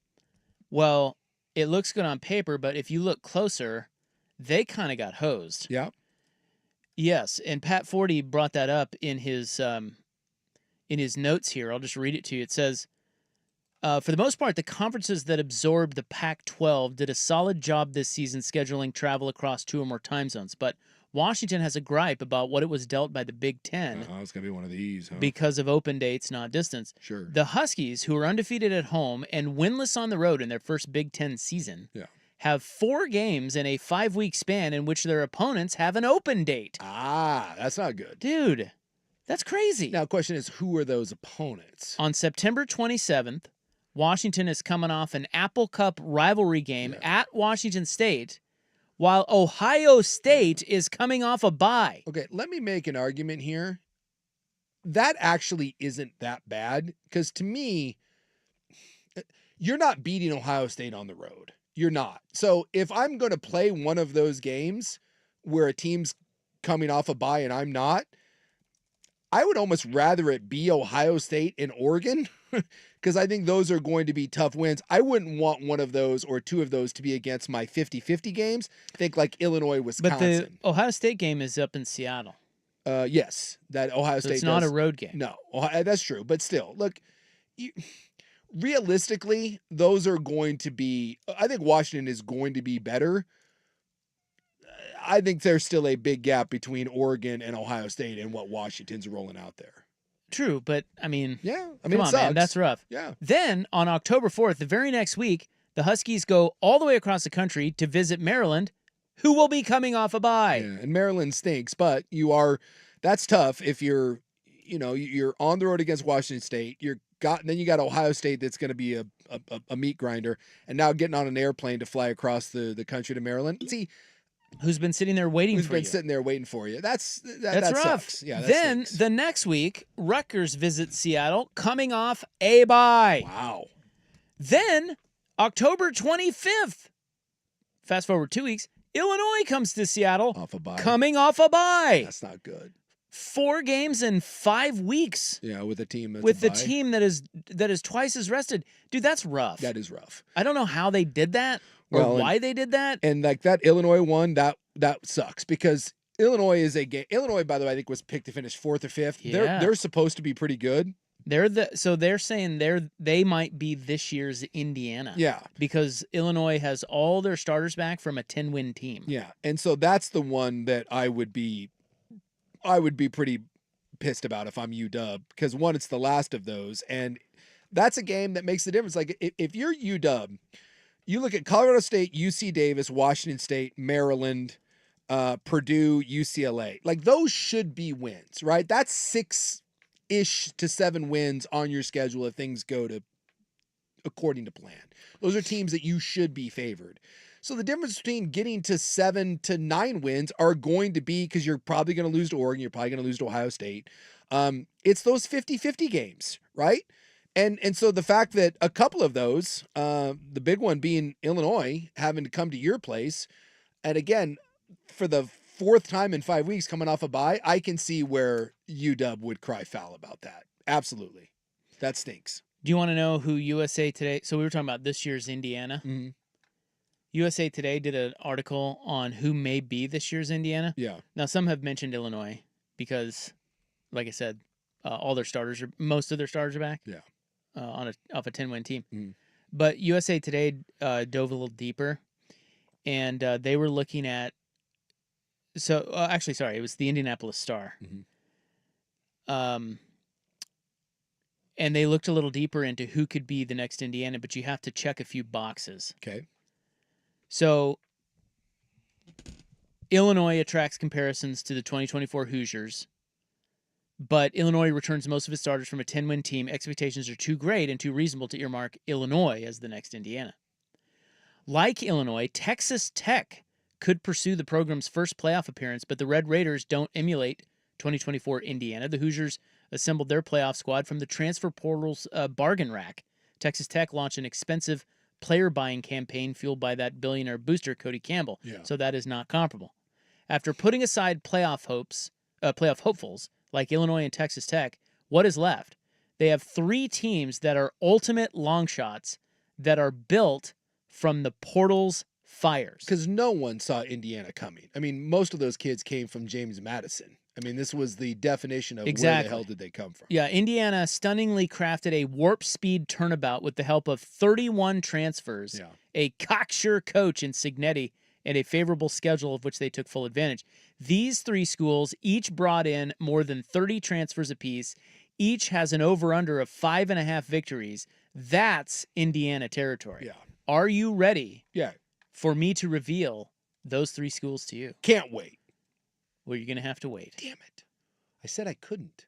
Well, it looks good on paper, but if you look closer, they kind of got hosed. Yeah. Yes, and Pat Forty brought that up in his notes here. I'll just read it to you. It says, for the most part, the conferences that absorbed the Pac-12 did a solid job this season scheduling travel across 2 or more time zones. But Washington has a gripe about what it was dealt by the Big Ten. It's going to be one of these, huh? Because of open dates, not distance. Sure. The Huskies, who are undefeated at home and winless on the road in their first Big Ten season, have 4 games in a 5-week span in which their opponents have an open date. That's not good. Dude, that's crazy. Now, the question is, who are those opponents? On September 27th, Washington is coming off an Apple Cup rivalry game at Washington State, while Ohio State is coming off a bye. Okay, let me make an argument here. That actually isn't that bad, because to me, you're not beating Ohio State on the road. You're not. So if I'm going to play one of those games where a team's coming off a bye and I'm not, I would almost rather it be Ohio State and Oregon, because I think those are going to be tough wins. I wouldn't want one of those or 2 of those to be against my 50-50 games. Think like Illinois, Wisconsin. But the Ohio State game is up in Seattle. Yes, that Ohio State it's not a road game. No, that's true. But still, look, realistically, those are going to be, I think Washington is going to be better. I think there's still a big gap between Oregon and Ohio State and what Washington's rolling out there. True, but I mean, come on, man, that's rough. Yeah. Then on October 4th, the very next week, the Huskies go all the way across the country to visit Maryland, who will be coming off a bye. Yeah, and Maryland stinks, but that's tough if you're on the road against Washington State. Then you got Ohio State that's going to be a meat grinder, and now getting on an airplane to fly across the country to Maryland. See, who's been sitting there waiting for you? Who's been sitting there waiting for you? That's rough. Sucks. Yeah. Then the next week, Rutgers visits Seattle, coming off a bye. Wow. Then October 25th, fast forward 2 weeks, Illinois comes to Seattle, coming off a bye. That's not good. 4 games in 5 weeks. Yeah, with a team team that is twice as rested. Dude, that's rough. That is rough. I don't know how they did that or why they did that. And like that Illinois one, that sucks, because Illinois is a game. Illinois, by the way, I think was picked to finish 4th or 5th. Yeah. They're supposed to be pretty good. They're saying they might be this year's Indiana. Yeah. Because Illinois has all their starters back from a 10-win team. Yeah. And so that's the one that I would be pretty pissed about if I'm UW, because one, it's the last of those, and that's a game that makes the difference. Like if you're UW, you look at Colorado State, UC Davis, Washington State, Maryland, Purdue, UCLA. Like those should be wins, right? That's 6-ish to 7 wins on your schedule if things go according to plan. Those are teams that you should be favored. So the difference between getting to 7 to 9 wins are going to be, because you're probably going to lose to Oregon, you're probably going to lose to Ohio State. It's those 50-50 games, right? And so the fact that a couple of those, the big one being Illinois, having to come to your place, and again, for the 4th time in 5 weeks coming off a bye, I can see where UW would cry foul about that. Absolutely. That stinks. Do you want to know who USA Today? So we were talking about this year's Indiana. Mm-hmm. USA Today did an article on who may be this year's Indiana. Yeah. Now, some have mentioned Illinois because, like I said, most of their starters are back. Yeah. Off a 10-win team. Mm. But USA Today dove a little deeper, and they were looking at. So actually, sorry, it was the Indianapolis Star. Mm-hmm. And they looked a little deeper into who could be the next Indiana, but you have to check a few boxes. Okay. So Illinois attracts comparisons to the 2024 Hoosiers, but Illinois returns most of its starters from a 10-win team. Expectations are too great and too reasonable to earmark Illinois as the next Indiana. Like Illinois, Texas Tech could pursue the program's first playoff appearance, but the Red Raiders don't emulate 2024 Indiana. The Hoosiers assembled their playoff squad from the transfer portal's bargain rack. Texas Tech launched an expensive player buying campaign fueled by that billionaire booster Cody Campbell. Yeah. So that is not comparable. After putting aside playoff hopefuls like Illinois and Texas Tech, what is left? They have 3 teams that are ultimate long shots that are built from the portal's fires. Because no one saw Indiana coming. I mean, most of those kids came from James Madison. I mean, this was the definition of where the hell did they come from. Yeah, Indiana stunningly crafted a warp speed turnabout with the help of 31 transfers, a cocksure coach in Signetti, and a favorable schedule of which they took full advantage. These 3 schools each brought in more than 30 transfers apiece. Each has an over-under of 5.5 victories. That's Indiana territory. Yeah. Are you ready? Yeah. For me to reveal those 3 schools to you? Can't wait. Well, you're going to have to wait. Damn it. I said I couldn't.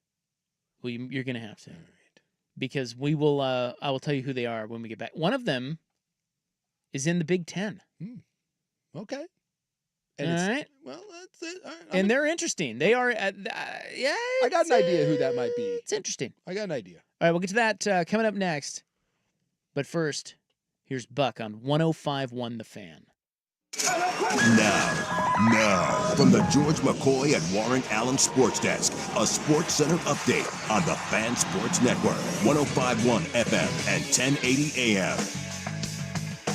Well, you're going to have to. All right. Because we will, I will tell you who they are when we get back. One of them is in the Big Ten. Okay. And all right. Well, that's it. All right. And they're interesting. They are, I got an idea who that might be. It's interesting. I got an idea. All right, we'll get to that coming up next. But first, here's Buck on 105.1 The Fan. Now, from the George McCoy and Warren Allen Sports Desk, a Sports Center update on the Fan Sports Network, 105.1 FM and 1080 AM.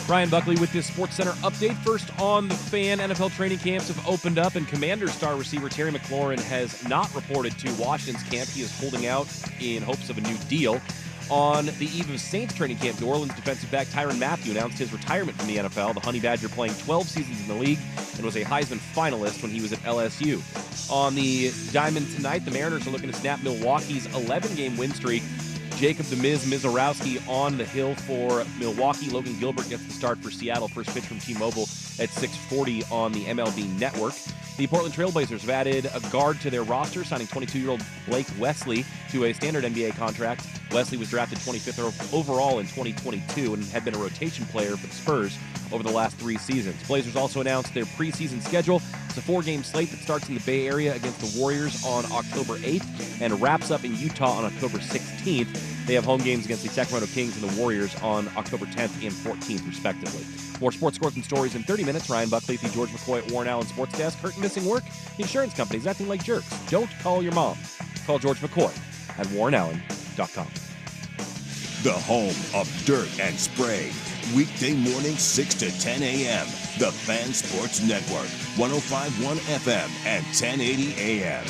Ryan Buckley with this Sports Center update. First on The Fan, NFL training camps have opened up, and Commanders star receiver Terry McLaurin has not reported to Washington's camp. He is holding out in hopes of a new deal. On the eve of Saints training camp, New Orleans defensive back Tyrann Mathieu announced his retirement from the NFL. The Honey Badger playing 12 seasons in the league and was a Heisman finalist when he was at LSU. On the diamond tonight, the Mariners are looking to snap Milwaukee's 11-game win streak. Jacob the Miz Mizorowski on the hill for Milwaukee. Logan Gilbert gets the start for Seattle. First pitch from T-Mobile at 6:40 on the MLB Network. The Portland Trailblazers have added a guard to their roster, signing 22-year-old Blake Wesley to a standard NBA contract. Wesley was drafted 25th overall in 2022 and had been a rotation player for the Spurs over the last 3 seasons. Blazers also announced their preseason schedule. It's a 4-game slate that starts in the Bay Area against the Warriors on October 8th and wraps up in Utah on October 16th. They have home games against the Sacramento Kings and the Warriors on October 10th and 14th, respectively. More sports scores and stories in 30 minutes. Ryan Buckley, the George McCoy at Warren Allen Sports Desk. Hurt and missing work? Insurance companies acting like jerks. Don't call your mom. Call George McCoy at warrenallen.com. The home of dirt and spray. Weekday mornings 6 to 10 a.m. The Fan Sports Network, 105.1 FM and 1080 AM.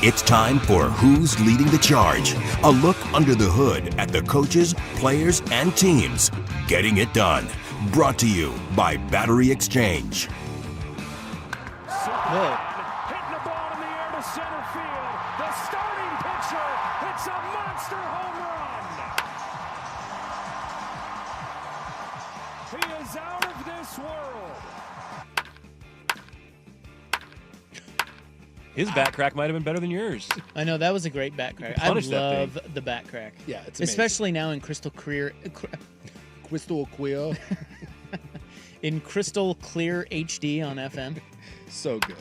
It's time for Who's Leading the Charge? A look under the hood at the coaches, players, and teams getting it done. Brought to you by Battery Exchange. Whoa. Hitting the ball in the air to center field. The starting pitcher hits a monster home run. He is out of this world. His bat crack might have been better than yours. I know, that was a great bat crack. I love the bat crack. Yeah, it's amazing. Especially now in crystal clear. Crystal clear. In crystal clear HD on FM. So good.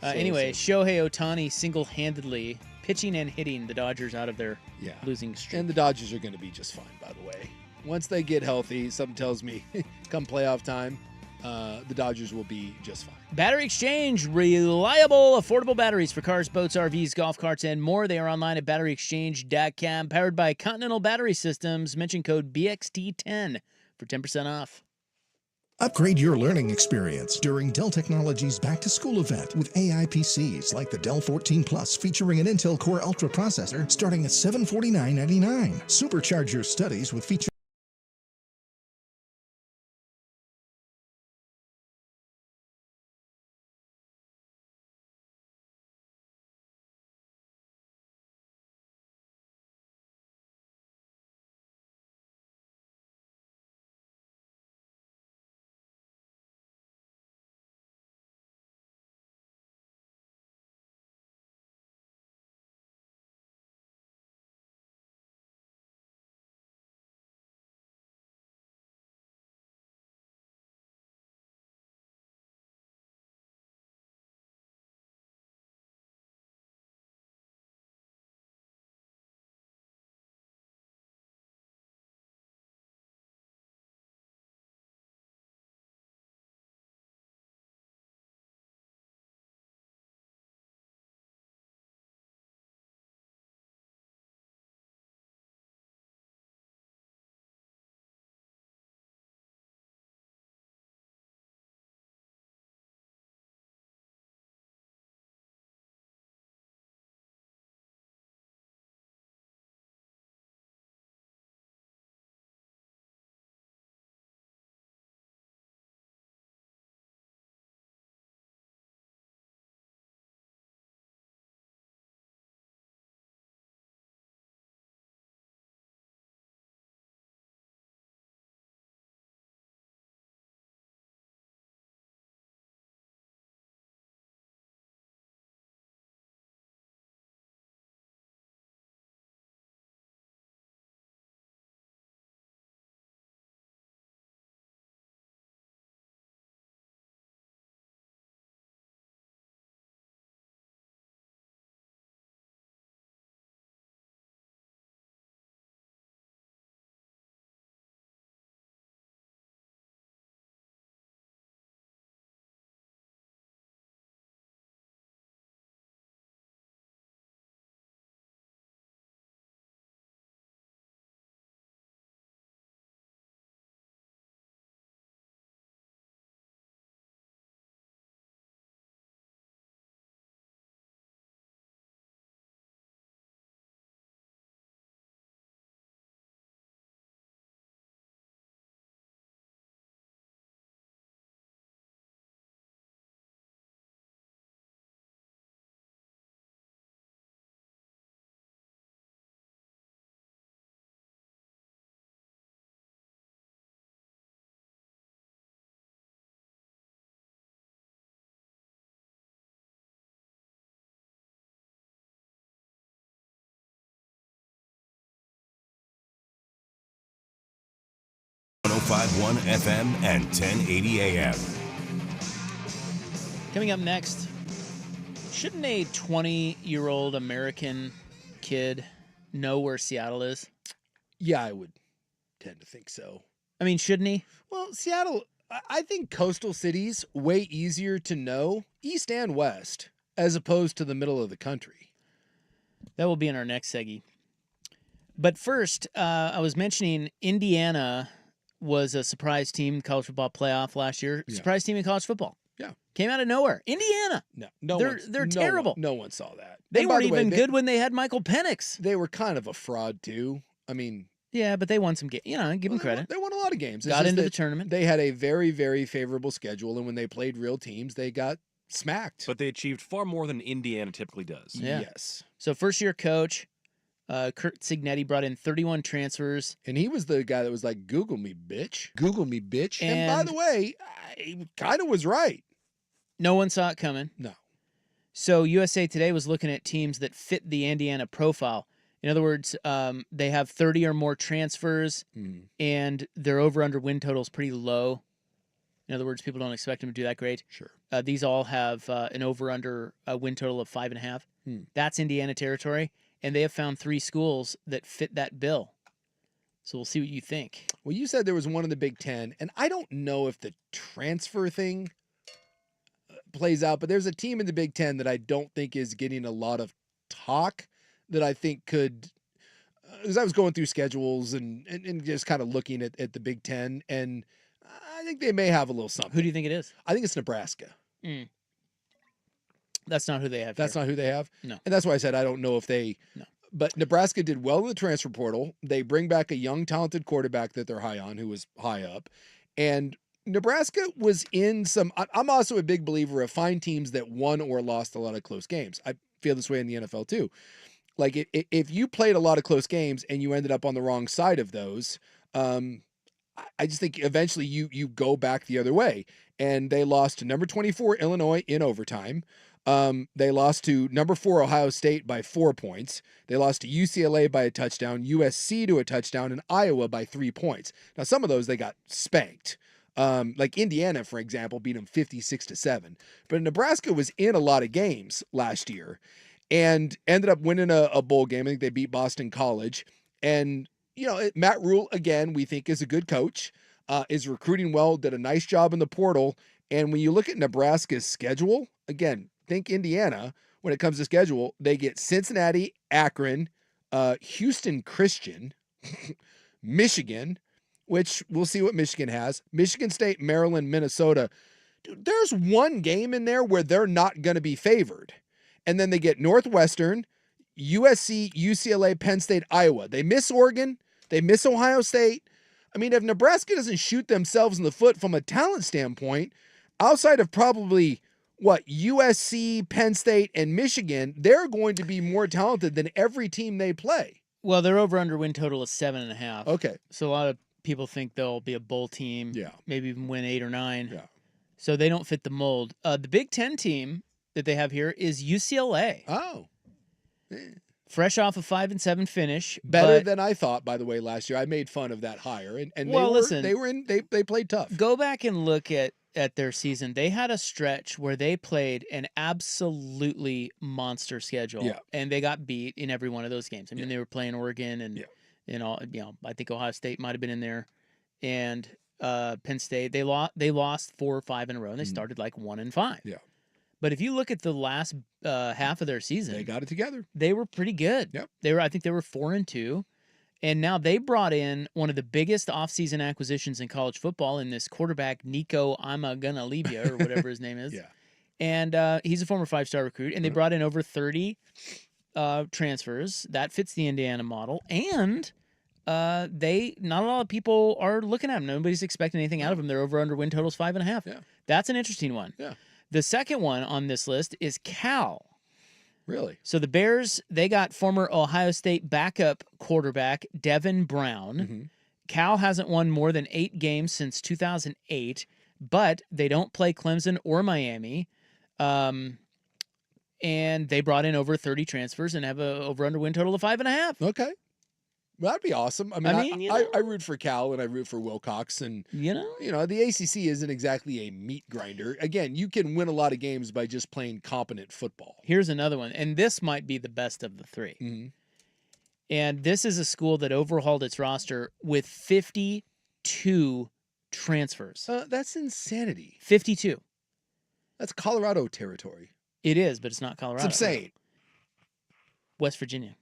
Anyway, Shohei Ohtani single-handedly pitching and hitting the Dodgers out of their losing streak. And the Dodgers are going to be just fine, by the way. Once they get healthy, something tells me come playoff time, the Dodgers will be just fine. Battery Exchange, reliable, affordable batteries for cars, boats, RVs, golf carts, and more. They are online at batteryexchange.com, powered by Continental Battery Systems. Mention code BXT10 for 10% off. Upgrade your learning experience during Dell Technologies Back to School event with AI PCs like the Dell 14 Plus featuring an Intel Core Ultra processor starting at $749.99. Supercharge your studies with features. .51 FM and 1080 AM. Coming up next, shouldn't a 20-year-old American kid know where Seattle is? Yeah, I would tend to think so. I mean, shouldn't he? Well, Seattle, I think coastal cities, way easier to know, east and west, as opposed to the middle of the country. That will be in our next seggy. But first, I was mentioning Indiana was a surprise team in college football playoff last year. Yeah. Surprise team in college football. Yeah. Came out of nowhere. Indiana. They're terrible. No one saw that. They weren't even good when they had Michael Penix. They were kind of a fraud too. I mean, yeah, but they won some games. You know, give them credit. They won a lot of games. Got into the tournament. They had a very, very favorable schedule, and when they played real teams, they got smacked. But they achieved far more than Indiana typically does. Yeah. Yes. So first-year coach, Kurt Cignetti brought in 31 transfers. And he was the guy that was like, Google me, bitch. Google me, bitch. And by the way, he kind of was right. No one saw it coming. No. So USA Today was looking at teams that fit the Indiana profile. In other words, they have 30 or more transfers, and their over-under win total is pretty low. In other words, people don't expect them to do that great. Sure. These all have an over-under win total of 5.5. That's Indiana territory, and they have found 3 schools that fit that bill. So we'll see what you think. Well, you said there was one in the Big Ten, and I don't know if the transfer thing plays out, but there's a team in the Big Ten that I don't think is getting a lot of talk that I think could, as I was going through schedules and just kind of looking at the Big Ten, and I think they may have a little something. Who do you think it is? I think it's Nebraska. That's not who they have. That's not who they have? No. And that's why I said I don't know if they... No. But Nebraska did well in the transfer portal. They bring back a young, talented quarterback that they're high on, who was high up. And Nebraska was in some... I'm also a big believer of find teams that won or lost a lot of close games. I feel this way in the NFL too. Like, if you played a lot of close games and you ended up on the wrong side of those, I just think eventually you go back the other way. And they lost to number 24 Illinois in overtime. They lost to number 4 Ohio State by 4 points. They lost to UCLA by a touchdown, USC to a touchdown, and Iowa by 3 points. Now, some of those they got spanked. Like Indiana, for example, beat them 56-7. But Nebraska was in a lot of games last year and ended up winning a bowl game. I think they beat Boston College. And, you know, Matt Rule, again, we think is a good coach, is recruiting well, did a nice job in the portal. And when you look at Nebraska's schedule, again, think Indiana when it comes to schedule. They get Cincinnati, Akron, Houston Christian, Michigan, which we'll see what Michigan has, Michigan State, Maryland, Minnesota. Dude, there's one game in there where they're not going to be favored. And then they get Northwestern, USC, UCLA, Penn State, Iowa. They miss Oregon. They miss Ohio State. I mean, if Nebraska doesn't shoot themselves in the foot from a talent standpoint, outside of probably USC, Penn State, and Michigan, they're going to be more talented than every team they play. Well, their over-under win total is 7.5. Okay. So a lot of people think they'll be a bowl team. Yeah. Maybe even win 8 or 9. Yeah. So they don't fit the mold. The Big Ten team that they have here is UCLA. Oh. Fresh off a 5-7 finish. Better than I thought, by the way, last year. I made fun of that hire. And well, they played tough. Go back and look at their season. They had a stretch where they played an absolutely monster schedule. Yeah. And they got beat in every one of those games. I mean, they were playing Oregon and I think Ohio State might have been in there. And Penn State, they lost 4 or 5 in a row, and they started like 1-5. Yeah. But if you look at the last half of their season, they got it together. They were pretty good. Yep. I think they were 4-2. And now they brought in one of the biggest offseason acquisitions in college football in this quarterback, Nico gonna leave you, or whatever his name is. Yeah. And he's a former 5-star recruit, and they brought in over 30 transfers. That fits the Indiana model. And not a lot of people are looking at them. Nobody's expecting anything out of them. Their over-under win total is 5.5. Yeah. That's an interesting one. Yeah. The second one on this list is Cal. Really? So the Bears, they got former Ohio State backup quarterback Devin Brown. Mm-hmm. Cal hasn't won more than 8 games since 2008, but they don't play Clemson or Miami. And they brought in over 30 transfers and have a over-under win total of 5.5. Okay. Well, that'd be awesome. I root for Cal and I root for Wilcox, and the ACC isn't exactly a meat grinder. Again, you can win a lot of games by just playing competent football. Here's another one, and this might be the best of the 3. Mm-hmm. And this is a school that overhauled its roster with 52 transfers. That's insanity. 52. That's Colorado territory. It is, but it's not Colorado. It's insane. West Virginia.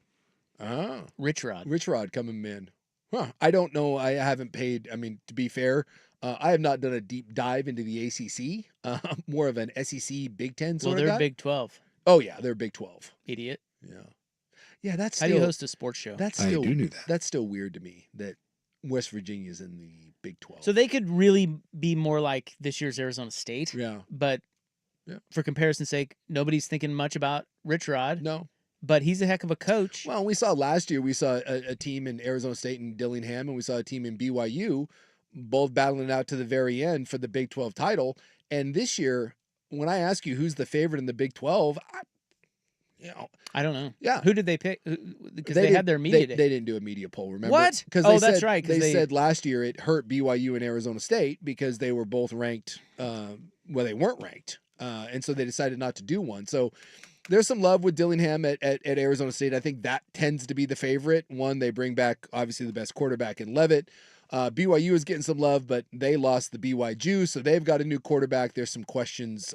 Oh. Rich Rod coming in. Huh. I don't know. I haven't paid. I mean, to be fair, I have not done a deep dive into the ACC. More of an SEC Big Ten sort of guy. Well, they're Big 12. Oh, yeah. They're Big 12. Idiot. Yeah. Yeah, that's How still... do you host a sports show? I do know that. That's still weird to me that West Virginia's in the Big 12. So they could really be more like this year's Arizona State. Yeah. But for comparison's sake, nobody's thinking much about Rich Rod. No. But he's a heck of a coach. Well, we saw last year, we saw a team in Arizona State and Dillingham, and we saw a team in BYU, both battling it out to the very end for the Big 12 title. And this year, when I ask you who's the favorite in the Big 12, I don't know. Yeah. Who did they pick? Because they had their media day. They didn't do a media poll, remember? What? That's right. They said last year it hurt BYU and Arizona State because they were both ranked, they weren't ranked. And so they decided not to do one. So There's some love with Dillingham at Arizona State. I think that tends to be the favorite. One, they bring back, obviously, the best quarterback in Leavitt. BYU is getting some love, but they lost the BYU, so they've got a new quarterback. There's some questions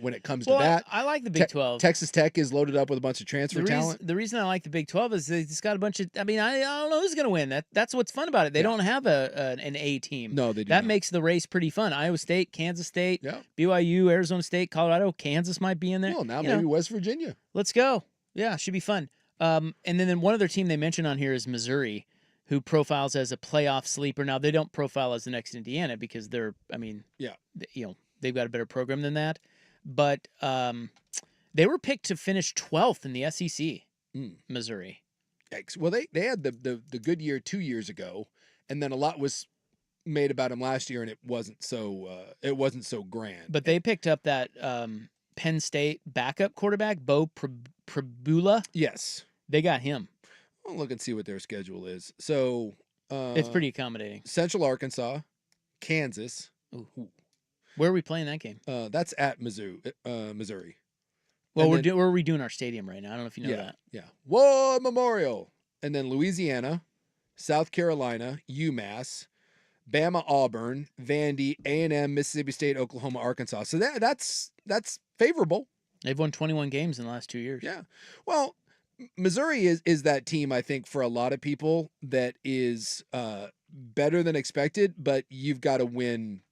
when it comes to that. I like the Big 12. Texas Tech is loaded up with a bunch of transfer talent. The reason I like the Big 12 is they just got a bunch of. I mean, I don't know who's going to win. That's what's fun about it. They don't have an A team. No, they do That not. makes the race pretty fun. Iowa State, Kansas State, BYU, Arizona State, Colorado, Kansas might be in there. Well, now maybe West Virginia. Let's go. Yeah, should be fun. And then one other team they mentioned on here is Missouri, who profiles as a playoff sleeper. Now, they don't profile as the next Indiana because they've got a better program than that. But they were picked to finish 12th in the SEC, Missouri. Yikes. Well, they had the good year 2 years ago, and then a lot was made about them last year, and it wasn't so grand. But they picked up that Penn State backup quarterback, Bo Pribula. Yes. They got him. I'll look and see what their schedule is. So it's pretty accommodating. Central Arkansas, Kansas. Ooh. Where are we playing that game? That's at Missouri. Well, we're redoing our stadium right now. I don't know if you know that. Yeah. War Memorial. And then Louisiana, South Carolina, UMass, Bama, Auburn, Vandy, A&M, Mississippi State, Oklahoma, Arkansas. So that's favorable. They've won 21 games in the last 2 years. Yeah. Well, Missouri is that team, I think, for a lot of people that is better than expected, but you've got to win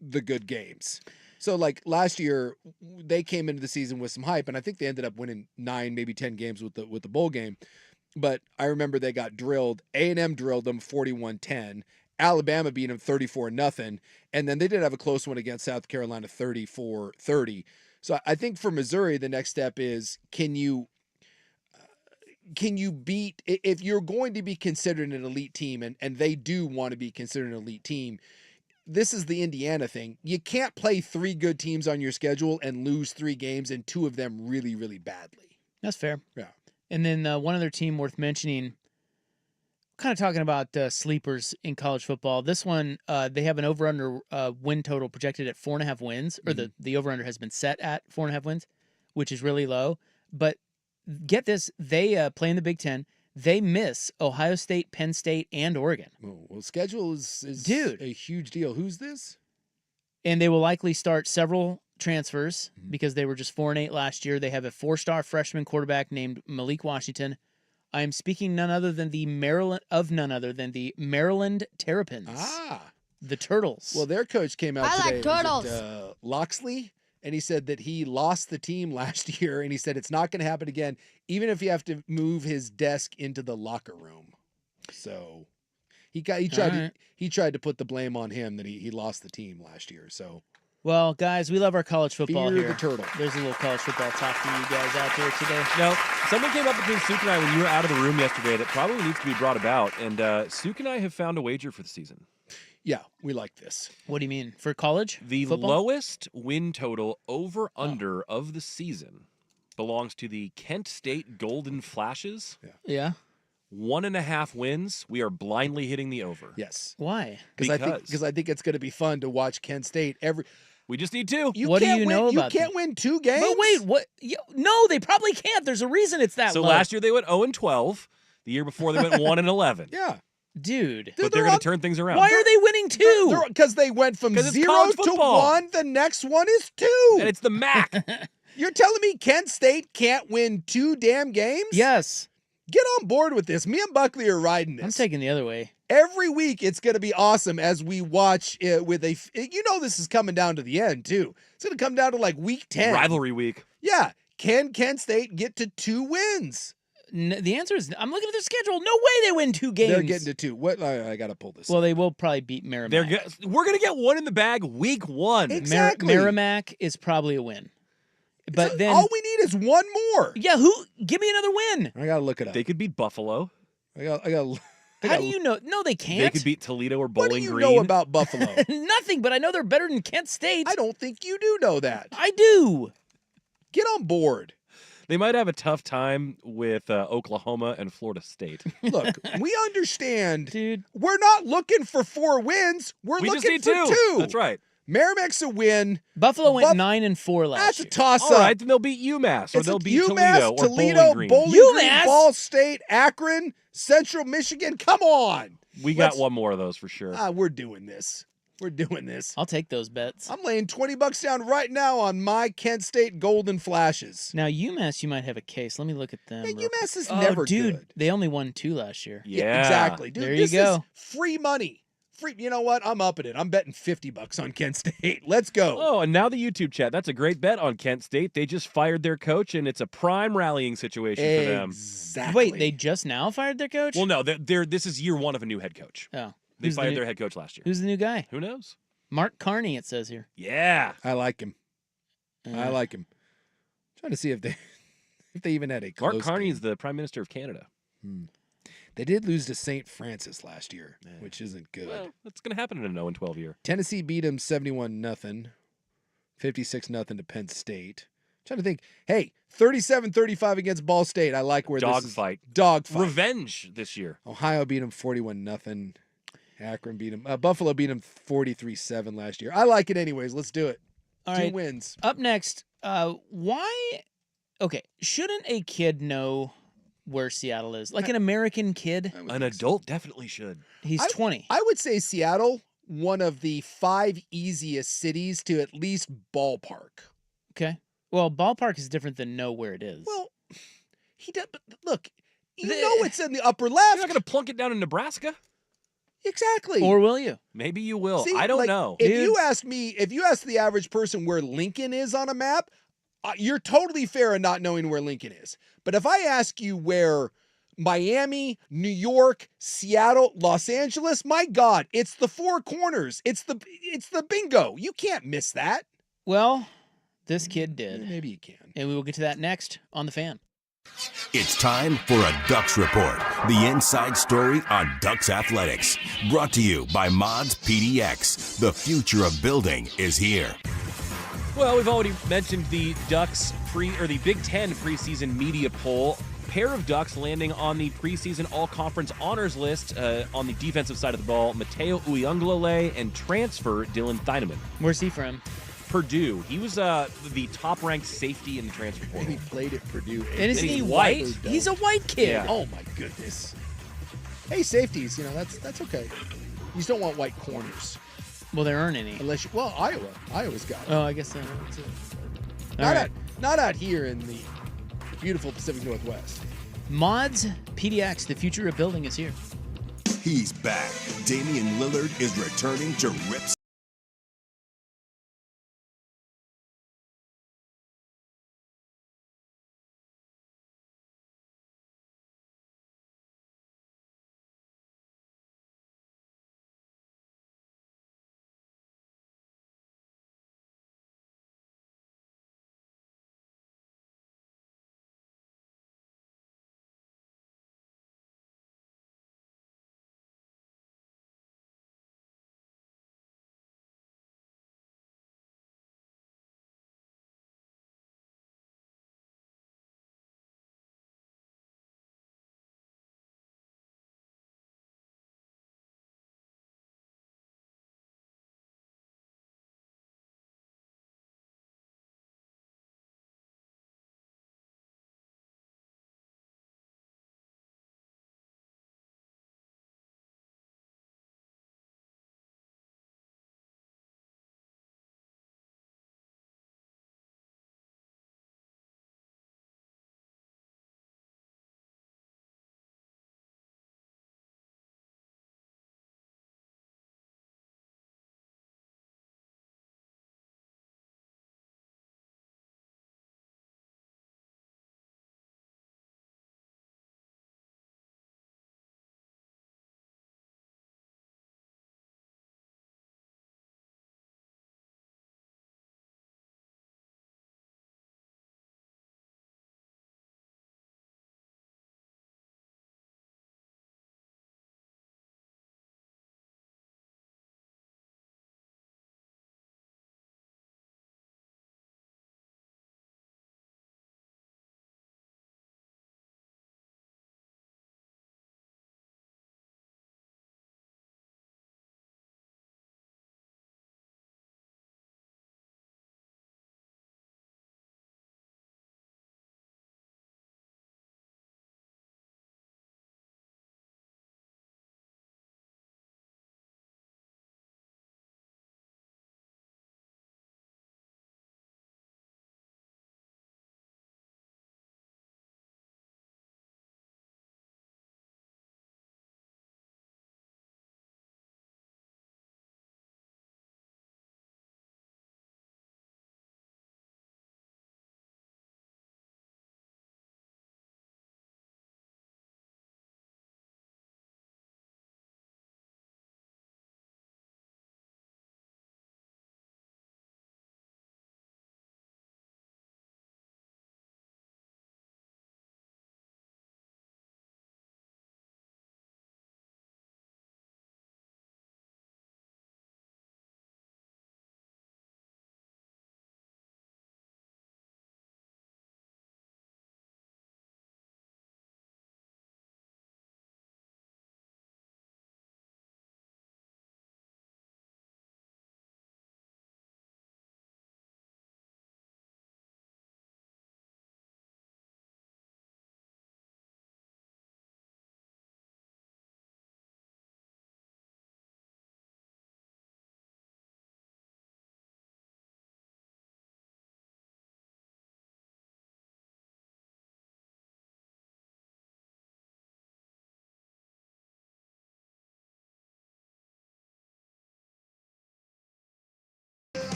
the good games. So, like last year, they came into the season with some hype, and I think they ended up winning 9, maybe 10 games with the bowl game. But I remember they got drilled. A&M drilled them 41-10. Alabama beat them 34-0, and then they did have a close one against South Carolina, 34-30. So I think for Missouri, the next step is can you beat, if you're going to be considered an elite team, and they do want to be considered an elite team, this is the Indiana thing. You can't play 3 good teams on your schedule and lose 3 games and 2 of them really, really badly. That's fair. Yeah. And then one other team worth mentioning, kind of talking about sleepers in college football. This one, they have an over-under win total projected at 4.5 wins, or the over-under has been set at 4.5 wins, which is really low. But get this, they play in the Big Ten. They miss Ohio State, Penn State, and Oregon. Oh, well, schedule is a huge deal. Who's this? And they will likely start several transfers because they were just 4-8 last year. They have a 4-star freshman quarterback named Malik Washington. I am speaking none other than the Maryland Terrapins. The Turtles. Well, their coach came out today. I like turtles. Was it, Loxley? And he said that he lost the team last year, and he said it's not going to happen again, even if you have to move his desk into the locker room. So he tried to put the blame on him that he lost the team last year. So, well, guys, we love our college football Fear here. the turtle. There's a little college football talk for you guys out there today. No, something came up between Suk and I when you were out of the room yesterday that probably needs to be brought about, and Suk and I have found a wager for the season. Yeah, we like this. What do you mean? For college? The football? lowest win total over-under of the season belongs to the Kent State Golden Flashes. Yeah. 1.5 wins. We are blindly hitting the over. Yes. Why? Because I think it's going to be fun to watch Kent State We just need 2. What do you know about You can't win 2 games? But wait, what? No, they probably can't. There's a reason it's that So low. last year they went 0-12. The year before they went 1-11. Yeah. Dude. But they're going to turn things around. Why are they winning 2? Because they went from 0 to 1. The next one is 2. And it's the MAC. You're telling me Kent State can't win 2 damn games? Yes. Get on board with this. Me and Buckley are riding this. I'm taking the other way. Every week, it's going to be awesome as we watch it with this is coming down to the end, too. It's going to come down to like week 10. Rivalry week. Yeah. Can Kent State get to 2 wins? The answer is, I'm looking at their schedule. No way they win 2 games. They're getting to 2. What? I got to pull this. Well, they will probably beat Merrimack. We're going to get 1 in the bag week 1. Exactly. Merrimack is probably a win. But then all we need is 1 more. Yeah, give me another win. I got to look it up. They could beat Buffalo. I got How do you know? No, they can't. They could beat Toledo or Bowling Green. What do you know about Buffalo? Nothing, but I know they're better than Kent State. I don't think you do know that. I do. Get on board. They might have a tough time with Oklahoma and Florida State. Look, we understand. Dude. We're not looking for 4 wins. We're We looking just need for 2. 2. That's right. Merrimack's a win. Buffalo went 9-4 last That's year. a toss-up. All right, then they'll beat UMass, or It's they'll like beat UMass, Toledo, or Bowling Green. UMass? Ball State, Akron, Central Michigan. Come on. We got one more of those for sure. We're doing this. We're doing this. I'll take those bets. I'm laying $20 down right now on my Kent State Golden Flashes. Now, UMass, you might have a case. Let me look at them. Yeah, UMass is never dude, good. They only won 2 last year. Yeah, exactly. Dude, there you go. Is free money. Free. You know what? I'm upping it. I'm betting $50 on Kent State. Let's go. Oh, and now the YouTube chat. That's a great bet on Kent State. They just fired their coach, and it's a prime rallying situation for them. Exactly. Wait, they just now fired their coach? Well, no, this is year 1 of a new head coach. Oh. They fired their head coach last year. Who's the new guy? Who knows? Mark Carney, it says here. Yeah. I like him. I like him. I'm trying to see if they even had a close Mark Carney game. is the Prime Minister of Canada. They did lose to St. Francis last year, which isn't good. Well, that's going to happen in a 0-12 year. Tennessee beat them 71-0, 56-0 to Penn State. Trying to think. Hey, 37-35 against Ball State. I like where this is. Dog fight. Revenge this year. Ohio beat them 41-0. Akron beat them. Buffalo beat them 43-7 last year. I like it anyways. Let's do it. All 2 right. wins. Up next, why? Okay, shouldn't a kid know where Seattle is? Like an American kid? An adult definitely should. He's 20. I would say Seattle, one of the 5 easiest cities to at least ballpark. Okay. Well, ballpark is different than know where it is. Well, he does. But look, you know it's in the upper left. You're not going to plunk it down in Nebraska? Exactly. Or will you? Maybe you will. See, I don't like, know. If you ask the average person where Lincoln is on a map, you're totally fair in not knowing where Lincoln is. But if I ask you where Miami, New York, Seattle, Los Angeles, my God, it's the 4 corners. It's the bingo. You can't miss that. Well, this kid did. Maybe you can. And we will get to that next on The Fan. It's time for a Ducks Report, the inside story on Ducks athletics. Brought to you by Mods PDX. The future of building is here. Well, we've already mentioned the Ducks the Big Ten preseason media poll. Pair of Ducks landing on the preseason all-conference honors list on the defensive side of the ball. Mateo Uyunglele and transfer Dylan Thieneman. Where's he from? Purdue. He was the top-ranked safety in the transfer portal. And he played at Purdue. And isn't he white? He's a white kid. Yeah. Oh my goodness. Hey, safeties, that's okay. You just don't want white corners. Well, there aren't any. Unless Iowa's got it. Oh, I guess so. That's it. Not out here in the beautiful Pacific Northwest. Mods PDX, the future of building is here. He's back. Damian Lillard is returning to rip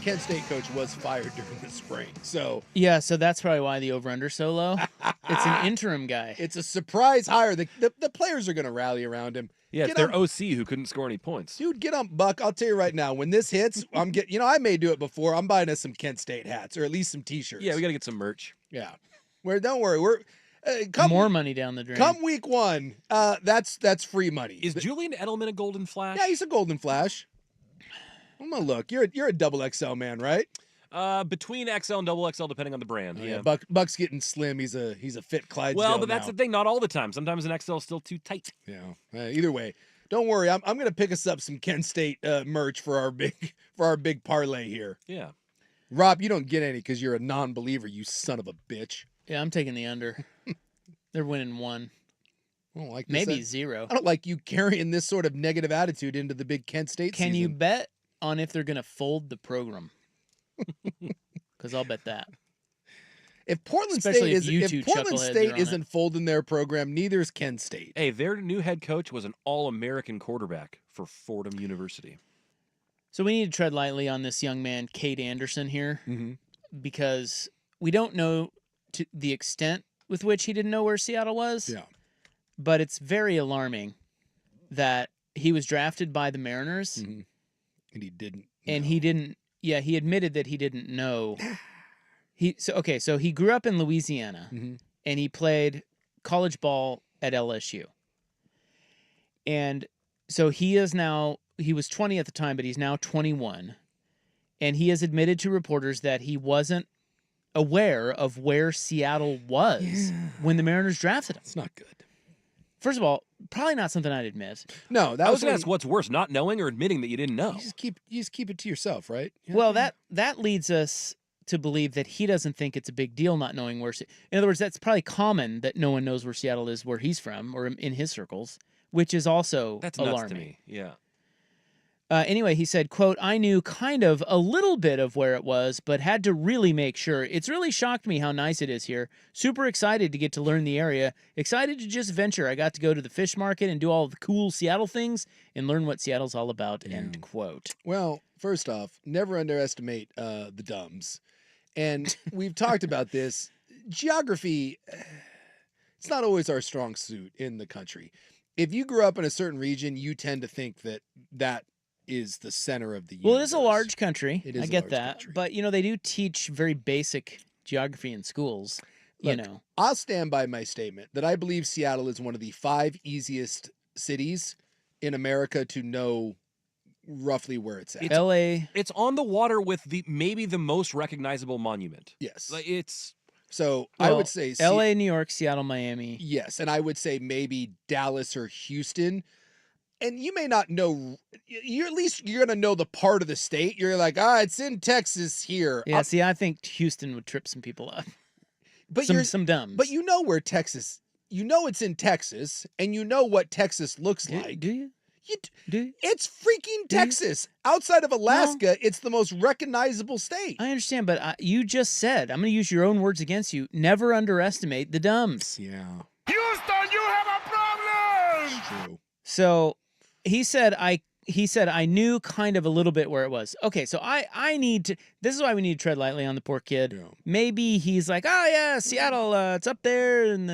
Kent State coach was fired during the spring. So yeah, so that's probably why the over-under so low. It's an interim guy. It's a surprise hire. The players are going to rally around him. Yeah, it's their OC who couldn't score any points. Dude, get on, Buck. I'll tell you right now, when this hits, I may do it before. I'm buying us some Kent State hats or at least some T-shirts. Yeah, we got to get some merch. Yeah. Don't worry. More money down the drain. Come week 1, that's free money. Is Julian Edelman a Golden Flash? Yeah, he's a Golden Flash. I'm gonna look. You're a double XL man, right? Between XL and double XL, depending on the brand. Yeah, Buck's getting slim. He's a fit Clydesdale. Well, but that's now. the thing. Not all the time. Sometimes an XL is still too tight. Yeah. Either way, don't worry. I'm gonna pick us up some Kent State merch for our big parlay here. Yeah. Rob, you don't get any because you're a non-believer. You son of a bitch. Yeah, I'm taking the under. They're winning 1. I don't like this. Maybe 0. I don't like you carrying this sort of negative attitude into the big Kent State Can season. you bet on if they're going to fold the program? Because I'll bet that. If Portland Especially State isn't folding their program, neither is Kent State. Hey, their new head coach was an All-American quarterback for Fordham University. So we need to tread lightly on this young man, Cade Anderson, here, because we don't know to the extent with which he didn't know where Seattle was. Yeah. But it's very alarming that he was drafted by the Mariners. And he didn't. And he didn't. Yeah, he admitted that he didn't know. So he grew up in Louisiana, and he played college ball at LSU. And so he was 20 at the time, but he's now 21. And he has admitted to reporters that he wasn't aware of where Seattle was when the Mariners drafted him. It's not good. First of all, probably not something I'd admit. No, I was going to ask what's worse, not knowing or admitting that you didn't know. You just keep it to yourself, right? Yeah. Well, that leads us to believe that he doesn't think it's a big deal not knowing where. In other words, that's probably common that no one knows where Seattle is, where he's from, or in his circles, which is also That's alarming. nuts to me. Yeah. Anyway, he said, quote, "I knew kind of a little bit of where it was, but had to really make sure. It's really shocked me how nice it is here. Super excited to get to learn the area. Excited to just venture. I got to go to the fish market and do all the cool Seattle things and learn what Seattle's all about," end quote. Well, first off, never underestimate the dumbs. And we've talked about this. Geography, it's not always our strong suit in the country. If you grew up in a certain region, you tend to think that is the center of the universe. Well, it is a large country. It is I get that. Country. But, they do teach very basic geography in schools, Look, I'll stand by my statement that I believe Seattle is one of the 5 easiest cities in America to know roughly where it's at. L.A. It's on the water with maybe the most recognizable monument. Yes. I would say L.A., New York, Seattle, Miami. Yes, and I would say maybe Dallas or Houston. And you may not know, you're going to know the part of the state. You're like, it's in Texas here. Yeah, see, I think Houston would trip some people up. But some dumbs. But you know where Texas, it's in Texas, and you know what Texas looks like. Do you? It's freaking Texas. Outside of Alaska, it's the most recognizable state. I understand, but you just said, I'm going to use your own words against you, never underestimate the dumbs. Yeah. Houston, you have a problem! It's true. So he said I knew kind of a little bit where it was. Okay, so I need to, this is why we need to tread lightly on the poor kid. Yeah. Maybe he's like, oh yeah, Seattle, it's up there, and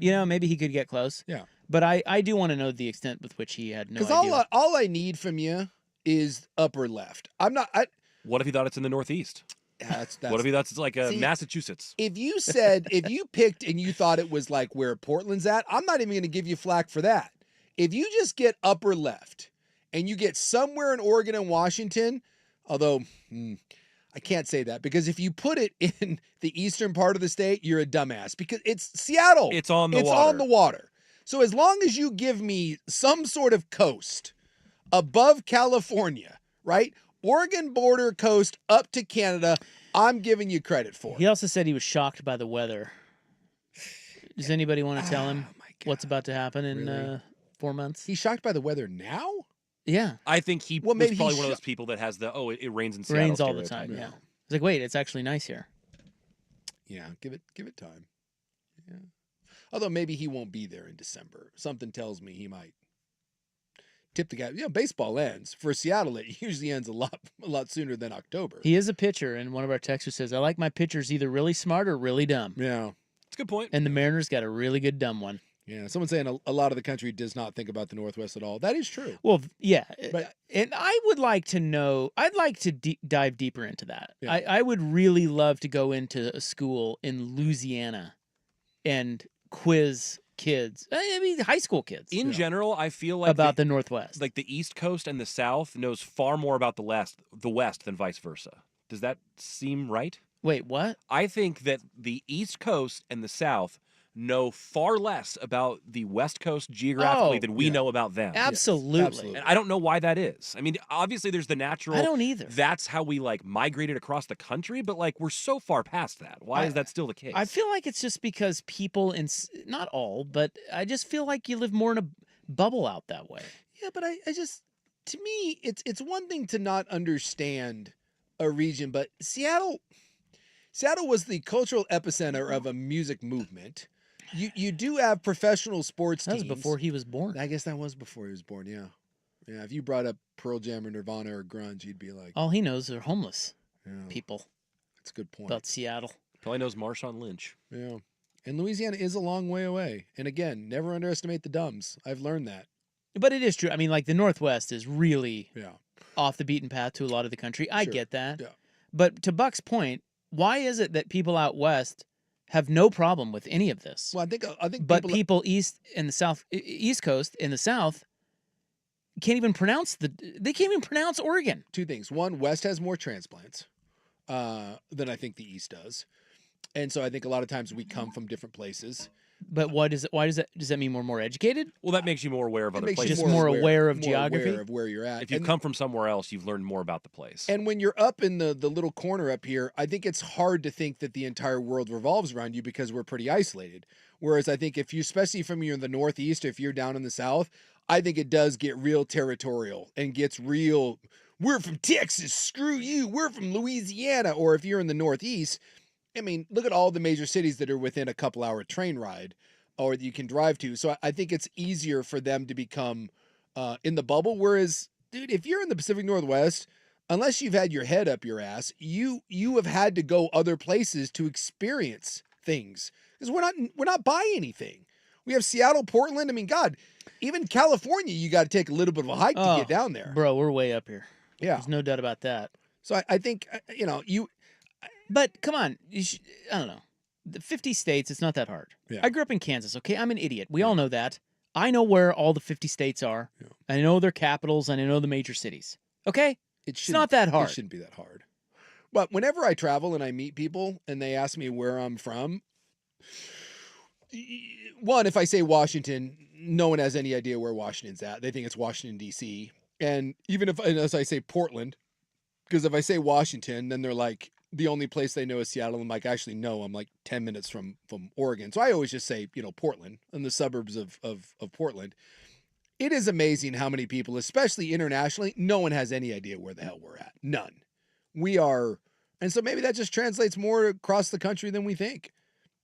maybe he could get close. Yeah. But I do want to know the extent with which he had no idea. Because all I need from you is upper left. What if he thought it's in the Northeast? That's what if he thought it's like Massachusetts? If you picked and you thought it was like where Portland's at, I'm not even going to give you flack for that. If you just get upper left and you get somewhere in Oregon and Washington, although I can't say that because if you put it in the eastern part of the state, you're a dumbass because it's Seattle. It's on the water. It's on the water. So as long as you give me some sort of coast above California, right? Oregon border coast up to Canada, I'm giving you credit for. He also said he was shocked by the weather. Does anybody want to tell him what's about to happen in 4 months? He's shocked by the weather now? Yeah. I think he was probably one of those people that has it rains in Seattle. Rains all the time, yeah. It's like, wait, it's actually nice here. Yeah, give it time. Yeah. Although maybe he won't be there in December. Something tells me he might tip the cap. Baseball ends. For Seattle, it usually ends a lot sooner than October. He is a pitcher, and one of our texters says, I like my pitchers either really smart or really dumb. Yeah. It's a good point. And the Mariners got a really good dumb one. Yeah, someone's saying a lot of the country does not think about the Northwest at all. That is true. Well, yeah. But, and I would like to know, I'd like to dive deeper into that. Yeah. I would really love to go into a school in Louisiana and quiz kids. I mean, high school kids. In general, I feel like about the Northwest. Like the East Coast and the South knows far more about the West than vice versa. Does that seem right? Wait, what? I think that the East Coast and the South know far less about the West Coast geographically than we know about them. Absolutely. Yes, absolutely. And I don't know why that is. I mean, obviously there's the natural. I don't either. That's how we migrated across the country, but we're so far past that. Why is that still the case? I feel like it's just because people not all, but I just feel like you live more in a bubble out that way. Yeah, but I just, to me, it's one thing to not understand a region, but Seattle was the cultural epicenter of a music movement. You do have professional sports teams. That was before he was born. I guess that was before he was born, yeah. Yeah, if you brought up Pearl Jam or Nirvana or grunge, you'd be like... All he knows are homeless people. That's a good point. About Seattle. Probably knows Marshawn Lynch. Yeah. And Louisiana is a long way away. And again, never underestimate the dumbs. I've learned that. But it is true. I mean, the Northwest is really off the beaten path to a lot of the country. I get that. Yeah. But to Buck's point, why is it that people out west have no problem with any of this? Well, I think but people east and the south, East Coast in the South can't even pronounce they can't even pronounce Oregon. Two things. One, West has more transplants than I think the East does. And so I think a lot of times we come from different places. But why does that mean we're more educated? Well, that makes you more aware of other places. Just more aware of geography? Aware of where you're at. If you come from somewhere else, you've learned more about the place. And when you're up in the little corner up here, I think it's hard to think that the entire world revolves around you because we're pretty isolated. Whereas I think if you, especially from you're in the Northeast, or if you're down in the South, I think it does get real territorial and gets real, we're from Texas, screw you, we're from Louisiana. Or if you're in the Northeast, I mean, look at all the major cities that are within a couple-hour train ride or that you can drive to. So I think it's easier for them to become in the bubble. Whereas, dude, if you're in the Pacific Northwest, unless you've had your head up your ass, you have had to go other places to experience things. Because we're not by anything. We have Seattle, Portland. I mean, God, even California, you got to take a little bit of a hike to get down there. Bro, we're way up here. Yeah. There's no doubt about that. So I think, But come on, I don't know. The 50 states, it's not that hard. Yeah. I grew up in Kansas, okay? I'm an idiot. We all know that. I know where all the 50 states are. Yeah. I know their capitals, and I know the major cities. Okay? It's not that hard. It shouldn't be that hard. But whenever I travel and I meet people and they ask me where I'm from, one, if I say Washington, no one has any idea where Washington's at. They think it's Washington, D.C. And even as I say Portland, because if I say Washington, then they're like, the only place they know is Seattle. I'm like, actually, no, I'm like 10 minutes from Oregon. So I always just say, Portland and the suburbs of Portland. It is amazing how many people, especially internationally, no one has any idea where the hell we're at. None. We are. And so maybe that just translates more across the country than we think.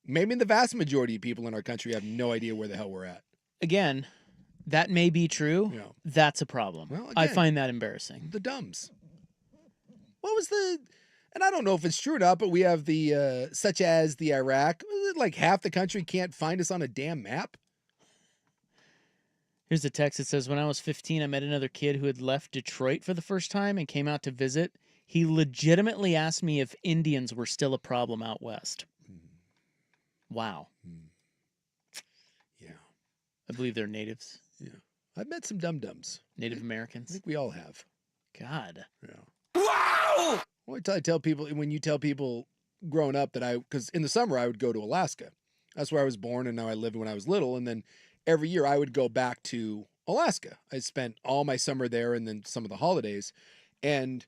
Maybe the vast majority of people in our country have no idea where the hell we're at. Again, that may be true. Yeah. That's a problem. Well, again, I find that embarrassing. The dumbs. What was and I don't know if it's true or not, but we have the, such as the Iraq, like half the country can't find us on a damn map. Here's a text that says, when I was 15, I met another kid who had left Detroit for the first time and came out to visit. He legitimately asked me if Indians were still a problem out west. Wow. Yeah. I believe they're natives. Yeah. I've met some dum-dums. Native Americans. I think we all have. God. Yeah. Wow! Well, I tell people, when you tell people growing up that because in the summer I would go to Alaska. That's where I was born, and now I lived when I was little. And then every year I would go back to Alaska. I spent all my summer there and then some of the holidays. And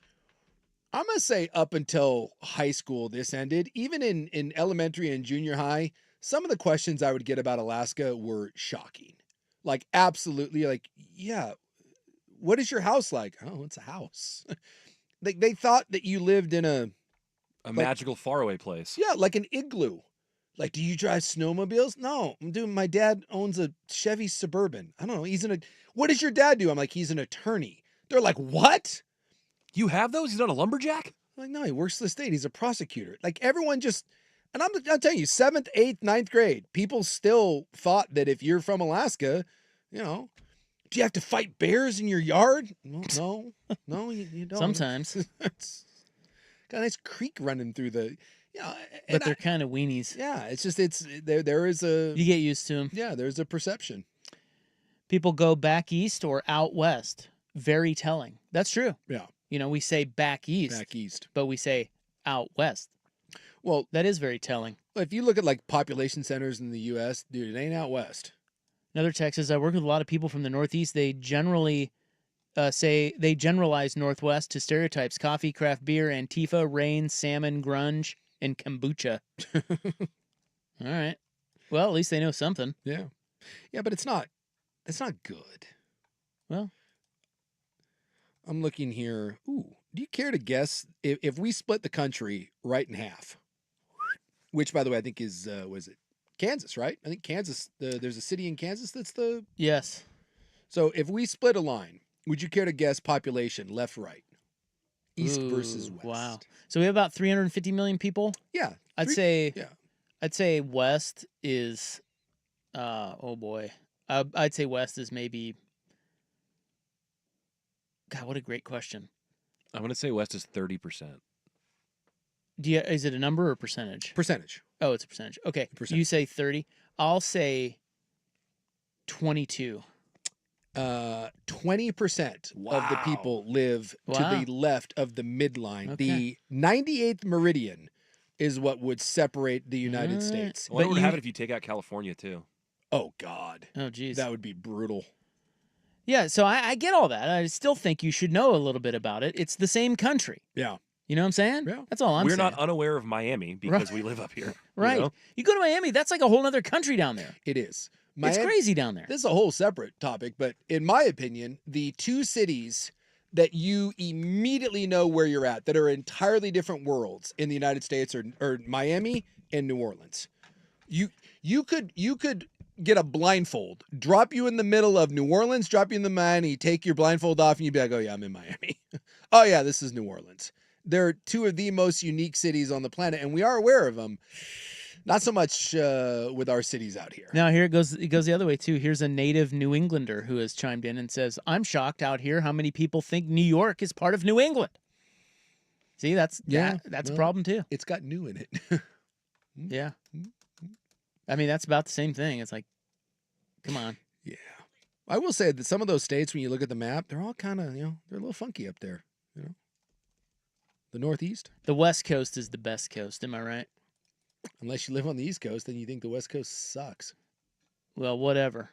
I'm going to say up until high school, this ended. Even in elementary and junior high, some of the questions I would get about Alaska were shocking. Like, absolutely, like, yeah, what is your house like? Oh, it's a house. They thought that you lived in a magical faraway place. Yeah, like an igloo. Like, do you drive snowmobiles? No, dude, my dad owns a Chevy Suburban. I don't know. What does your dad do? I'm like, he's an attorney. They're like, what? You have those? He's not a lumberjack? I'm like, no, he works for the state. He's a prosecutor. Like, everyone just, and I'm telling you, 7th, 8th, 9th grade, people still thought that if you're from Alaska, you know, do you have to fight bears in your yard? No, you don't. Sometimes. It's got a nice creek running through the, but they're kind of weenies. Yeah, it's just there is a. You get used to them. Yeah, there's a perception. People go back east or out west. Very telling. That's true. Yeah. We say back east. Back east. But we say out west. Well, that is very telling. If you look at like population centers in the U.S., dude, it ain't out west. Another Texas. I work with a lot of people from the Northeast. They generally they generalize Northwest to stereotypes: coffee, craft beer, Antifa, rain, salmon, grunge, and kombucha. All right. Well, at least they know something. Yeah. Yeah, but it's not good. Well, I'm looking here. Ooh, do you care to guess if we split the country right in half? Which, by the way, I think is was it Kansas, right? I think Kansas. There's a city in Kansas that's the. Yes. So if we split a line, would you care to guess population left, right, east versus west? Wow. So we have about 350 million people. Yeah. I'd say west is. Oh boy. I'd say west is maybe. God, what a great question. I'm going to say west is 30%. Is it a number or percentage? Percentage. Oh, it's a percentage. Okay. You say 30. I'll say 22. 20% of the people live to the left of the midline. Okay. The 98th meridian is what would separate the United States. What would happen if you take out California too? Oh God. Oh geez. That would be brutal. Yeah, so I get all that. I still think you should know a little bit about it. It's the same country. Yeah. You know what I'm saying? Yeah. That's all I'm saying. We're not unaware of Miami because we live up here. Right. You go to Miami, that's like a whole other country down there. It is. It's crazy down there. This is a whole separate topic, but in my opinion, the two cities that you immediately know where you're at that are entirely different worlds in the United States are Miami and New Orleans. You could get a blindfold, drop you in the middle of New Orleans, drop you in the Miami, take your blindfold off, and you'd be like, oh yeah, I'm in Miami. Oh yeah, this is New Orleans. They're two of the most unique cities on the planet, and we are aware of them. Not so much with our cities out here. Now, here it goes the other way, too. Here's a native New Englander who has chimed in and says, I'm shocked out here how many people think New York is part of New England. See, that's a problem, too. It's got new in it. Yeah. I mean, that's about the same thing. It's like, come on. Yeah. I will say that some of those states, when you look at the map, they're all kind of, they're a little funky up there. The Northeast. The West Coast is the best coast. Am I right? Unless you live on the East Coast, then you think the West Coast sucks. Well, whatever.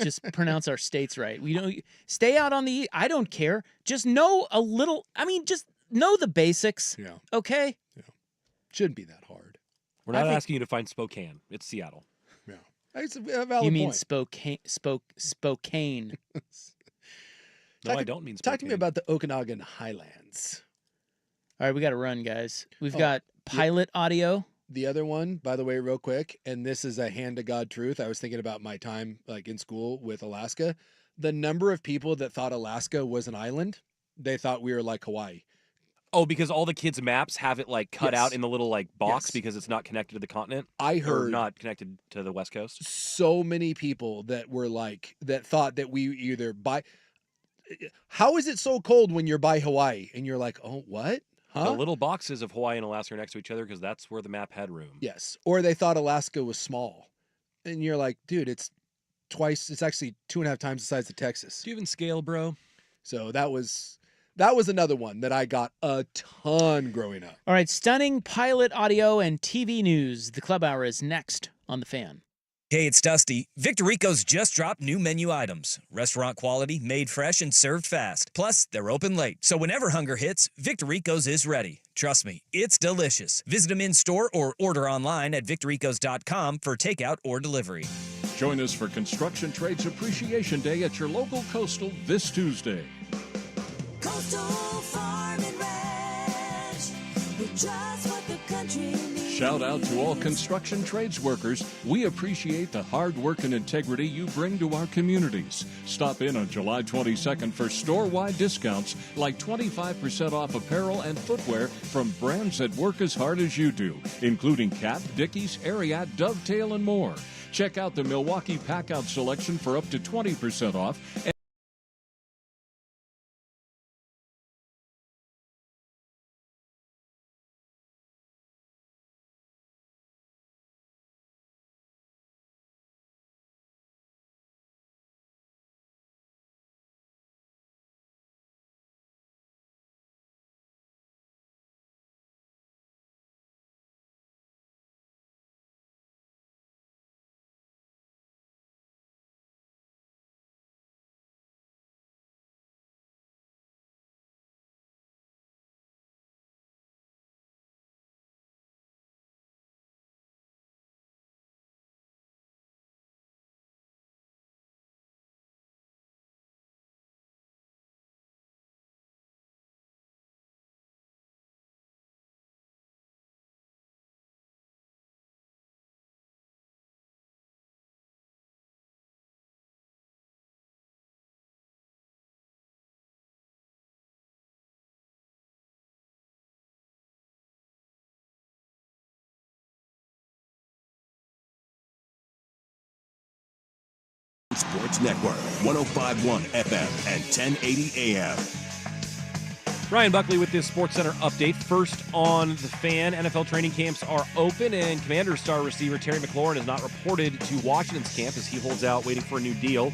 Just pronounce our states right. We don't stay out on the. I don't care. Just know a little. I mean, just know the basics. Yeah. Okay. Yeah. Shouldn't be that hard. We're not asking you to find Spokane. It's Seattle. Yeah. It's a valid You mean point. Spokane? No, I don't mean Spokane. Talk to me about the Okanagan Highlands. All right, we got to run, guys. We've got pilot audio. The other one, by the way, real quick, and this is a hand-to-God truth. I was thinking about my time in school with Alaska. The number of people that thought Alaska was an island, they thought we were like Hawaii. Oh, because all the kids' maps have it cut out in the little box because it's not connected to the continent? I heard. Or not connected to the West Coast? So many people that were that thought that we either buy. How is it so cold when you're by Hawaii and you're like, oh, what? Huh? The little boxes of Hawaii and Alaska are next to each other because that's where the map had room. Yes. Or they thought Alaska was small. And you're like, dude, it's actually 2.5 times the size of Texas. Do you even scale, bro? So that was another one that I got a ton growing up. All right, stunning pilot audio and TV news. The Club Hour is next on The Fan. Hey, it's Dusty. Victor Rico's just dropped new menu items. Restaurant quality, made fresh, and served fast. Plus, they're open late. So whenever hunger hits, Victor Rico's is ready. Trust me, it's delicious. Visit them in-store or order online at victorricos.com for takeout or delivery. Join us for Construction Trades Appreciation Day at your local Coastal this Tuesday. Coastal Farm and Ranch, with just what the country needs. Shout out to all construction trades workers. We appreciate the hard work and integrity you bring to our communities. Stop in on July 22nd for store-wide discounts like 25% off apparel and footwear from brands that work as hard as you do, including Cap, Dickies, Ariat, Dovetail, and more. Check out the Milwaukee Packout selection for up to 20% off. Sports Network, 105.1 FM and 1080 AM. Ryan Buckley with this SportsCenter update. First on the Fan, NFL training camps are open, and Commanders star receiver Terry McLaurin is not reported to Washington's camp as he holds out waiting for a new deal.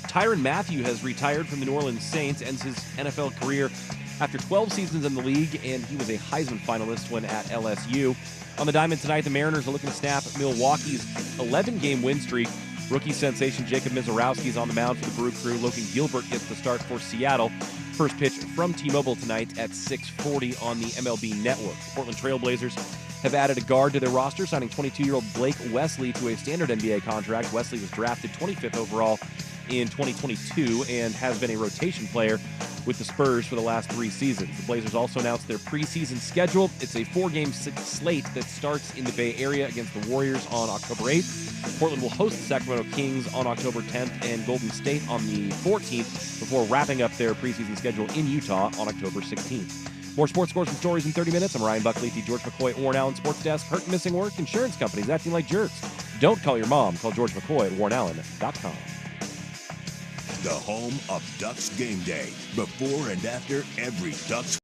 Tyrann Mathieu has retired from the New Orleans Saints, ends his NFL career after 12 seasons in the league, and he was a Heisman finalist when at LSU. On the diamond tonight, the Mariners are looking to snap Milwaukee's 11-game win streak. Rookie sensation Jacob Mizorowski is on the mound for the Brew Crew. Logan Gilbert gets the start for Seattle. First pitch from T-Mobile tonight at 6:40 on the MLB Network. Portland Trail Blazers have added a guard to their roster, signing 22-year-old Blake Wesley to a standard NBA contract. Wesley was drafted 25th overall in 2022 and has been a rotation player with the Spurs for the last 3 seasons. The Blazers also announced their preseason schedule. It's a 4-game slate that starts in the Bay Area against the Warriors on October 8th. Portland will host the Sacramento Kings on October 10th and Golden State on the 14th before wrapping up their preseason schedule in Utah on October 16th. More sports scores and stories in 30 minutes. I'm Ryan Buckley, the George McCoy Warren Allen Sports Desk. Hurt and missing work, insurance companies acting like jerks. Don't call your mom. Call George McCoy at warrenallen.com. The home of Ducks game day. Before and after every Ducks.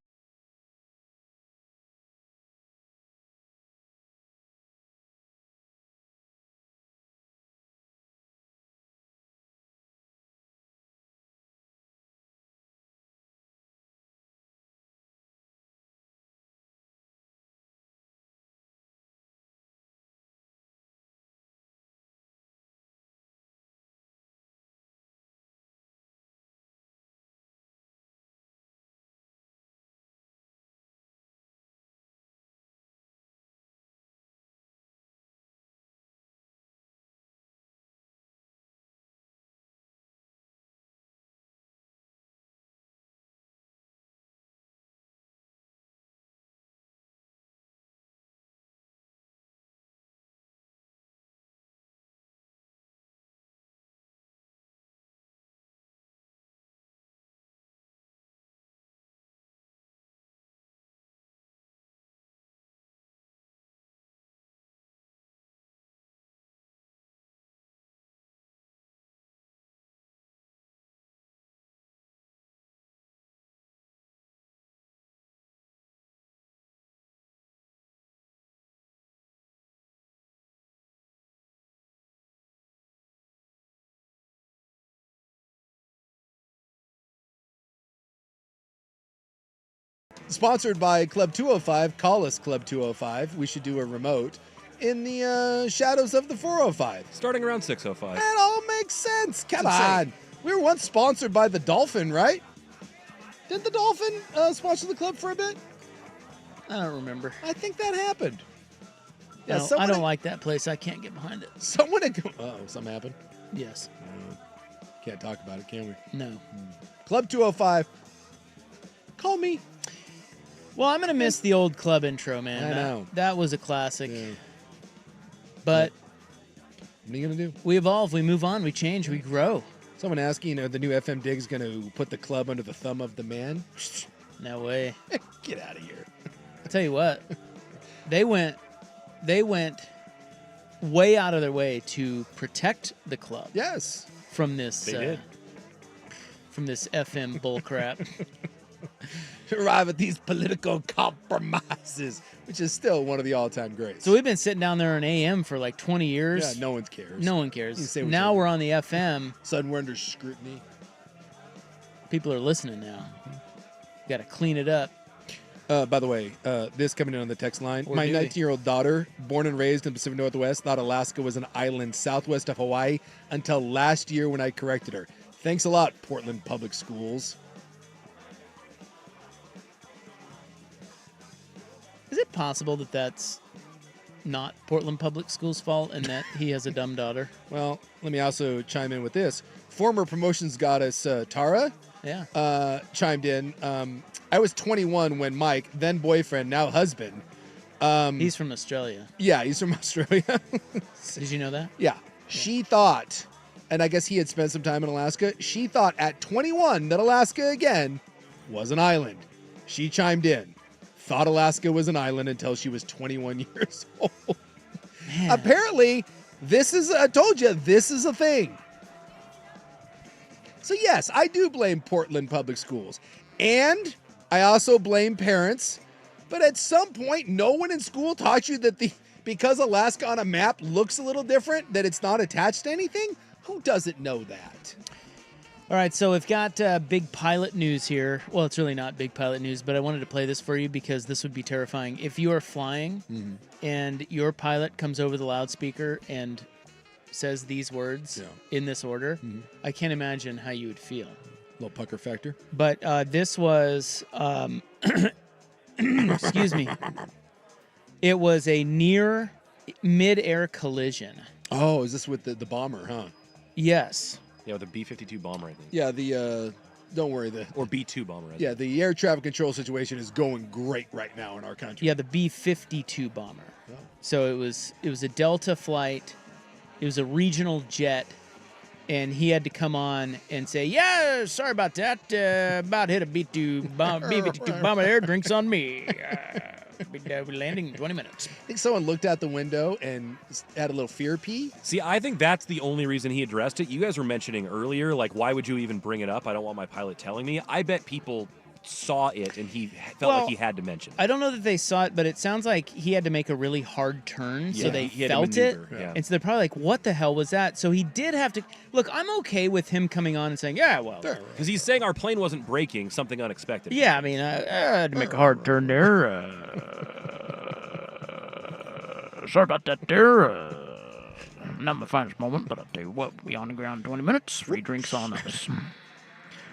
Sponsored by Club 205. Call us Club 205. We should do a remote in the shadows of the 405. Starting around 6:05. That all makes sense. Come on. We were once sponsored by the Dolphin, right? Didn't the Dolphin sponsor the club for a bit? I don't remember. I think that happened. Yeah, no, I don't like that place. I can't get behind it. Someone had something happened? Yes. Can't talk about it, can we? No. Club 205. Call me. Well, I'm going to miss the old club intro, man. I know. That was a classic. Yeah. But what are you going to do? We evolve, we move on, we change, we grow. Someone asking, are the new FM Dig's going to put the club under the thumb of the man? No way. Get out of here. I'll tell you what. They went way out of their way to protect the club. Yes. From this FM bullcrap. Arrive at these political compromises, which is still one of the all-time greats. So we've been sitting down there on AM for like 20 years. Yeah, no one cares. No one cares. Now we're on the FM. Suddenly we're under scrutiny. People are listening now. Got to clean it up. By the way, this coming in on the text line. My 19-year-old daughter, born and raised in the Pacific Northwest, thought Alaska was an island southwest of Hawaii until last year when I corrected her. Thanks a lot, Portland Public Schools. Is it possible that that's not Portland Public Schools' fault and that he has a dumb daughter? Well, let me also chime in with this. Former promotions goddess Tara chimed in. I was 21 when Mike, then boyfriend, now husband. He's from Australia. Yeah, he's from Australia. Did you know that? Yeah. She thought, and I guess he had spent some time in Alaska, she thought at 21 that Alaska, again, was an island. She chimed in. Thought Alaska was an island until she was 21 years old. Man. Apparently, I told you, this is a thing. So yes, I do blame Portland Public Schools. And I also blame parents. But at some point, no one in school taught you that because Alaska on a map looks a little different, that it's not attached to anything? Who doesn't know that? All right, so we've got big pilot news here. Well, it's really not big pilot news, but I wanted to play this for you because this would be terrifying. If you are flying and your pilot comes over the loudspeaker and says these words in this order, I can't imagine how you would feel. A little pucker factor. But this was, excuse me, it was a near mid-air collision. Oh, is this with the bomber, huh? Yes. Yeah, the B-52 bomber, I think. Yeah, don't worry. Or B-2 bomber, I think. Yeah, the air traffic control situation is going great right now in our country. Yeah, the B-52 bomber. Oh. So it was a Delta flight. It was a regional jet. And he had to come on and say, yeah, sorry about that. About hit a B-52 bomber there. Drinks on me. We're landing in 20 minutes. I think someone looked out the window and had a little fear pee. See, I think that's the only reason he addressed it. You guys were mentioning earlier, like, why would you even bring it up? I don't want my pilot telling me. I bet people saw it and he felt like he had to mention it. I don't know that they saw it, but it sounds like he had to make a really hard turn, so they felt it. Yeah. And so they're probably like, what the hell was that? So he did have to... Look, I'm okay with him coming on and saying, yeah, well... Because he's saying our plane wasn't breaking, something unexpected. Yeah, I mean, I had to make a hard turn there. Sorry about that there. Not my finest moment, but I'll tell you what, we on the ground in 20 minutes, free drinks on us.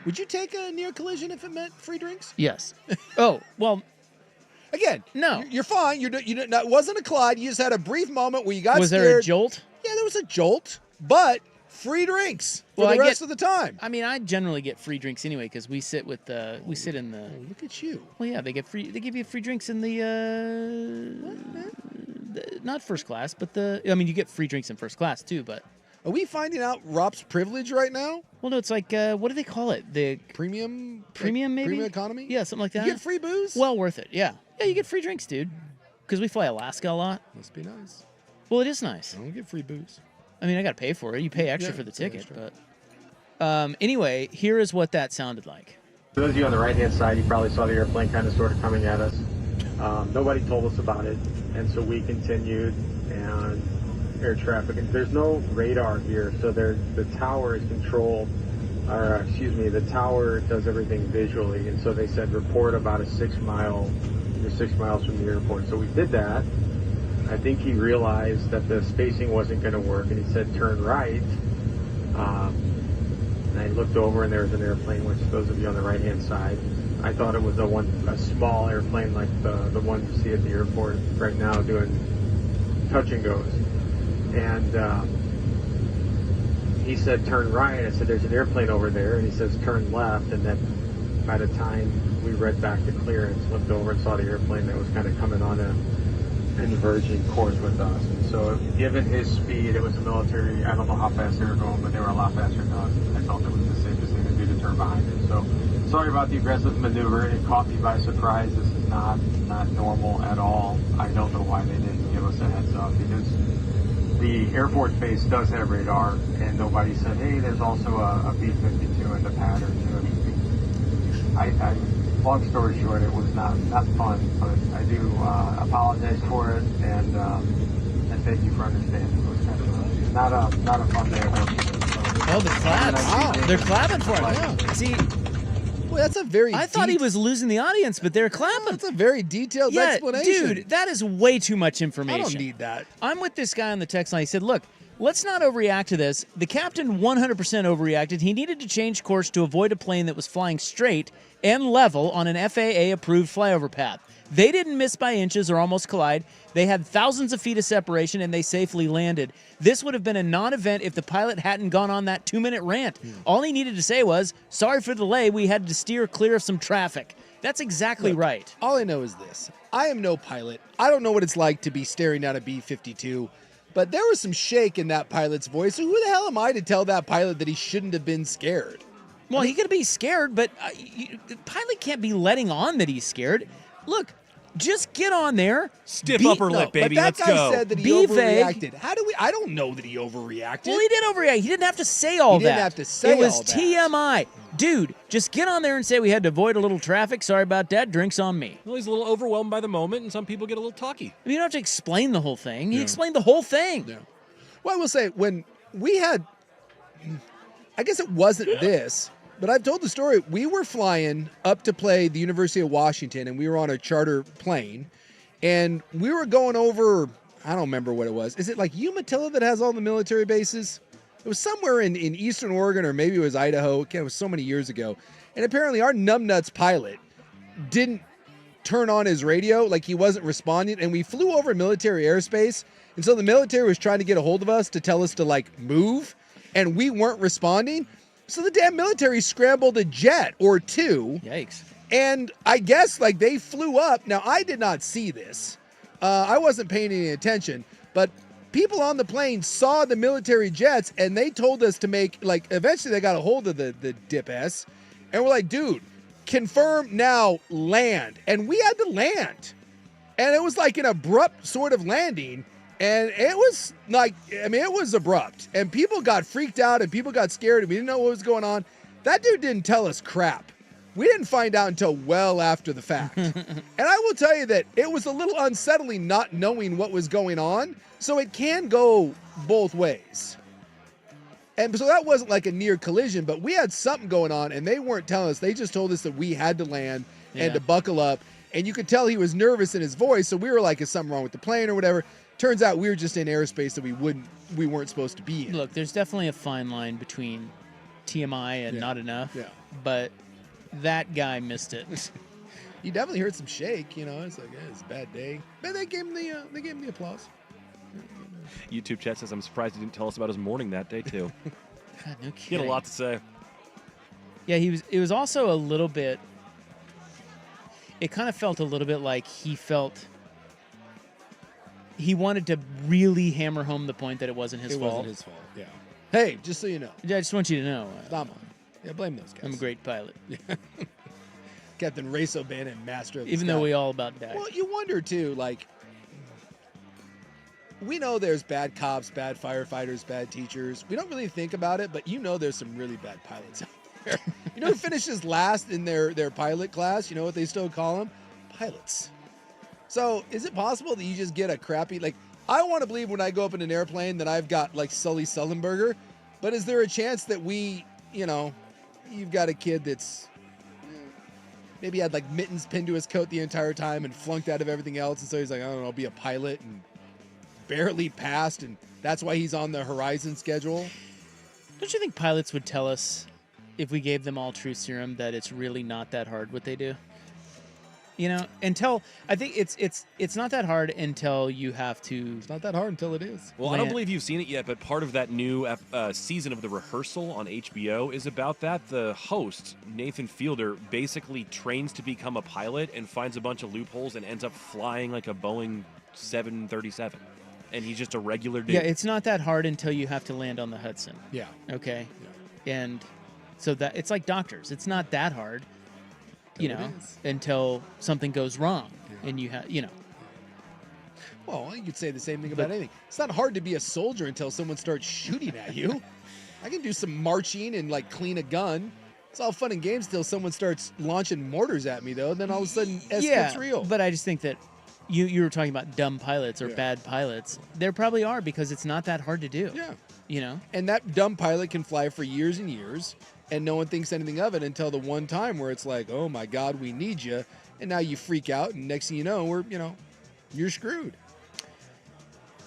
Would you take a near collision if it meant free drinks? Yes. Oh, well... Again, no. You're fine. It wasn't a collide. You just had a brief moment where you got scared. Was there a jolt? Yeah, there was a jolt, but free drinks for the rest of the time. I mean, I generally get free drinks anyway because we sit in the... Oh, look at you. Well, yeah, they give you free drinks in the... not first class, but you get free drinks in first class too, but... Are we finding out Rob's privilege right now? Well, no, it's like, what do they call it? The premium, maybe? Premium economy? Yeah, something like that. You get free booze? Well worth it, yeah. Yeah, you get free drinks, dude. Because we fly Alaska a lot. Must be nice. Well, it is nice. I don't get free booze. I mean, I got to pay for it. You pay extra for the ticket, but... anyway, here is what that sounded like. For those of you on the right-hand side, you probably saw the airplane kind of sort of coming at us. Nobody told us about it, and so we continued, and air traffic. And there's no radar here, so the tower is controlled, the tower does everything visually, and so they said report about you're 6 miles from the airport. So we did that. I think he realized that the spacing wasn't going to work, and he said turn right. And I looked over, and there was an airplane, which those of you on the right-hand side, I thought it was a small airplane like the one you see at the airport right now doing touch and goes. And he said turn right. I said there's an airplane over there, and he says turn left. And then by the time we read back the clearance, looked over and saw the airplane that was kind of coming on a converging course with us. And so given his speed, it was a military, I don't know how fast they were going, but they were a lot faster than us. I felt it was the safest thing to do to turn behind it. So sorry about the aggressive maneuver. It caught me by surprise. This is not normal at all. I don't know why they didn't give us a heads up, because the Air Force Base does have radar, and nobody said, hey, there's also a B-52 in the pattern. Long story short, it was not fun, but I do apologize for it, and thank you for understanding. It was kind of not a fun day at work. Oh, the claps! Wow. They're clapping for him. Yeah. See, well, that's a very. I thought he was losing the audience, but they're clapping. That's a very detailed explanation. Dude, that is way too much information. I don't need that. I'm with this guy on the text line. He said, "Look, let's not overreact to this. The captain 100% overreacted. He needed to change course to avoid a plane that was flying straight and level on an FAA-approved flyover path. They didn't miss by inches or almost collide. They had thousands of feet of separation, and they safely landed. This would have been a non-event if the pilot hadn't gone on that 2-minute rant. All he needed to say was, sorry for the delay, we had to steer clear of some traffic." That's exactly right. All I know is this. I am no pilot. I don't know what it's like to be staring down a B-52. But there was some shake in that pilot's voice. So who the hell am I to tell that pilot that he shouldn't have been scared? Well, he could be scared, but the pilot can't be letting on that he's scared. Look, just get on there. Stiff upper lip, baby. Let's go. But that guy said that he overreacted. Vague. How do we? I don't know that he overreacted. Well, he did overreact. He didn't have to say all that. He didn't have to say all that. It was TMI. Dude, just get on there and say we had to avoid a little traffic. Sorry about that. Drinks on me. Well, he's a little overwhelmed by the moment, and some people get a little talky. I mean, you don't have to explain the whole thing. He explained the whole thing. Yeah. Well, I will say, when we had, I guess it wasn't this, but I've told the story. We were flying up to play the University of Washington, and we were on a charter plane, and we were going over, I don't remember what it was. Is it like Umatilla that has all the military bases? It was somewhere in Eastern Oregon, or maybe it was Idaho. It was so many years ago. And apparently our numbnuts pilot didn't turn on his radio, like he wasn't responding, and we flew over military airspace. And so the military was trying to get a hold of us to tell us to, like, move, and we weren't responding. So the damn military scrambled a jet or two. Yikes. And I guess, like, they flew up. Now, I did not see this. I wasn't paying any attention. But people on the plane saw the military jets, and they told us to make, like, eventually they got a hold of the dip-ass. And we're like, dude, confirm now, land. And we had to land. And it was like an abrupt sort of landing. And it was like, I mean, it was abrupt. And people got freaked out and people got scared and we didn't know what was going on. That dude didn't tell us crap. We didn't find out until well after the fact. And I will tell you that it was a little unsettling not knowing what was going on. So it can go both ways. And so that wasn't like a near collision, but we had something going on and they weren't telling us. They just told us that we had to land and to buckle up. And you could tell he was nervous in his voice. So we were like, is something wrong with the plane or whatever? Turns out we were just in airspace that we weren't supposed to be in. Look, there's definitely a fine line between TMI and not enough. Yeah. But that guy missed it. You definitely heard some shake. You know, it's like it's a bad day. But they gave him the applause. YouTube chat says I'm surprised he didn't tell us about his morning that day too. God, no kidding. He had a lot to say. Yeah, it was also a little bit. It kind of felt a little bit like he wanted to really hammer home the point that it wasn't his fault. It wasn't his fault, yeah. Hey, just so you know. I just want you to know. Stop. Yeah, blame those guys. I'm a great pilot. Captain Race O'Bannon, master of the Even sky. though we all about died. Well, you wonder, too, like, we know there's bad cops, bad firefighters, bad teachers. We don't really think about it, but you know there's some really bad pilots out there. You know who finishes last in their pilot class? You know what they still call them? Pilots. So is it possible that you just get a crappy, like, I want to believe when I go up in an airplane that I've got, like, Sully Sullenberger, but is there a chance that you've got a kid that's maybe had, like, mittens pinned to his coat the entire time and flunked out of everything else, and so he's like, I don't know, I'll be a pilot, and barely passed, and that's why he's on the Horizon schedule? Don't you think pilots would tell us, if we gave them all truth serum, that it's really not that hard what they do? You know, until I think it's not that hard until you have to. It's not that hard until it is. Well, I don't believe you've seen it yet, but part of that new season of The Rehearsal on HBO is about that. The host, Nathan Fielder, basically trains to become a pilot and finds a bunch of loopholes and ends up flying like a Boeing 737. And he's just a regular dude. Yeah, it's not that hard until you have to land on the Hudson. Yeah. Okay. Yeah. And so that it's like doctors. It's not that hard. Until something goes wrong, and you have, Well, you could say the same thing about anything. It's not hard to be a soldier until someone starts shooting at you. I can do some marching and like clean a gun. It's all fun and games till someone starts launching mortars at me, though. Then all of a sudden, gets real. But I just think that you were talking about dumb pilots or bad pilots. There probably are, because it's not that hard to do. Yeah. And that dumb pilot can fly for years and years, and no one thinks anything of it until the one time where it's like, oh my God, we need you. And now you freak out, and next thing you know, you're screwed.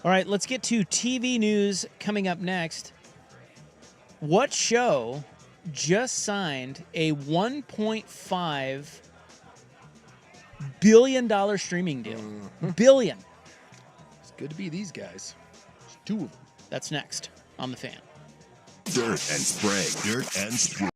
All right, let's get to TV news coming up next. What show just signed a $1.5 billion streaming deal? Billion. It's good to be these guys. There's two of them. That's next on The Fan. Dirt and Sprague. Dirt and Sprague.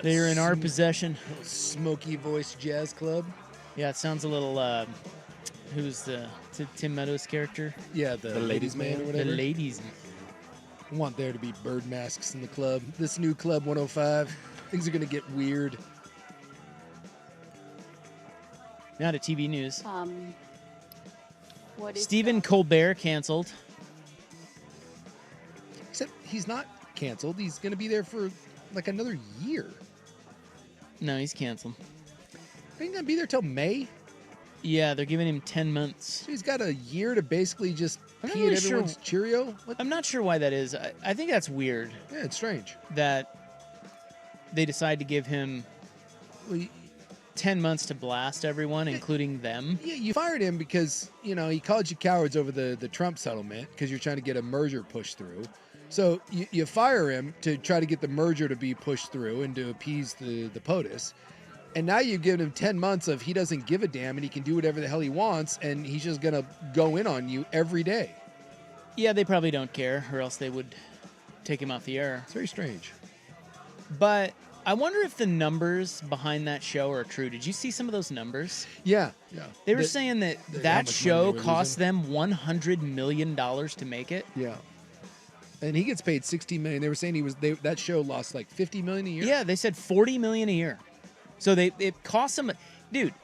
They are in our possession. Smoky Voice Jazz Club. Yeah, it sounds a little. Who's the Tim Meadows' character? Yeah, the ladies' man or whatever. The ladies. I want there to be bird masks in the club. This new Club 105. Things are gonna get weird. Now to TV news. What is Stephen Colbert canceled. Except he's not canceled. He's gonna be there for like another year. No, he's canceled. Are you gonna be there till May? Yeah, they're giving him 10 months. So he's got a year to basically just I'm not pee really at everyone's Cheerio? What? I'm not sure why that is. I think that's weird. Yeah, it's strange. That they decide to give him 10 months to blast everyone, including them. Yeah, you fired him because, he called you cowards over the Trump settlement because you're trying to get a merger pushed through. So you fire him to try to get the merger to be pushed through and to appease the POTUS. And now you've given him 10 months of he doesn't give a damn and he can do whatever the hell he wants and he's just going to go in on you every day. Yeah, they probably don't care or else they would take him off the air. It's very strange. But I wonder if the numbers behind that show are true. Did you see some of those numbers? Yeah. They were saying that how much show money they were cost them $100 million to make it. Yeah. And he gets paid $60 million. They were saying that show lost like $50 million a year. Yeah, they said $40 million a year. So it costs them. Dude,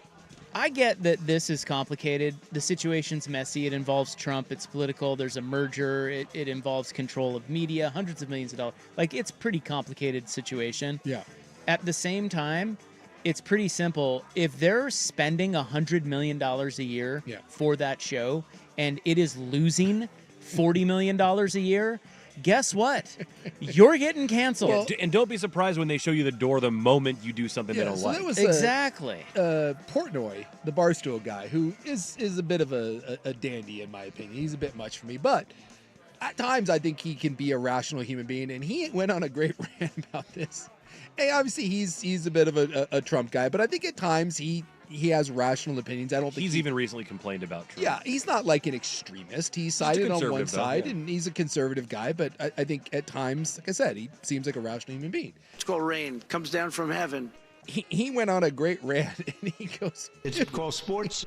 I get that this is complicated. The situation's messy. It involves Trump. It's political. There's a merger. It involves control of media, hundreds of millions of dollars. Like, it's a pretty complicated situation. Yeah. At the same time, it's pretty simple. If they're spending $100 million a year for that show and it is losing $40 million a year, guess what? You're getting canceled. Well, and don't be surprised when they show you the door the moment you do something they don't like. That was exactly. Portnoy, the Barstool guy, who is a bit of a dandy in my opinion. He's a bit much for me, but at times I think he can be a rational human being, and he went on a great rant about this. Hey, obviously he's a bit of a Trump guy, but I think at times he has rational opinions. I don't think he's even recently complained about Trump. Yeah, he's not like an extremist. He's sided on one side, and he's a conservative guy. But I think at times, like I said, he seems like a rational human being. It's called rain. Comes down from heaven. He went on a great rant, and he goes, "It's called sports."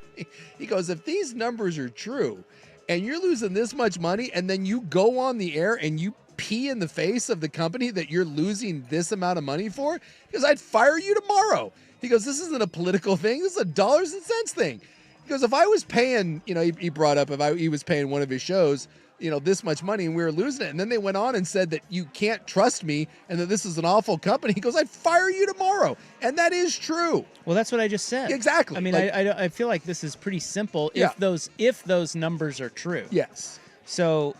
He goes, if these numbers are true, and you're losing this much money, and then you go on the air and you pee in the face of the company that you're losing this amount of money for, because I'd fire you tomorrow. He goes, this isn't a political thing. This is a dollars and cents thing. He goes, if I was paying, he brought up he was paying one of his shows, this much money and we were losing it. And then they went on and said that you can't trust me and that this is an awful company. He goes, I'd fire you tomorrow. And that is true. Well, that's what I just said. Exactly. I mean, I feel like this is pretty simple if those numbers are true. Yes. So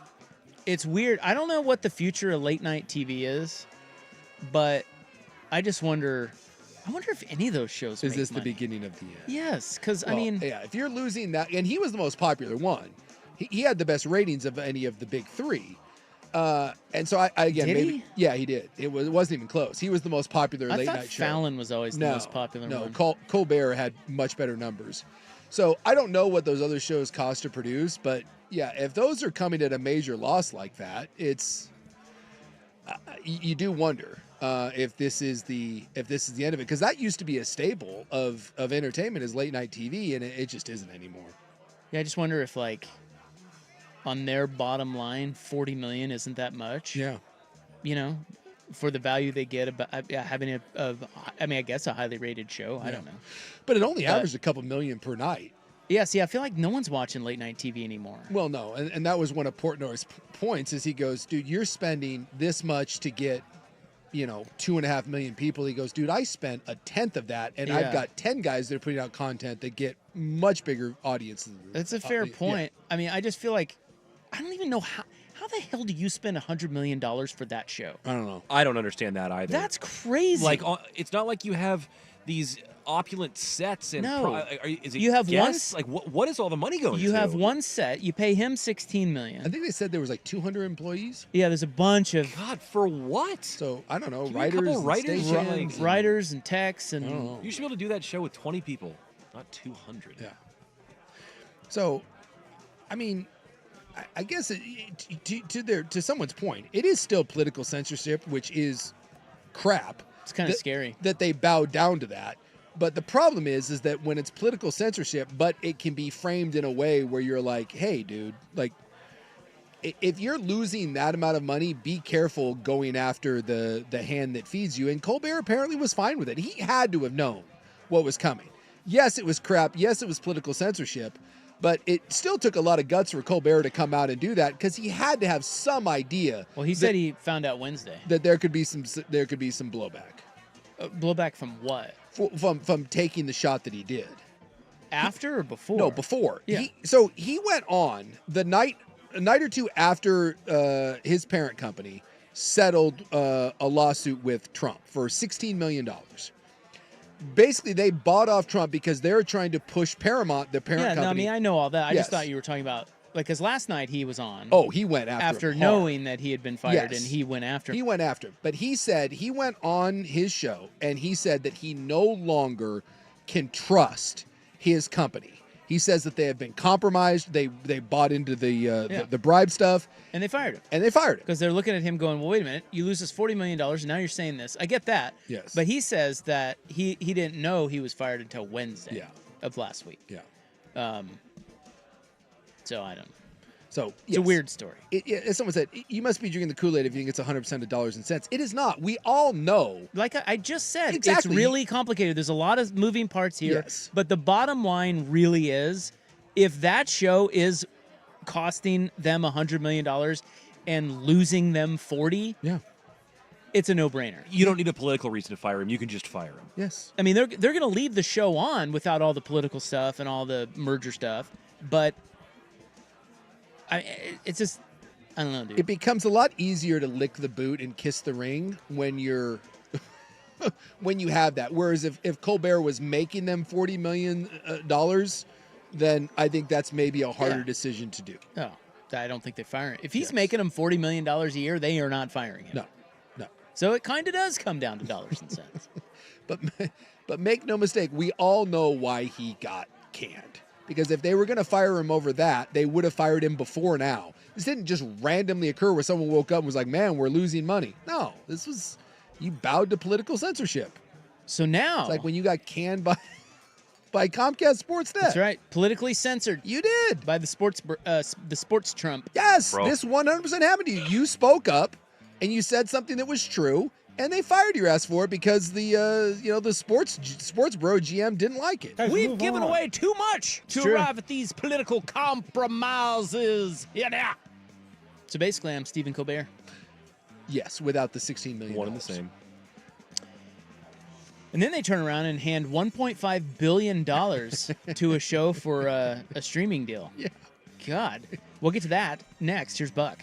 it's weird. I don't know what the future of late night TV is, but I just wonder. I wonder if any of those shows is make this money. the beginning of the end? Yes, because I mean, if you're losing that, and he was the most popular one, he had the best ratings of any of the big three, and so I again, did maybe, he? Yeah, he did. It wasn't even close. He was the most popular late night show. Fallon was always the most popular one. No, Colbert had much better numbers. So I don't know what those other shows cost to produce, but yeah, if those are coming at a major loss like that, it's you do wonder. If this is the end of it, because that used to be a staple of entertainment is late night TV, and it just isn't anymore. Yeah, I just wonder if on their bottom line, $40 million isn't that much. Yeah, for the value they get about having I guess a highly rated show. I don't know, but it only averaged a couple million per night. Yeah, see, I feel like no one's watching late night TV anymore. Well, no, and that was one of Portnoy's points. Is he goes, dude, you're spending this much to get 2.5 million people. He goes, dude, I spent a tenth of that, and I've got 10 guys that are putting out content that get much bigger audiences. That's a fair point. Yeah. I mean, I just feel like I don't even know how the hell do you spend $100 million for that show? I don't know. I don't understand that either. That's crazy. Like, it's not like you have these opulent sets and is it you have guests? Like what is all the money going to? You have one set, you pay him $16 million. I think they said there was like 200 employees. Yeah, there's a bunch of for what? So I don't know, writers and techs and you should be able to do that show with 20 people, not 200. Yeah. So I mean, I guess to someone's point, it is still political censorship, which is crap. It's kind of scary that they bow down to that. But the problem is that when it's political censorship, but it can be framed in a way where you're like, hey, dude, like, if you're losing that amount of money, be careful going after the hand that feeds you. And Colbert apparently was fine with it. He had to have known what was coming. Yes, it was crap. Yes, it was political censorship. But it still took a lot of guts for Colbert to come out and do that because he had to have some idea. Well, he said he found out Wednesday that there could be some blowback. Blowback from what? From taking the shot that he did. After or before? No, before. Yeah. He went on a night or two after his parent company settled a lawsuit with Trump for $16 million. Basically, they bought off Trump because they were trying to push Paramount, the parent company. I know all that. I just thought you were talking about, because last night he was on. Oh, he went after him knowing that he had been fired, and he went after him. He went after him. But he said he went on his show, and he said that he no longer can trust his company. He says that they have been compromised. They bought into the bribe stuff. And they fired him. Because they're looking at him going, well, wait a minute. You lose us $40 million, and now you're saying this. I get that. Yes. But he says that he didn't know he was fired until Wednesday of last week. Yeah. So I don't know. So it's a weird story. As someone said, you must be drinking the Kool-Aid if you think it's 100% of dollars and cents. It is not. We all know. Like I just said, exactly. It's really complicated. There's a lot of moving parts here. Yes. But the bottom line really is, if that show is costing them $100 million and losing them 40, it's a no-brainer. You don't need a political reason to fire him. You can just fire him. Yes. I mean, they're going to leave the show on without all the political stuff and all the merger stuff, but it's just, I don't know, dude. It becomes a lot easier to lick the boot and kiss the ring when you're when you have that. Whereas if Colbert was making them $40 million, then I think that's maybe a harder decision to do. No, I don't think they fire him. If he's making them $40 million a year, they are not firing him. No. So it kind of does come down to dollars and cents. But make no mistake, we all know why he got canned. Because if they were going to fire him over that, they would have fired him before now. This didn't just randomly occur where someone woke up and was like, man, we're losing money. No, this was, you bowed to political censorship. So now. It's like when you got canned by Comcast Sportsnet. That's right. Politically censored. You did. By the sports Trump. Yes. Bro. This 100% happened to you. You spoke up and you said something that was true. And they fired your ass for it because the sports bro GM didn't like it. We've given away too much to arrive at these political compromises. Yeah. So basically, I'm Stephen Colbert. Yes, without the $16 million. One and the same. And then they turn around and hand $1.5 billion to a show for a streaming deal. Yeah. God. We'll get to that next. Here's Buck.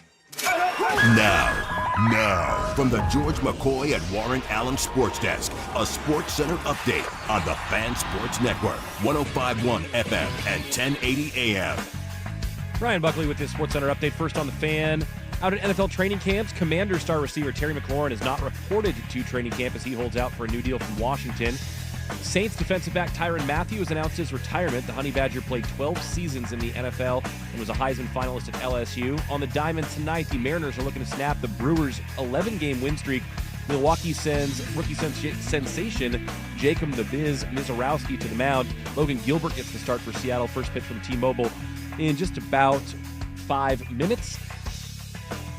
Now, from the George McCoy at Warren Allen Sports Desk, a Sports Center update on the Fan Sports Network, 105.1 FM and 1080 AM. Ryan Buckley with this Sports Center update. First on the Fan. Out at NFL training camps, Commander star receiver Terry McLaurin is not reported to training camp as he holds out for a new deal from Washington. Saints defensive back Tyrann Mathieu has announced his retirement. The Honey Badger played 12 seasons in the NFL and was a Heisman finalist at LSU. On the diamond tonight, the Mariners are looking to snap the Brewers' 11-game win streak. Milwaukee sends rookie sensation Jacob the Biz Mizorowski to the mound. Logan Gilbert gets the start for Seattle. First pitch from T-Mobile in just about 5 minutes.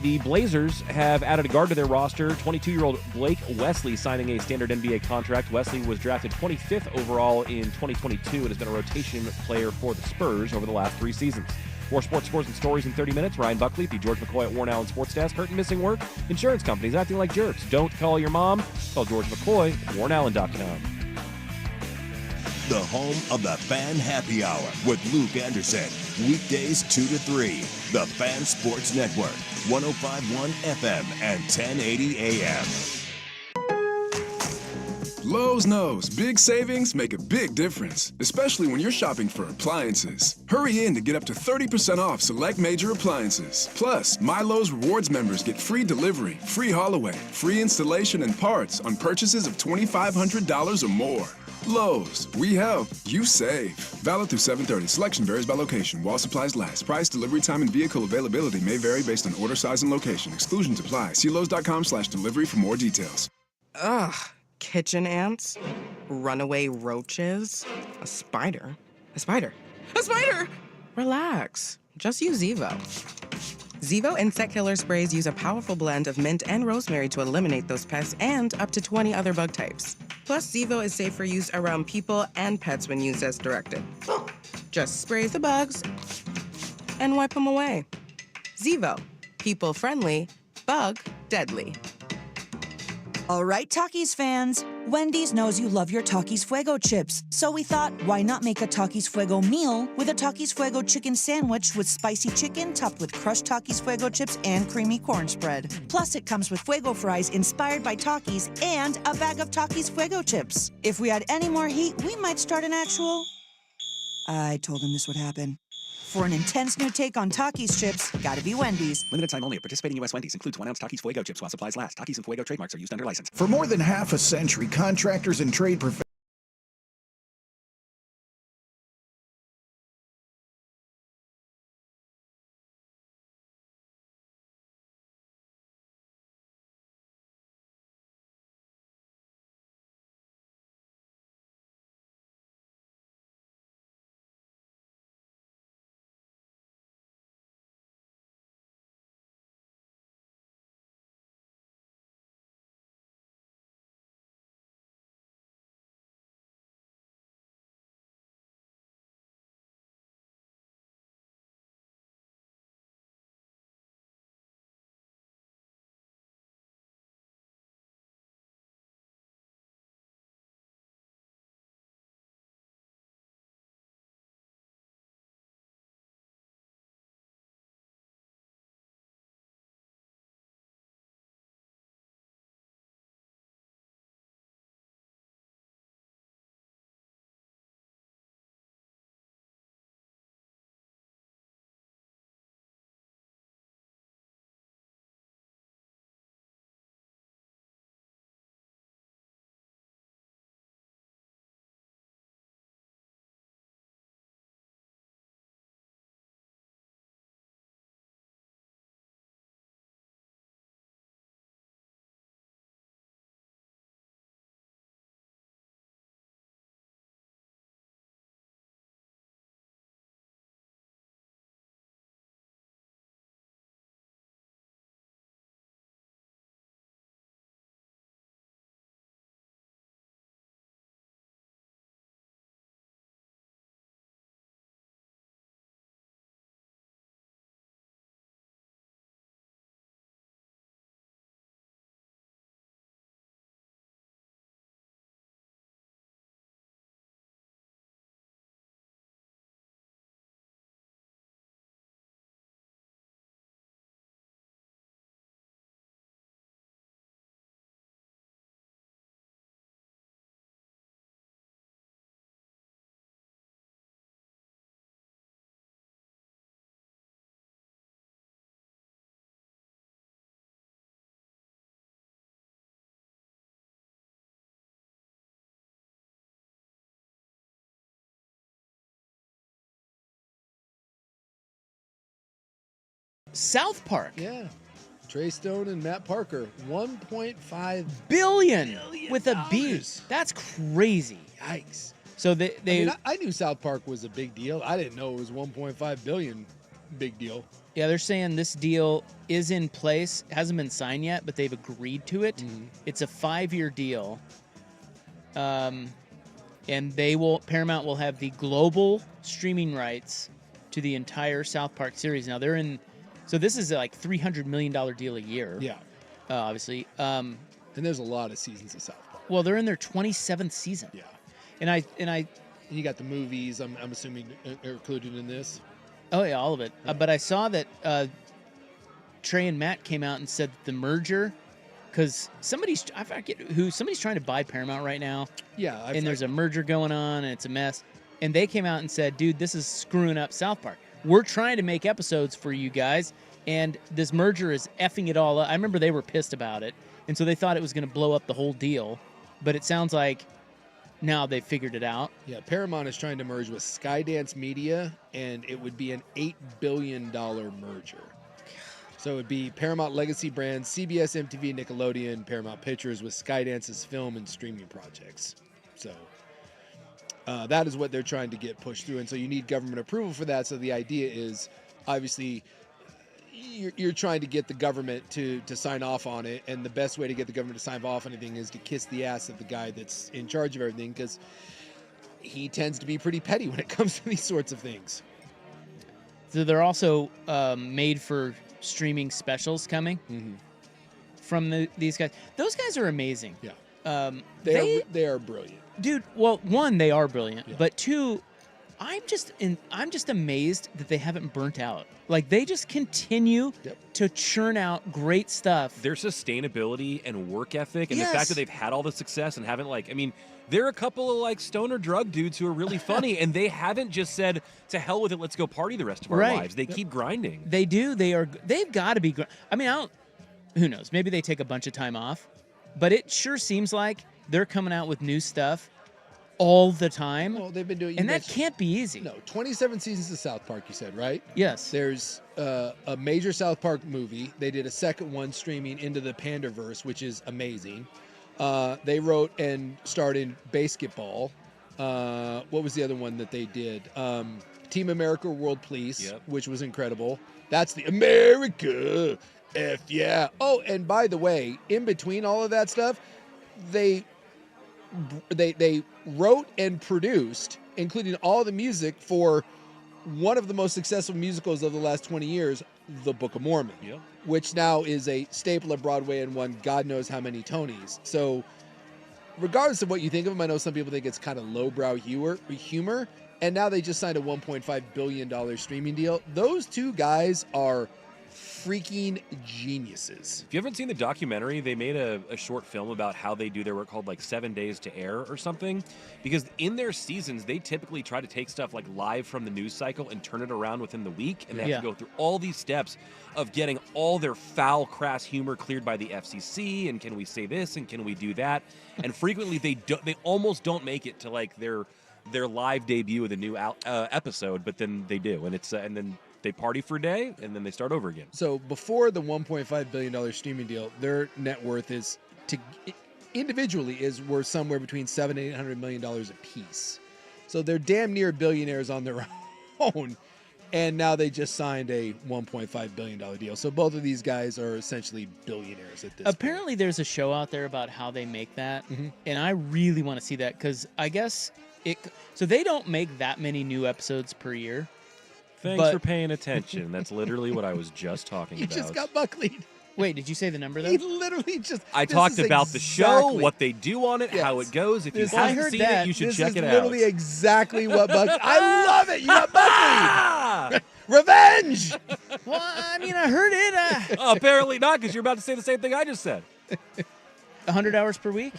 The Blazers have added a guard to their roster, 22-year-old Blake Wesley signing a standard NBA contract. Wesley was drafted 25th overall in 2022 and has been a rotation player for the Spurs over the last 3 seasons. More sports scores and stories in 30 minutes. Ryan Buckley, the George McCoy at Warren Allen Sports Desk. Hurt and missing work? Insurance companies acting like jerks. Don't call your mom. Call George McCoy at WarrenAllen.com. The home of the Fan Happy Hour with Luke Anderson. Weekdays 2 to 3. The Fan Sports Network, 105.1 FM and 1080 AM. Lowe's knows big savings make a big difference, especially when you're shopping for appliances. Hurry in to get up to 30% off select major appliances. Plus, My Lowe's Rewards members get free delivery, free haul away, free installation and parts on purchases of $2,500 or more. Lowe's, we help, you save. Valid through 7/30. Selection varies by location. While supplies last. Price, delivery time, and vehicle availability may vary based on order size and location. Exclusions apply. See Lowe's.com/delivery for more details. Ugh. kitchen ants, runaway roaches, a spider. A spider. A spider! Relax. Just use Zevo. Zevo insect killer sprays use a powerful blend of mint and rosemary to eliminate those pests and up to 20 other bug types. Plus, Zevo is safe for use around people and pets when used as directed. Just spray the bugs and wipe them away. Zevo. People friendly, bug deadly. All right, Takis fans. Wendy's knows you love your Takis Fuego chips, so we thought, why not make a Takis Fuego meal with a Takis Fuego chicken sandwich with spicy chicken topped with crushed Takis Fuego chips and creamy corn spread. Plus, it comes with Fuego fries inspired by Takis and a bag of Takis Fuego chips. If we had any more heat, we might start an actual... I told him this would happen. For an intense new take on Takis chips, gotta be Wendy's. Limited time only at participating U.S. Wendy's. Includes 1 ounce Takis Fuego chips while supplies last. Takis and Fuego trademarks are used under license. For more than half a century, contractors and trade professionals. South Park. Yeah. Trey Stone and Matt Parker. 1.5 billion with a B. That's crazy. Yikes. So I knew South Park was a big deal. I didn't know it was 1.5 billion big deal. Yeah, they're saying this deal is in place. It hasn't been signed yet, but they've agreed to it. Mm-hmm. It's a 5-year deal. And Paramount will have the global streaming rights to the entire South Park series. Now so this is like $300 million deal a year. Yeah. Obviously. And there's a lot of seasons of South Park. Well, they're in their 27th season. Yeah. And you got the movies, I'm assuming, are included in this. Oh yeah, all of it. Right. But I saw that Trey and Matt came out and said that the merger, because somebody's trying to buy Paramount right now. Yeah. There's a merger going on and it's a mess. And they came out and said, dude, this is screwing up South Park. We're trying to make episodes for you guys, and this merger is effing it all up. I remember they were pissed about it, and so they thought it was going to blow up the whole deal. But it sounds like now they figured it out. Yeah, Paramount is trying to merge with Skydance Media, and it would be an $8 billion merger. So it'd be Paramount Legacy Brands, CBS, MTV, Nickelodeon, Paramount Pictures with Skydance's film and streaming projects. So that is what they're trying to get pushed through. And so you need government approval for that. So the idea is, obviously, you're trying to get the government to sign off on it. And the best way to get the government to sign off on anything is to kiss the ass of the guy that's in charge of everything, because he tends to be pretty petty when it comes to these sorts of things. So they're also made for streaming specials coming from these guys. Those guys are amazing. Yeah. They are brilliant. Dude, well, one, they are brilliant, but two, I'm just amazed that they haven't burnt out. Like, they just continue to churn out great stuff. Their sustainability and work ethic and the fact that they've had all the success and haven't, like, I mean, there are a couple of, like, stoner drug dudes who are really funny, and they haven't just said, to hell with it, let's go party the rest of our lives. They keep grinding. They do. They've got to be, I mean, who knows? Maybe they take a bunch of time off, but it sure seems like they're coming out with new stuff all the time. Well, they've been doing, and that can't be easy. No, 27 seasons of South Park, you said, right? Yes. There's a major South Park movie. They did a second one streaming into the Pandaverse, which is amazing. They wrote and starred in Basketball. What was the other one that they did? Team America World Police, which was incredible. That's the America. F yeah. Oh, and by the way, in between all of that stuff, they wrote and produced, including all the music for one of the most successful musicals of the last 20 years, The Book of Mormon, which now is a staple of Broadway and won God knows how many Tonys. So regardless of what you think of them, I know some people think it's kind of lowbrow humor, and now they just signed a $1.5 billion streaming deal. Those two guys are freaking geniuses. If you haven't seen the documentary, they made a short film about how they do their work called like 7 Days to Air or something, because in their seasons they typically try to take stuff like live from the news cycle and turn it around within the week, and they have to go through all these steps of getting all their foul, crass humor cleared by the FCC, and can we say this and can we do that, and frequently they almost don't make it to like their live debut of the new episode, but then they do, and it's and then they party for a day, and then they start over again. So before the $1.5 billion streaming deal, their net worth is individually worth somewhere between $700 and $800 million a piece. So they're damn near billionaires on their own, and now they just signed a $1.5 billion deal. So both of these guys are essentially billionaires at this Apparently, there's a show out there about how they make that, and I really want to see that, because I guess so they don't make that many new episodes per year. Thanks for paying attention. That's literally what I was just talking about. You just got buckled. Wait, did you say the number, though? He literally just... I talked about the show, what they do on it, how it goes. If you haven't seen it, you should check it out. This is literally exactly what Buckley... I love it! You got buckled! Revenge! Well, I mean, I heard it. Apparently not, because you're about to say the same thing I just said. 100 hours per week?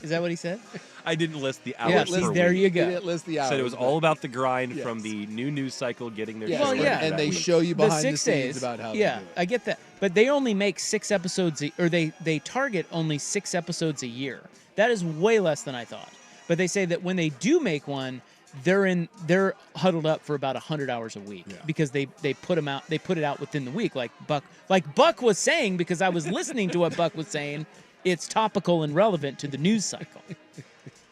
Is that what he said? I didn't list the hours per week. There you go. He didn't list the hours. Said it was all about the grind from the new news cycle getting their show. And they show you behind the scenes about how they do it. I get that. But they only make 6 episodes, or they target only 6 episodes a year. That is way less than I thought. But they say that when they do make one, they're huddled up for about 100 hours a week because they put them out. They put it out within the week, like Buck was saying, because I was listening to what Buck was saying. It's topical and relevant to the news cycle.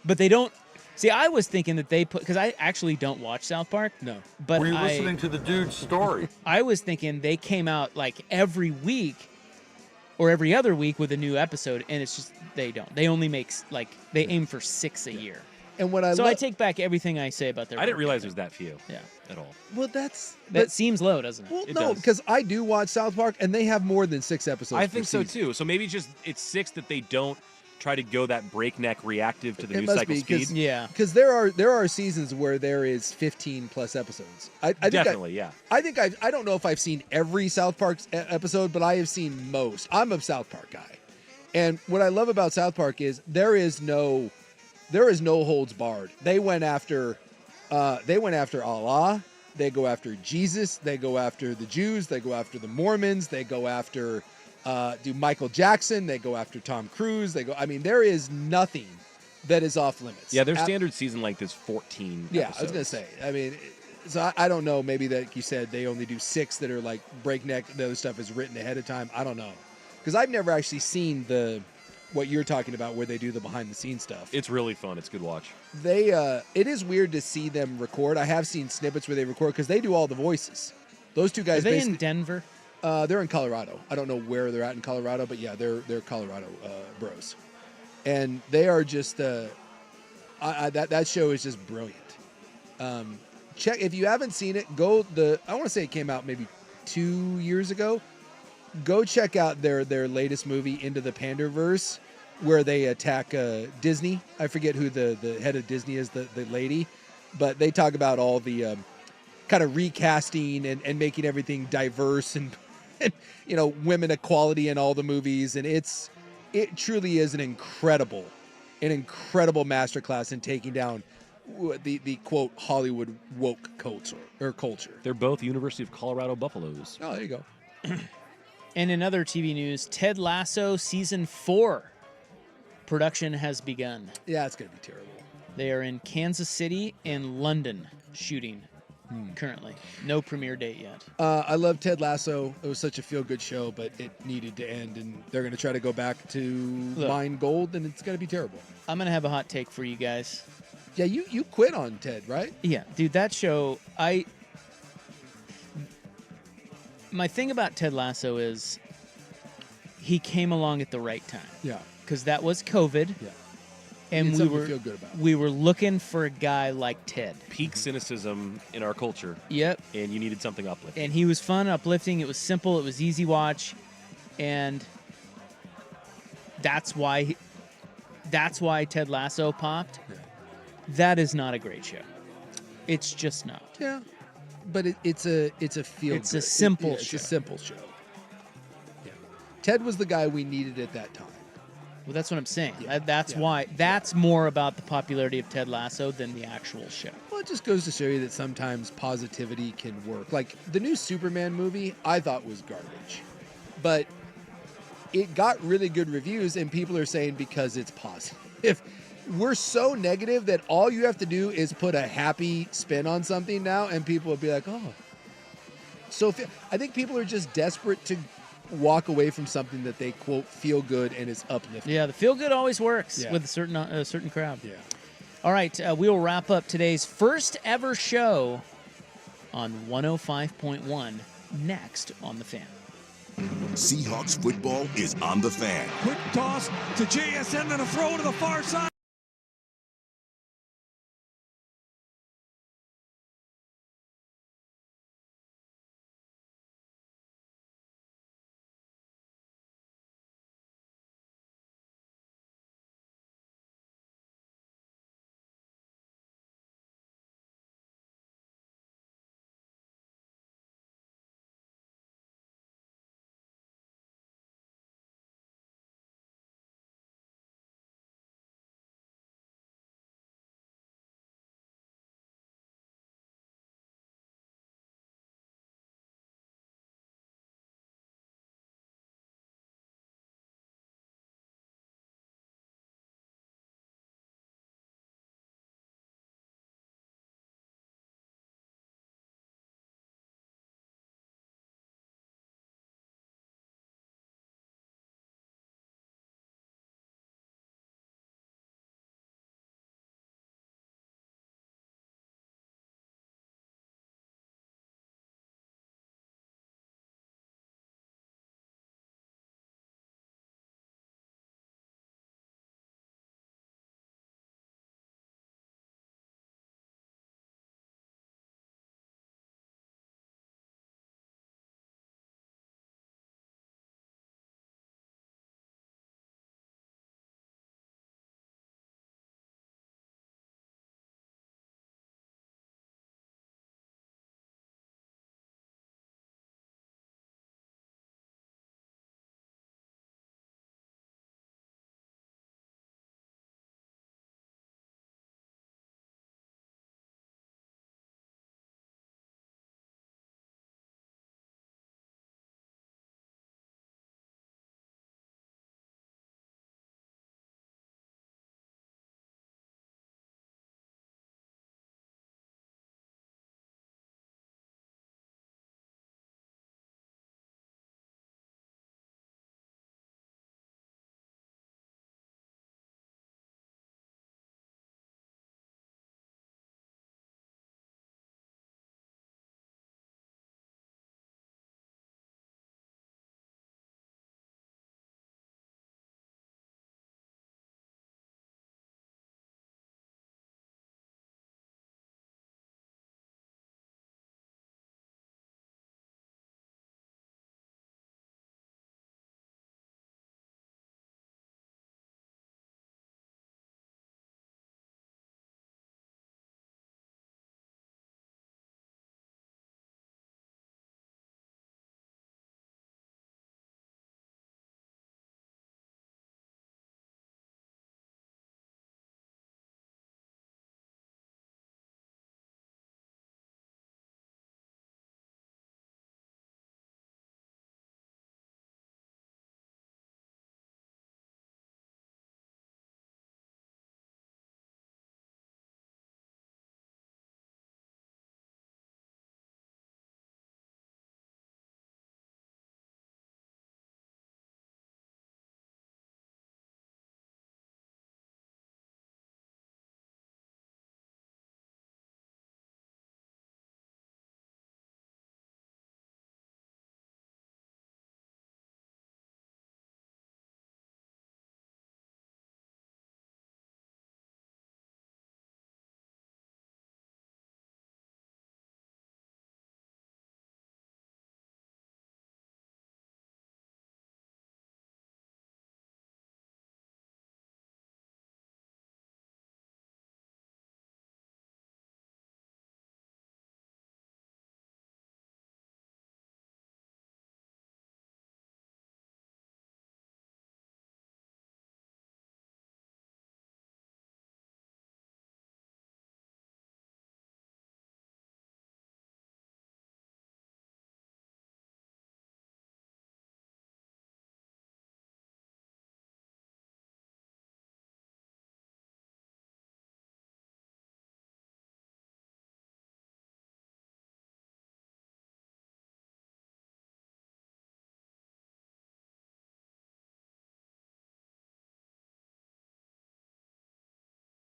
But they don't... See, I was thinking that they put... Because I actually don't watch South Park. No. But Were you listening to the dude's story? I was thinking they came out like every week or every other week with a new episode, and it's just... They don't. They only make... Like, they aim for 6 a year. And what I take back everything I say about their... I didn't realize it was that few. Yeah. At all. Well, that seems low, doesn't it? Well, It no, does. because I do watch South Park, and they have more than 6 episodes. I think per so season. too. So maybe it's 6 that they don't try to go that breakneck reactive to the It news must cycle be, speed. because there are seasons where there is 15 plus episodes. I Definitely, yeah. I think I don't know if I've seen every South Park episode, but I have seen most. I'm a South Park guy, and what I love about South Park is there is no holds barred. They went after Allah. They go after Jesus. They go after the Jews. They go after the Mormons. They go after Michael Jackson. They go after Tom Cruise. I mean, there is nothing that is off limits. Yeah, their standard season length is 14 Yeah, episodes. I was going to say. I mean, So I don't know. Maybe that, like you said, they only do 6 that are like breakneck. The other stuff is written ahead of time. I don't know, because I've never actually seen what you're talking about, where they do the behind the scenes stuff. It's really fun. It's a good watch. It is weird to see them record. I have seen snippets where they record because they do all the voices. Those two guys. Are they in Denver? They're in Colorado. I don't know where they're at in Colorado, but yeah, they're Colorado bros, and they are just that show is just brilliant. Check if you haven't seen it. I want to say it came out maybe 2 years ago. Go check out their latest movie, Into the Panderverse, where they attack Disney. I forget who the head of Disney is, the lady, but they talk about all the kind of recasting and making everything diverse and women equality in all the movies, and it truly is an incredible masterclass in taking down the quote Hollywood woke culture. They're both University of Colorado Buffaloes. Oh, there you go. And in other TV news, Ted Lasso Season 4 production has begun. Yeah, it's going to be terrible. They are in Kansas City and London shooting currently. No premiere date yet. I love Ted Lasso. It was such a feel-good show, but it needed to end, and they're going to try to go back to mine gold, and it's going to be terrible. I'm going to have a hot take for you guys. Yeah, you quit on Ted, right? Yeah, dude, that show, my thing about Ted Lasso is he came along at the right time. Yeah. Because that was COVID. Yeah. And we were looking for a guy like Ted. Peak cynicism in our culture. Yep. And you needed something uplifting. And he was fun, uplifting. It was simple. It was easy watch. And that's why Ted Lasso popped. Yeah. That is not a great show. It's just not. Yeah. But it's a feel. It's a simple show. It's a simple show. Yeah. Ted was the guy we needed at that time. Well, that's what I'm saying. Yeah. That's why. That's more about the popularity of Ted Lasso than the actual show. Well, it just goes to show you that sometimes positivity can work. Like the new Superman movie, I thought was garbage, but it got really good reviews, and people are saying because it's positive. We're so negative that all you have to do is put a happy spin on something now, and people will be like, oh. So I think people are just desperate to walk away from something that they, quote, feel good and is uplifting. Yeah, the feel good always works with a certain crowd. Yeah. All right, we will wrap up today's first ever show on 105.1 next on The Fan. Seahawks football is on The Fan. Quick toss to JSN and a throw to the far side.